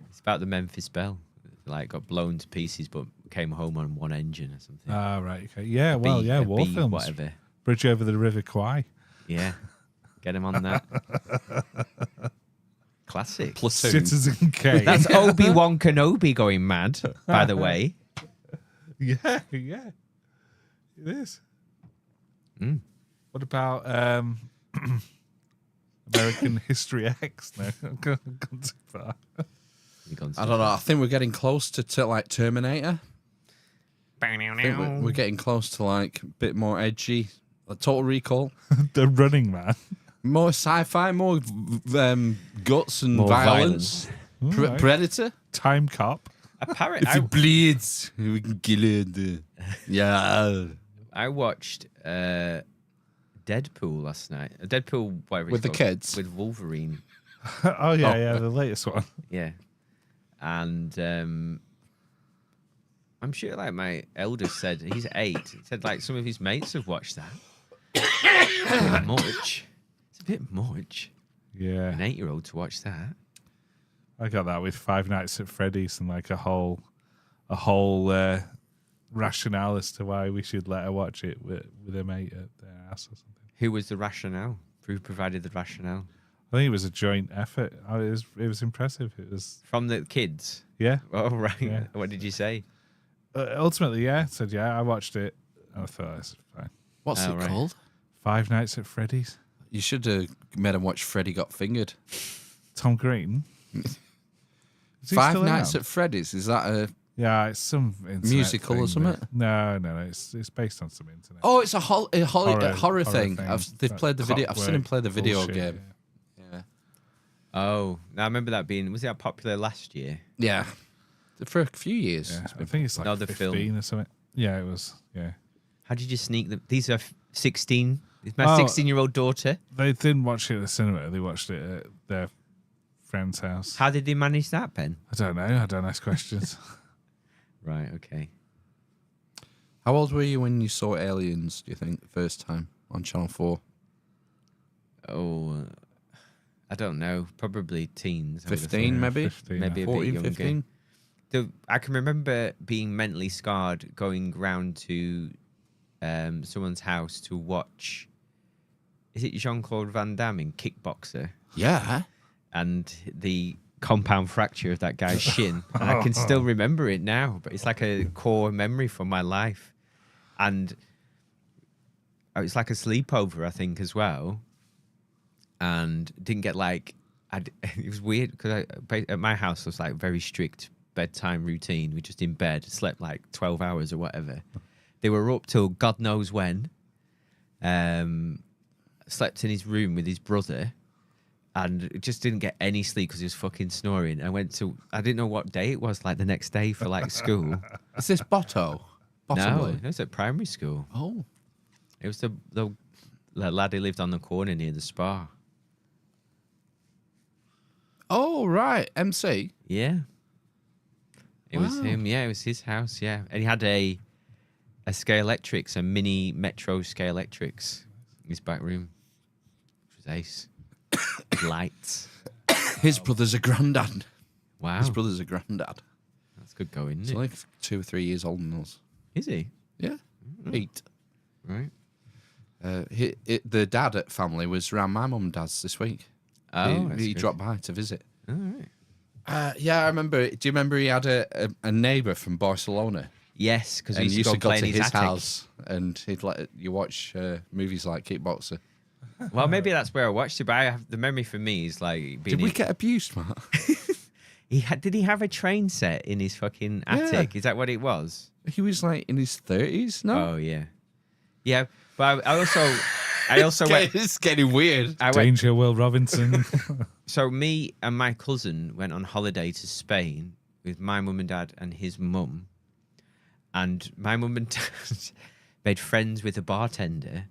it's about the Memphis Belle. Like got blown to pieces, but came home on one engine or something. Ah, right. Okay. Yeah. Well, B- yeah. a War B, films. whatever. Bridge over the River Kwai. Yeah, Get him on that. Classic. Platoon. Citizen Kane. That's Obi-Wan Kenobi going mad, by the way. yeah. It is. Mm. What about American History X? No, I've gone too far. I don't know. I think we're getting close to like Terminator. I think we're getting close to like a bit more edgy. Like Total Recall. The Running Man. More sci-fi, more guts and More violence. Alright. Predator. Time Cop. Apparently, bleeds, we can kill it. Yeah. I watched Deadpool last night. Deadpool, whatever With it's the called, kids? with Wolverine. Oh yeah, the latest one. Yeah, and I'm sure like my eldest said he's 8. He said like some of his mates have watched that. It's a bit much. It's a bit much. Yeah, An 8-year-old to watch that. I got that with Five Nights at Freddy's and like a whole rationale as to why we should let her watch it with a mate at their house or something. Who was the rationale? Who provided the rationale? I think it was a joint effort. It was impressive. It was From the kids. yeah. Oh right. Yeah. What did you say? Ultimately, yeah. Said yeah. I watched it. And I thought it's fine. What's Oh, it right. called? Five Nights at Freddy's. You should have made him watch Freddy Got Fingered. Tom Green. Is he Five still Nights around? at Freddy's. Is that a... Yeah, it's some internet Musical or thing, something? but- No. It's based on some internet. Oh, it's a horror thing. They've That played the video. I've seen him play the video bullshit, game. Yeah. Oh, now I remember that being. Was that popular last year? Yeah. For a few years. Yeah, It's I been- think it's like Another 15 film. or something. Yeah, it was. Yeah, How did you sneak them? These are 16. It's my Oh. 16-year-old daughter. they didn't watch it at the cinema. They watched it at their friend's house. How did they manage that, Ben? I don't know. I don't ask questions. Right. Okay. How old were you when you saw Aliens, do you think, the first time on Channel 4? Oh, I don't know. Probably teens. I would have 15 thought. maybe? 15, Maybe a bit 14, younger. 15? I can remember being mentally scarred going round to someone's house to watch. Is it Jean-Claude Van Damme in Kickboxer? Yeah. And the compound fracture of that guy's shin. And I can still remember it now, but it's like a core memory from my life. And it's like a sleepover, I think, as well. And didn't get like, it was weird because at my house was like very strict bedtime routine. We just in bed, slept like 12 hours or whatever. They were up till God knows when. Slept in his room with his brother. And just didn't get any sleep because he was fucking snoring. I didn't know what day it was, like the next day for like school. Is this Botto? No, Possibly. it was at primary school. Oh. It was the lad who lived on the corner near the spa. Oh, right. MC. Yeah. It was Wow. him. Yeah, it was his house. Yeah. And he had a Scalextric, a mini Metro Scalextric in his back room, which was ace. Lights. His brother's a granddad. Wow. His brother's a granddad. That's good going, He's isn't it? like 2 or 3 years older than us. Is he? Yeah. 8. Right. The dad at family was around my mum and dad's this week. Oh, he dropped by to visit. All right. Yeah, I remember. Do you remember he had a neighbour from Barcelona? Yes, because we And used you to used go to and go play to in his attic. house and he'd let you watch movies like Kickboxer. Well, maybe that's where I watched it, but the memory for me is like being Did we get abused, Matt? Did he have a train set in his fucking attic? Is that what it was? He was like in his 30s, no? Oh yeah, yeah. But I also went. It's getting weird. I went. Danger, Will Robinson. So me and my cousin went on holiday to Spain with my mum and dad and his mum, and my mum and dad made friends with a bartender,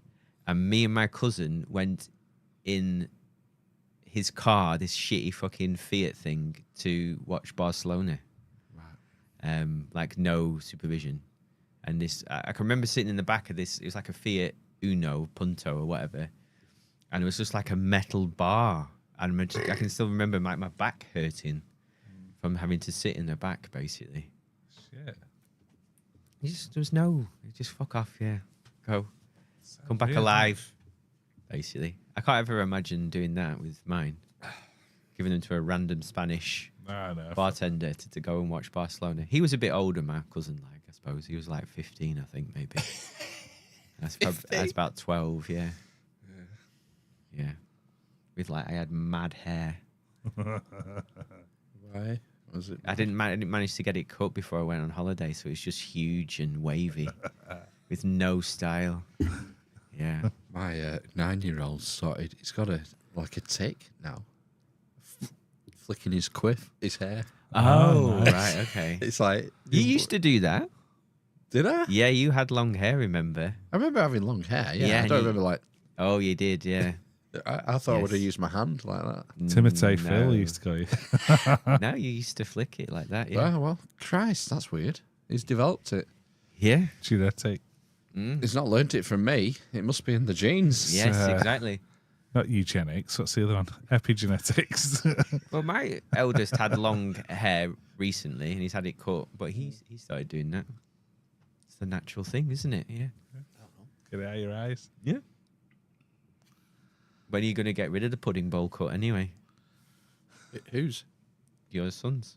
and me and my cousin went in his car, this shitty fucking Fiat thing, to watch Barcelona. Right. Like no supervision. And this, I can remember sitting in the back of this, it was like a Fiat Uno, Punto or whatever. And it was just like a metal bar. And I can still remember my back hurting from having to sit in the back, basically. Shit. Just fuck off, yeah. Go. Come back weird, alive, basically. I can't ever imagine doing that with mine. Giving them to a random Spanish No. bartender to go and watch Barcelona. He was a bit older, my cousin, like, I suppose. He was like 15, I think, maybe. That's about 12, yeah. Yeah. With like, I had mad hair. Why was it? I didn't manage to get it cut before I went on holiday, so it's just huge and wavy with no style. Yeah. My 9-year-old started. He's got a tick now, flicking his his hair. Oh, nice. right, okay. It's like You used to do that? Did I? Yeah, you had long hair, remember? I remember having long hair. Yeah, Yeah, I and don't you- remember like. Oh, you did, yeah. I thought I would have Yes. used my hand like that. Timothy No. Phil used to call you. No, you used to flick it like that, yeah. Well, Christ, that's weird. He's developed it. Yeah. Genetic. He's not learnt it from me. It must be in the genes. Yes, exactly. Not eugenics. What's the other one? Epigenetics. Well, my eldest had long hair recently, and he's had it cut, but he started doing that. It's the natural thing, isn't it? Yeah. Get it out of your eyes. Yeah. When are you going to get rid of the pudding bowl cut anyway? Who's? Your son's.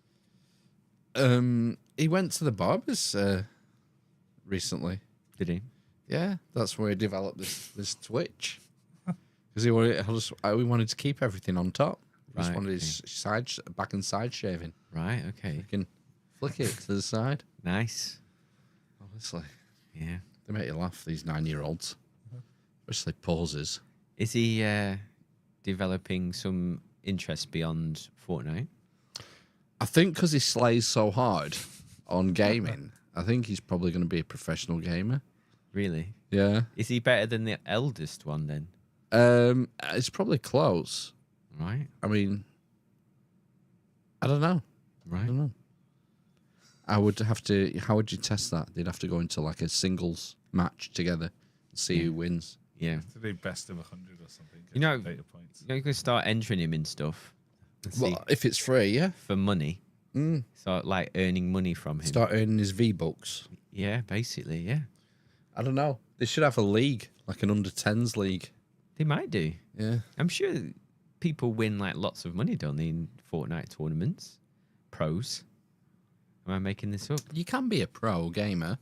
He went to the barber's recently. Did he? Yeah, that's where he developed this twitch. Because we wanted to keep everything on top. We just Right, wanted his back and side shaving. Right, okay. You can flick it to the side. Nice. Honestly, Yeah. they make you laugh, these 9-year-olds. Especially pauses. Is he developing some interest beyond Fortnite? I think because he slays so hard on gaming, I think he's probably going to be a professional gamer. Really? Yeah. Is he better than the eldest one then? It's probably close. Right. I mean, I don't know. Right. I don't know. I would have to. How would you test that? They'd have to go into like a singles match together and see who wins. Yeah. To do best of 100 or something. You know- data points. You can start entering him in stuff. And see Well, if it's free, yeah. for money. Start like earning money from him. Start earning his V-Bucks. Yeah, basically, yeah. I don't know. They should have a league, like an under-10s league. They might do. Yeah. I'm sure people win like lots of money, don't they, in Fortnite tournaments? Pros. Am I making this up? You can be a pro gamer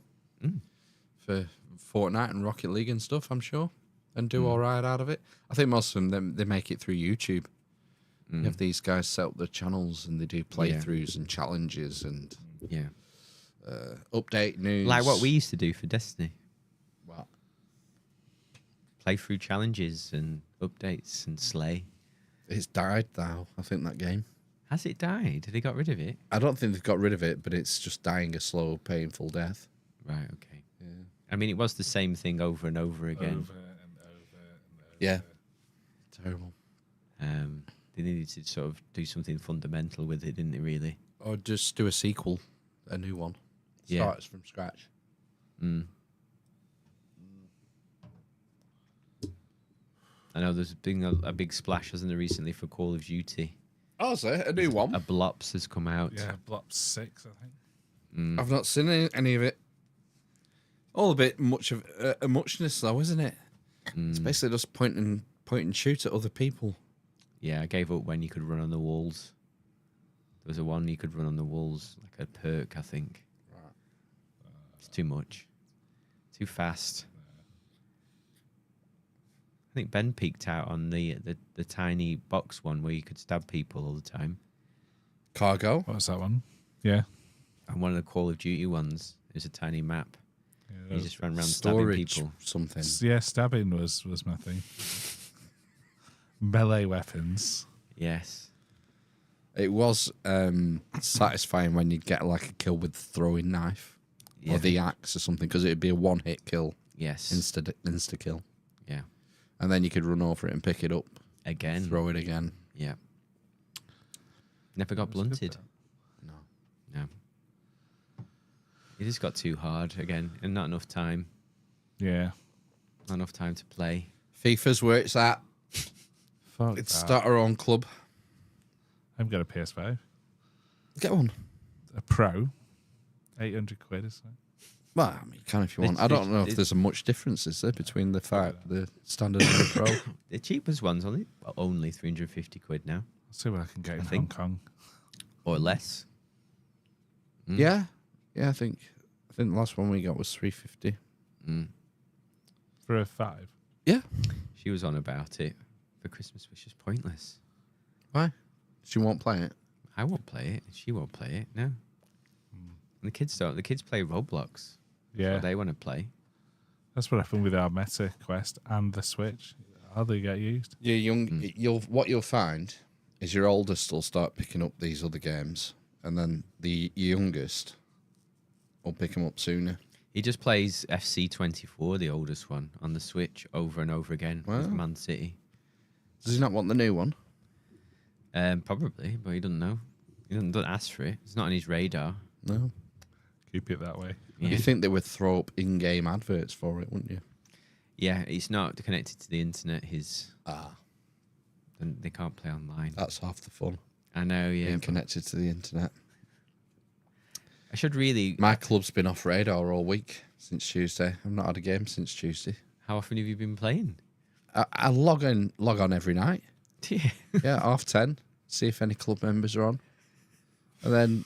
for Fortnite and Rocket League and stuff, I'm sure, and do all right out of it. I think most of them, they make it through YouTube. You have these guys set up their channels and they do playthroughs and challenges and Yeah. update news. Like what we used to do for Destiny. What? Playthrough challenges and updates and slay. It's died now, I think, that game. Has it died? Did they got rid of it? I don't think they've got rid of it, but it's just dying a slow, painful death. Right, okay. Yeah. I mean, it was the same thing over and over again. Over and over and over. Yeah. Terrible. They needed to sort of do something fundamental with it, didn't they, really? Or just do a sequel, a new one. Yeah. Starts from scratch. I know there's been a big splash, hasn't there, recently for Call of Duty? Oh, so a new one. A Blops has come out. Yeah, Blop 6, I think. I've not seen any of it. All a bit much of a muchness, though, isn't it? It's basically just point and shoot at other people. Yeah, I gave up when you could run on the walls. There was a one you could run on the walls, like a perk, I think. Right. It's too much. Too fast. I think Ben peeked out on the tiny box one where you could stab people all the time. Cargo. What was that one? Yeah. And one of the Call of Duty ones is a tiny map. Yeah, You just ran around stabbing Storage people. something. yeah, stabbing was my thing. Melee weapons. Yes. It was satisfying when you'd get like a kill with the throwing knife Yeah. or the axe or something, because it'd be a one-hit kill, Yes. insta kill, Yeah. and then you could run over it and pick it up, Again. throw it again. Yeah. Never got blunted. No. No. It just got too hard again, and not enough time. Yeah. Not enough time to play. FIFA's where it's at. Fuck Let's that. start our own club. I've got a PS5. Get one. A Pro. 800 quid or something. Well, I mean, you can if you want. It's- I don't know if it's- there's a much difference, is there, between the standard and the pro? The cheapest one's only 350 quid now, I'll see what I can get in Hong think. Kong. or less. Yeah, I think the last one we got was 350. For a 5. Yeah. She was on about it for Christmas, which is pointless. Why? She won't play it. I won't play it. She won't play it. No. And the kids don't. The kids play Roblox. Yeah. What they want to play. That's what happened with our Meta Quest and the Switch. How they get used. You're young. What you'll find is your oldest will start picking up these other games, and then the youngest will pick them up sooner. He just plays FC24, the oldest one, on the Switch over and over again with Wow. Man City. Does he not want the new one? Probably, but he doesn't know. He doesn't ask for it. It's not on his radar. No. Keep it that way. Yeah. You think they would throw up in-game adverts for it, wouldn't you? Yeah, it's not connected to the internet. Ah, Then they can't play online. that's half the fun. I know, yeah. Being but connected to the internet. I should really. My club's been off radar all week since Tuesday. I've not had a game since Tuesday. How often have you been playing? I log on every night. Yeah. Yeah, 10:30. See if any club members are on. And then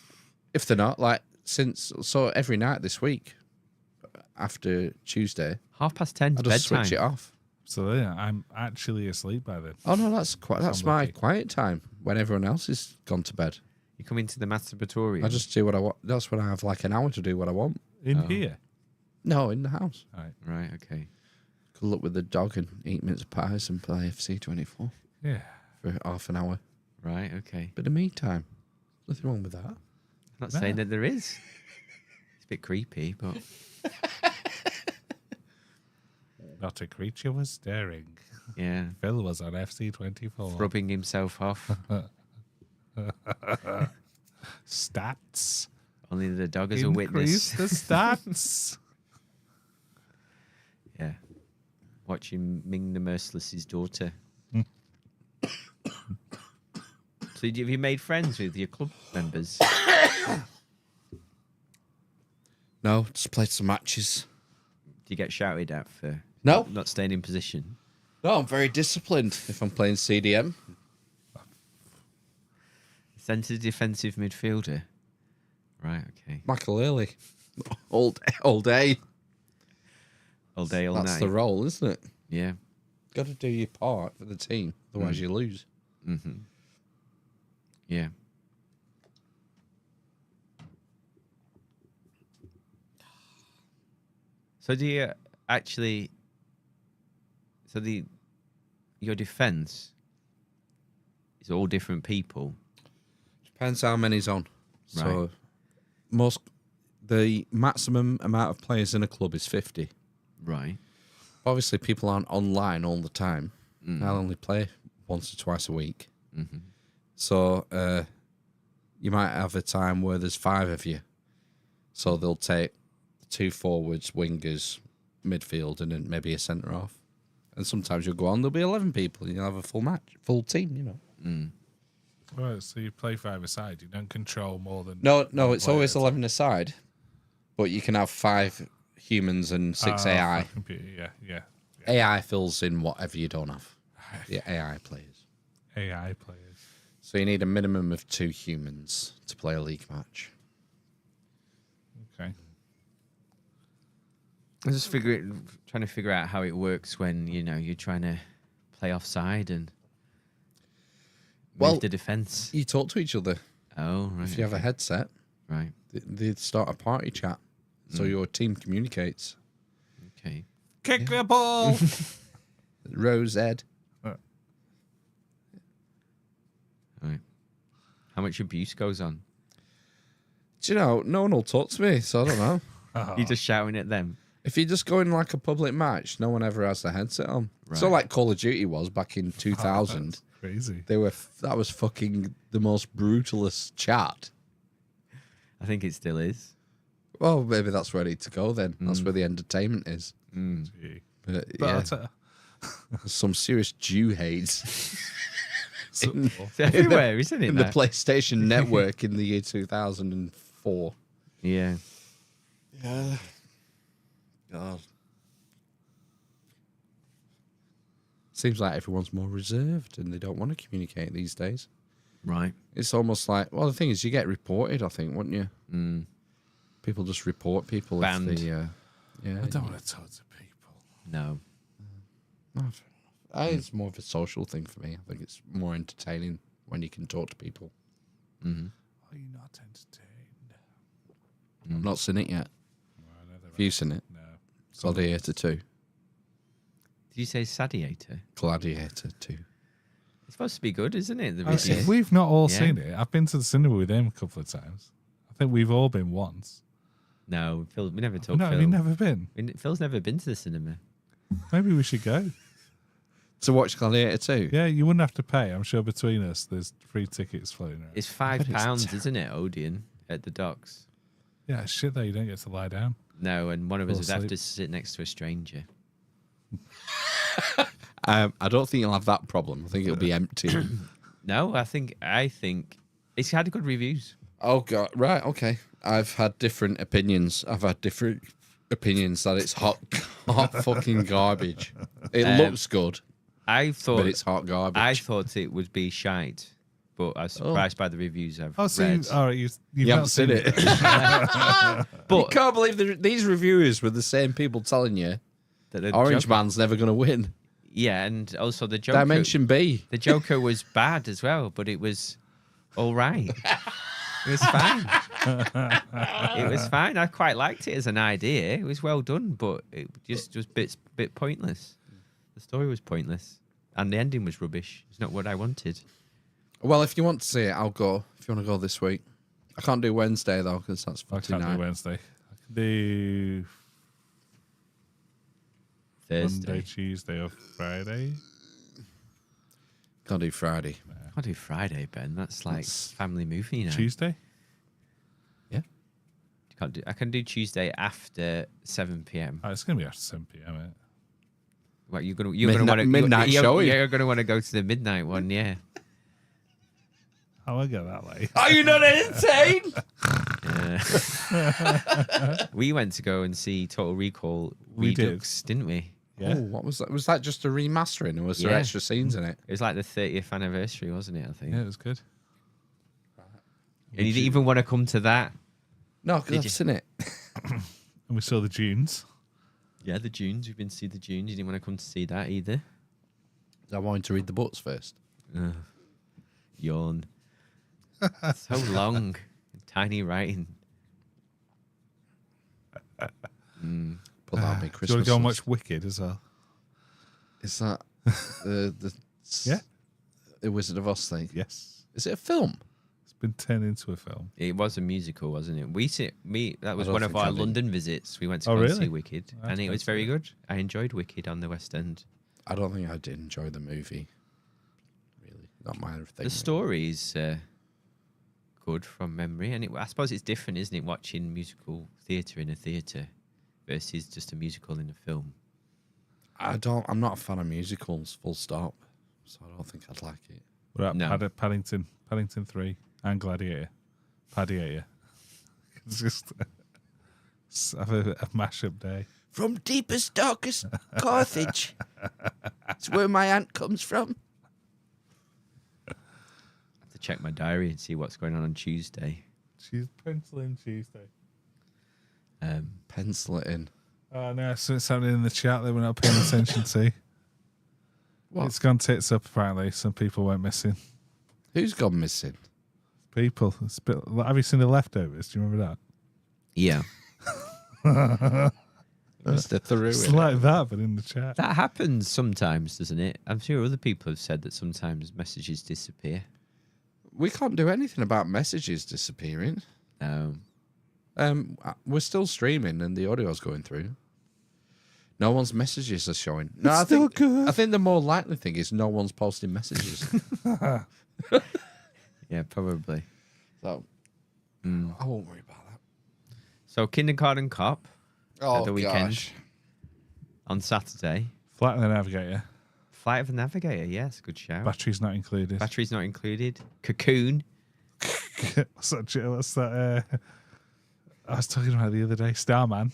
if they're not, so every night this week after Tuesday, 10:30 I bedtime. just switch it off. So yeah, I'm actually asleep by then. Oh no, that's my lucky. quiet time when everyone else is gone to bed. You come into the masturbatorium. I just do what I want. That's when I have like an hour to do what I want. In here. No, in the house. Right. Right, okay. Could look with the dog and eat mince pies and play FC24 Yeah. for half an hour. Right, okay. But in the meantime, nothing wrong with that. I'm not saying that there is. It's a bit creepy, but Not a creature was staring. yeah. Phil was on FC24. Rubbing himself off. Stats. Only the dog is a Increase witness. the stats. Yeah. Watching Ming the Merciless's daughter. So have you made friends with your club members? No, just played some matches. Do you get shouted at for No. not staying in position? No, I'm very disciplined if I'm playing CDM. Centre defensive midfielder. Right, okay. Michael Early. All day. All day. All day, all That's night. the role, isn't it? Yeah. Got to do your part for the team, otherwise you lose. Mm-hmm. Yeah. So do you actually? So your defense is all different people, Depends how many's on. Right. So the maximum amount of players in a club is 50. right? Obviously, people aren't online all the time. They'll only play once or twice a week. Mm-hmm. So you might have a time where there's 5 of you. So they'll take 2 forwards, wingers, midfield, and then maybe a centre off. And sometimes you'll go on, there'll be 11 people, and you'll have a full team, you know. Right, so you play 5 aside. You don't control more than. No, one it's player always at a 11 aside, but you can have 5 humans and 6 AI. for computer, yeah. AI fills in whatever you don't have. The AI players. AI players. So you need a minimum of 2 humans to play a league match. Okay. I'm just trying to figure out how it works when you're trying to play offside and Well, move the defense. You talk to each other. Oh, right. If you have a headset, Right. they start a party chat. So your team communicates. Okay. Kick the ball. Rose Ed. Right. How much abuse goes on? Do you know, no one will talk to me, so I don't know. You're just shouting at them. If you just go in like a public match, no one ever has their headset on. So Right. like Call of Duty was back in 2000. Crazy. That was fucking the most brutalist chat. I think it still is. Well, maybe that's where I need to go then. That's where the entertainment is. Gee. But, But yeah, I'll tell- some serious Jew hates in, It's everywhere, isn't it? in the that? PlayStation Network in the year 2004. Yeah. Yeah. God. Seems like everyone's more reserved and they don't want to communicate these days. Right. It's almost like, well, the thing is, you get reported, I think, wouldn't you? Mm. People just report people Banned. if they, yeah. I don't want to talk to people. No. It's more of a social thing for me. I think it's more entertaining when you can talk to people. Mm-hmm. Are you not entertained? I've not seen it yet. Have you seen it? No. Gladiator 2. Did you say Sadiator? Gladiator 2. It's supposed to be good, isn't it? The If review? we've not all Yeah. seen it, I've been to the cinema with him a couple of times. I think we've all been once. No, Phil. We never told No, Phil. we've never been. Phil's never been to the cinema. Maybe we should go. To watch Gladiator 2? Yeah, you wouldn't have to pay. I'm sure between us, there's free tickets floating around. It's bet it's £5, isn't it, Odeon, at the docks? Yeah, shit though, you don't get to lie down. No, and one of us Fall would have asleep. to sit next to a stranger. I don't think you'll have that problem. I think it'll be empty. No, I think it's had good reviews. Oh, God. Right, okay. I've had different opinions. I've had different opinions that it's hot fucking garbage. It looks good, I thought but it's hot garbage. I thought it would be shite, but I was surprised by the reviews I've Oh, so read. all right, you've you not haven't seen it. You But can't believe these reviewers were the same people telling you the Orange Joker- Man's never going to win. yeah, and also the Joker. Dimension B. The Joker was bad as well, but it was all right. It was fine. It was fine. I quite liked it as an idea. It was well done, but it just was bit pointless. The story was pointless, and the ending was rubbish. It's not what I wanted. Well, if you want to see it, I'll go. If you want to go this week. I can't do Wednesday, though, because that's I can't 49. do Wednesday. I can do Thursday. Monday, Tuesday, or Friday. Can't do Friday. I do Friday, Ben. That's like That's- family movie, you know. Tuesday? I can do Tuesday after 7 p.m. Oh, it's going to be after 7 p.m. Isn't it? What you're gonna Midnight- want to midnight showing. You're gonna want to go to the midnight one, yeah. I won't get that late. Are you not entertained? We went to go and see Total Recall We did. Redux, didn't we? Yeah. Oh, what was that? Was that just a remastering, or was there Yeah. extra scenes in it? It was like the 30th anniversary, wasn't it? I think. Yeah, it was good. And you didn't even want to come to that. No, because Did I've you? seen it. And we saw the Dunes. Yeah, the Dunes. We've been to see the Dunes. You didn't want to come to see that either. I wanted to read the books first. Yawn. So long. Tiny writing. Put that on me Do you Christmas. want to go and list. watch Wicked as well? Is that the Yeah. the Wizard of Oz thing? Yes. Is it a film? It's been turned into a film. It was a musical, wasn't it? That was don't one of think I our did. London visits. We went to Oh, go and really? see Wicked, That's and it was good. very good. I enjoyed Wicked on the West End. I don't think I did enjoy the movie. Really, not my thing. The story's good from memory, and I suppose it's different, isn't it, watching musical theatre in a theatre versus just a musical in a film. I'm not a fan of musicals. Full stop. So I don't think I'd like it. What about No. Paddington 3 and Gladiator? Padiator. It's just have a mashup day. From deepest, darkest Carthage. It's where my aunt comes from. I have to check my diary and see what's going on Tuesday. She's penciling Tuesday. Pencil it in. Oh no, so it's happening in the chat that we're not paying attention to. What? It's gone tits up apparently. Some people went missing. Who's gone missing? People. It's a bit, have you seen The Leftovers? Do you remember that? Yeah. Mr. Theroux. It's like that, but in the chat. That happens sometimes, doesn't it? I'm sure other people have said that sometimes messages disappear. We can't do anything about messages disappearing. No. We're still streaming and the audio's going through. No one's messages are showing. No, It's I still think good. I think the more likely thing is no one's posting messages. Yeah, probably. So I won't worry about that. So Kindergarten Cop Oh, the weekend. gosh. on Saturday. Flight of the Navigator. Flight of the Navigator, yes, good shout. Batteries not included. Batteries not included. Cocoon. What's that? I was talking about the other day. Starman.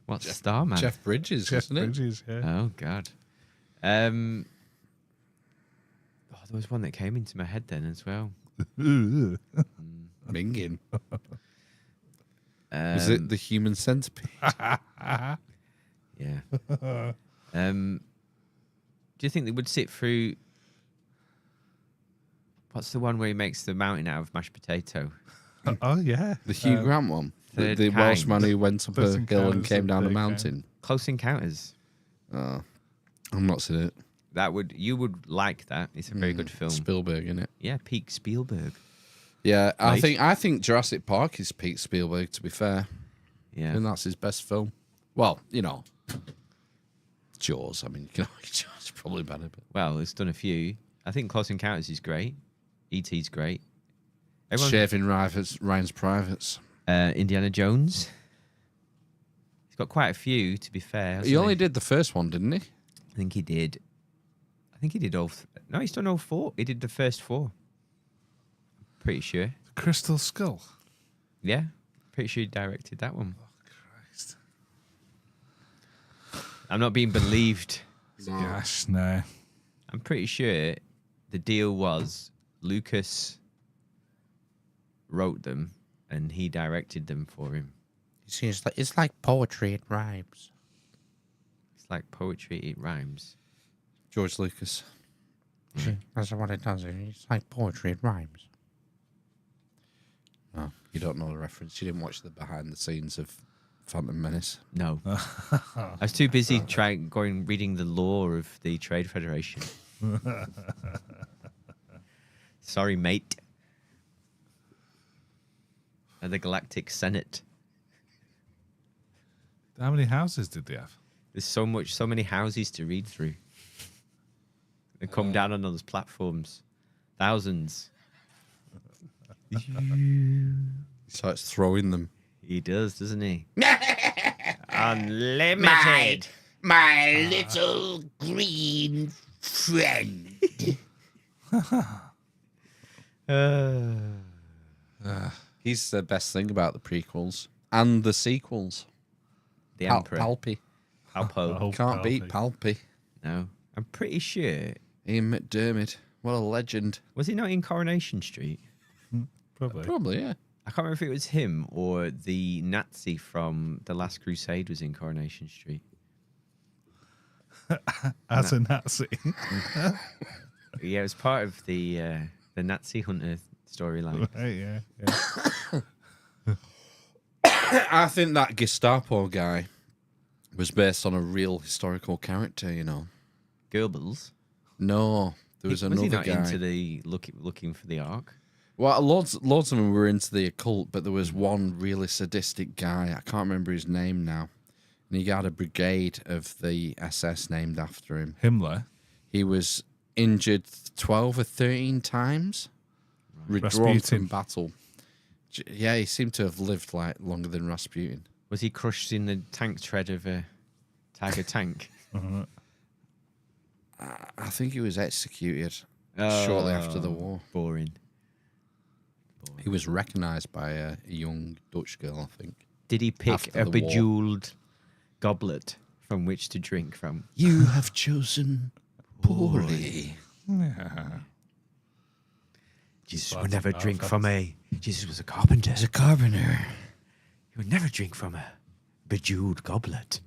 What's Starman? Jeff Bridges, Jeff isn't it? Bridges, yeah. Oh God. Oh, there was one that came into my head then as well. Minging. Was it the Human Centipede? Yeah. Do you think they would sit through? What's the one where he makes the mountain out of mashed potato? Oh, yeah. The Hugh Grant one? The Third Welshman Kind. who went up Close a hill and Encounters came of down a Third Kind. mountain? Close Encounters. Oh, I'm not seen it. You would like that. It's a very good film. Spielberg, innit? Yeah, peak Spielberg. Yeah, Right. I think Jurassic Park is Pete Spielberg, to be fair. Yeah. And that's his best film. Well, you know, Jaws. I mean, you can argue Jaws is probably better, but Well, it's done a few. I think Close Encounters is great. E.T.'s great. Shaving Ryan's Privates. Indiana Jones. He's got quite a few, to be fair. He hasn't only did the first one, didn't he? I think he did. All. No, he's done all 4. He did the first 4. Pretty sure. Crystal Skull. Yeah. Pretty sure he directed that one. Christ. I'm not being believed. Gosh, no. I'm pretty sure the deal was Lucas wrote them and he directed them for him. It's like poetry, it rhymes. It's like poetry, it rhymes. George Lucas. That's what it does. It's like poetry, it rhymes. Oh, you don't know the reference. You didn't watch the behind the scenes of Phantom Menace. No. I was too busy reading the law of the Trade Federation. Sorry, mate. And the Galactic Senate. How many houses did they have? There's so many houses to read through. They come down on those platforms. Thousands. He starts throwing them. He does, doesn't he? Unlimited. My little green friend. He's the best thing about the prequels and the sequels. The Emperor. Palpy. Alpo. Oh, Can't beat Palpy. Palpy. No. I'm pretty sure. Ian McDermott. What a legend. Was he not in Coronation Street? Probably. Probably, yeah. I can't remember if it was him or the Nazi from The Last Crusade was in Coronation Street. As a Nazi. Yeah, it was part of the Nazi hunter storyline. Right, yeah. I think that Gestapo guy was based on a real historical character, you know. Goebbels. No, there was another he not guy. into the looking for the Ark? Well, loads of them were into the occult, but there was one really sadistic guy. I can't remember his name now. And he had a brigade of the SS named after him. Himmler. He was injured 12 or 13 times. Withdrawn from Rasputin. battle. Yeah, he seemed to have lived like longer than Rasputin. Was he crushed in the tank tread of a Tiger tank? I think he was executed shortly after the war. Boring. He was recognised by a young Dutch girl, I think. Did he pick After a the war. bejeweled goblet from which to drink from? You have chosen poorly. Jesus would never drink from a... Jesus was a carpenter. As a carpenter. He would never drink from a bejeweled goblet.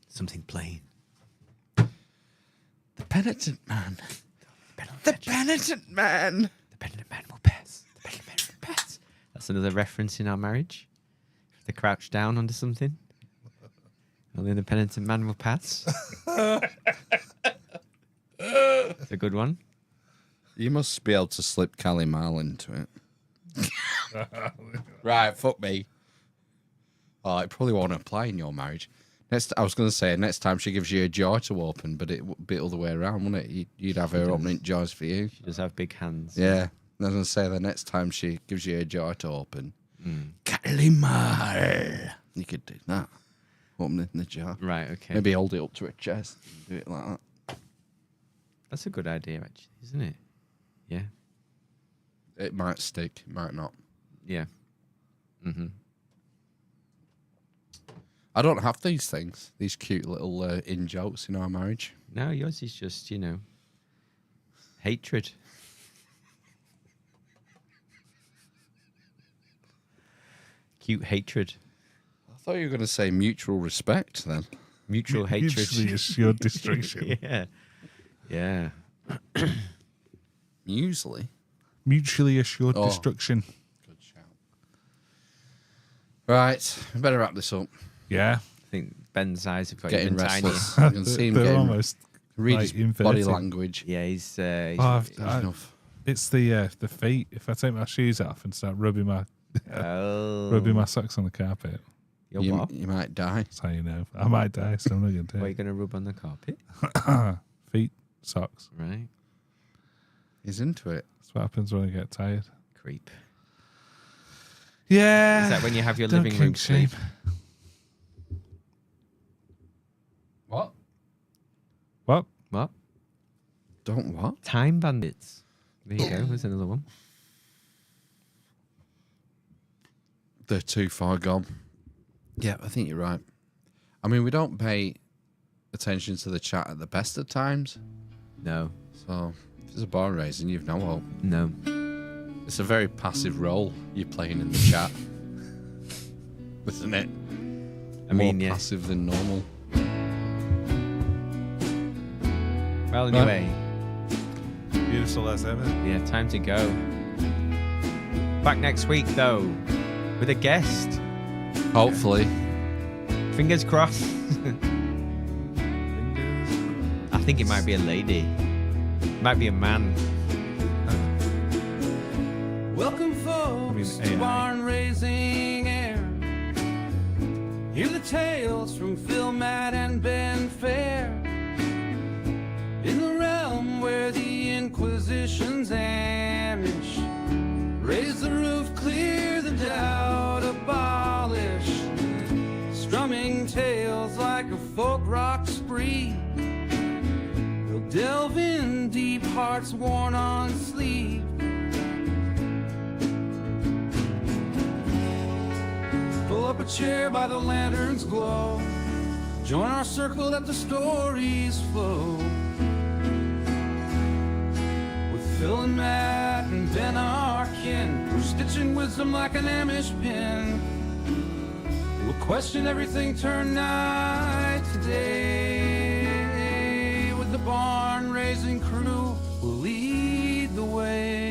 Something plain. The penitent man. The penitent man. The penitent man will pass. The penitent man will pass. That's another reference in our marriage. If they crouch down under something, only the penitent man will pass. It's a good one. You must be able to slip Callie Mal into it. Right, fuck me. Oh, it probably won't apply in your marriage. I was going to say, next time she gives you a jar to open, but it would be the other way around, wouldn't it? You'd have her opening jars for you. She does have big hands. Yeah. I was going to say, the next time she gives you a jar to open, Kalimar. You could do that. Open it in the jar. Right, okay. Maybe hold it up to her chest. Do it like that. That's a good idea, actually, isn't it? Yeah. It might stick, it might not. Yeah. Mm-hmm. I don't have these things, these cute little in jokes in our marriage. No, yours is just, hatred. Cute hatred. I thought you were going to say mutual respect then. Mutual hatred. Mutually assured destruction. Yeah. Yeah. Muesli. Mutually assured Oh. destruction. Good shout. Right, we better wrap this up. Yeah. I think Ben's eyes have got Getting even tinier. restless. You can see him They're getting. almost Read like his body inverted. language. Yeah, he's Oh, Enough. it's the feet. If I take my shoes off and start rubbing my socks on the carpet, Your what? You might die. that's how you know. I might die, so I'm not going to What are do you going to rub on the carpet? it. Feet, socks. Right. He's into it. That's what happens when I get tired. Creep. Yeah. Is that when you have your Don't living room kink shame. sleep? What? What? What? Don't what? Time Bandits. There you go. There's another one. They're too far gone. Yeah, I think you're right. I mean, we don't pay attention to the chat at the best of times. No. So, if there's a barn raising, you've no hope. No. It's a very passive role you're playing in the chat. Isn't it? I mean, More yeah. passive than normal. Well, anyway. Beautiful as ever. Yeah, time to go. Back next week, though, with a guest. Hopefully. Fingers crossed. I think it might be a lady. Might be a man. Welcome, folks, I mean, to AI. Barn Raising Air. Hear the tales from Phil, Matt, and Ben Fair. In the realm where the Inquisition's Amish raise the roof, clear the doubt, abolish. Strumming tales like a folk rock spree. They'll delve in deep, hearts worn on sleeve. Pull up a chair by the lantern's glow. Join our circle, let the stories flow. With Phil and Matt and Ben our kin, we're stitching wisdom like an Amish pin. We'll question everything, turn night to day. With the barn raising crew, we'll lead the way.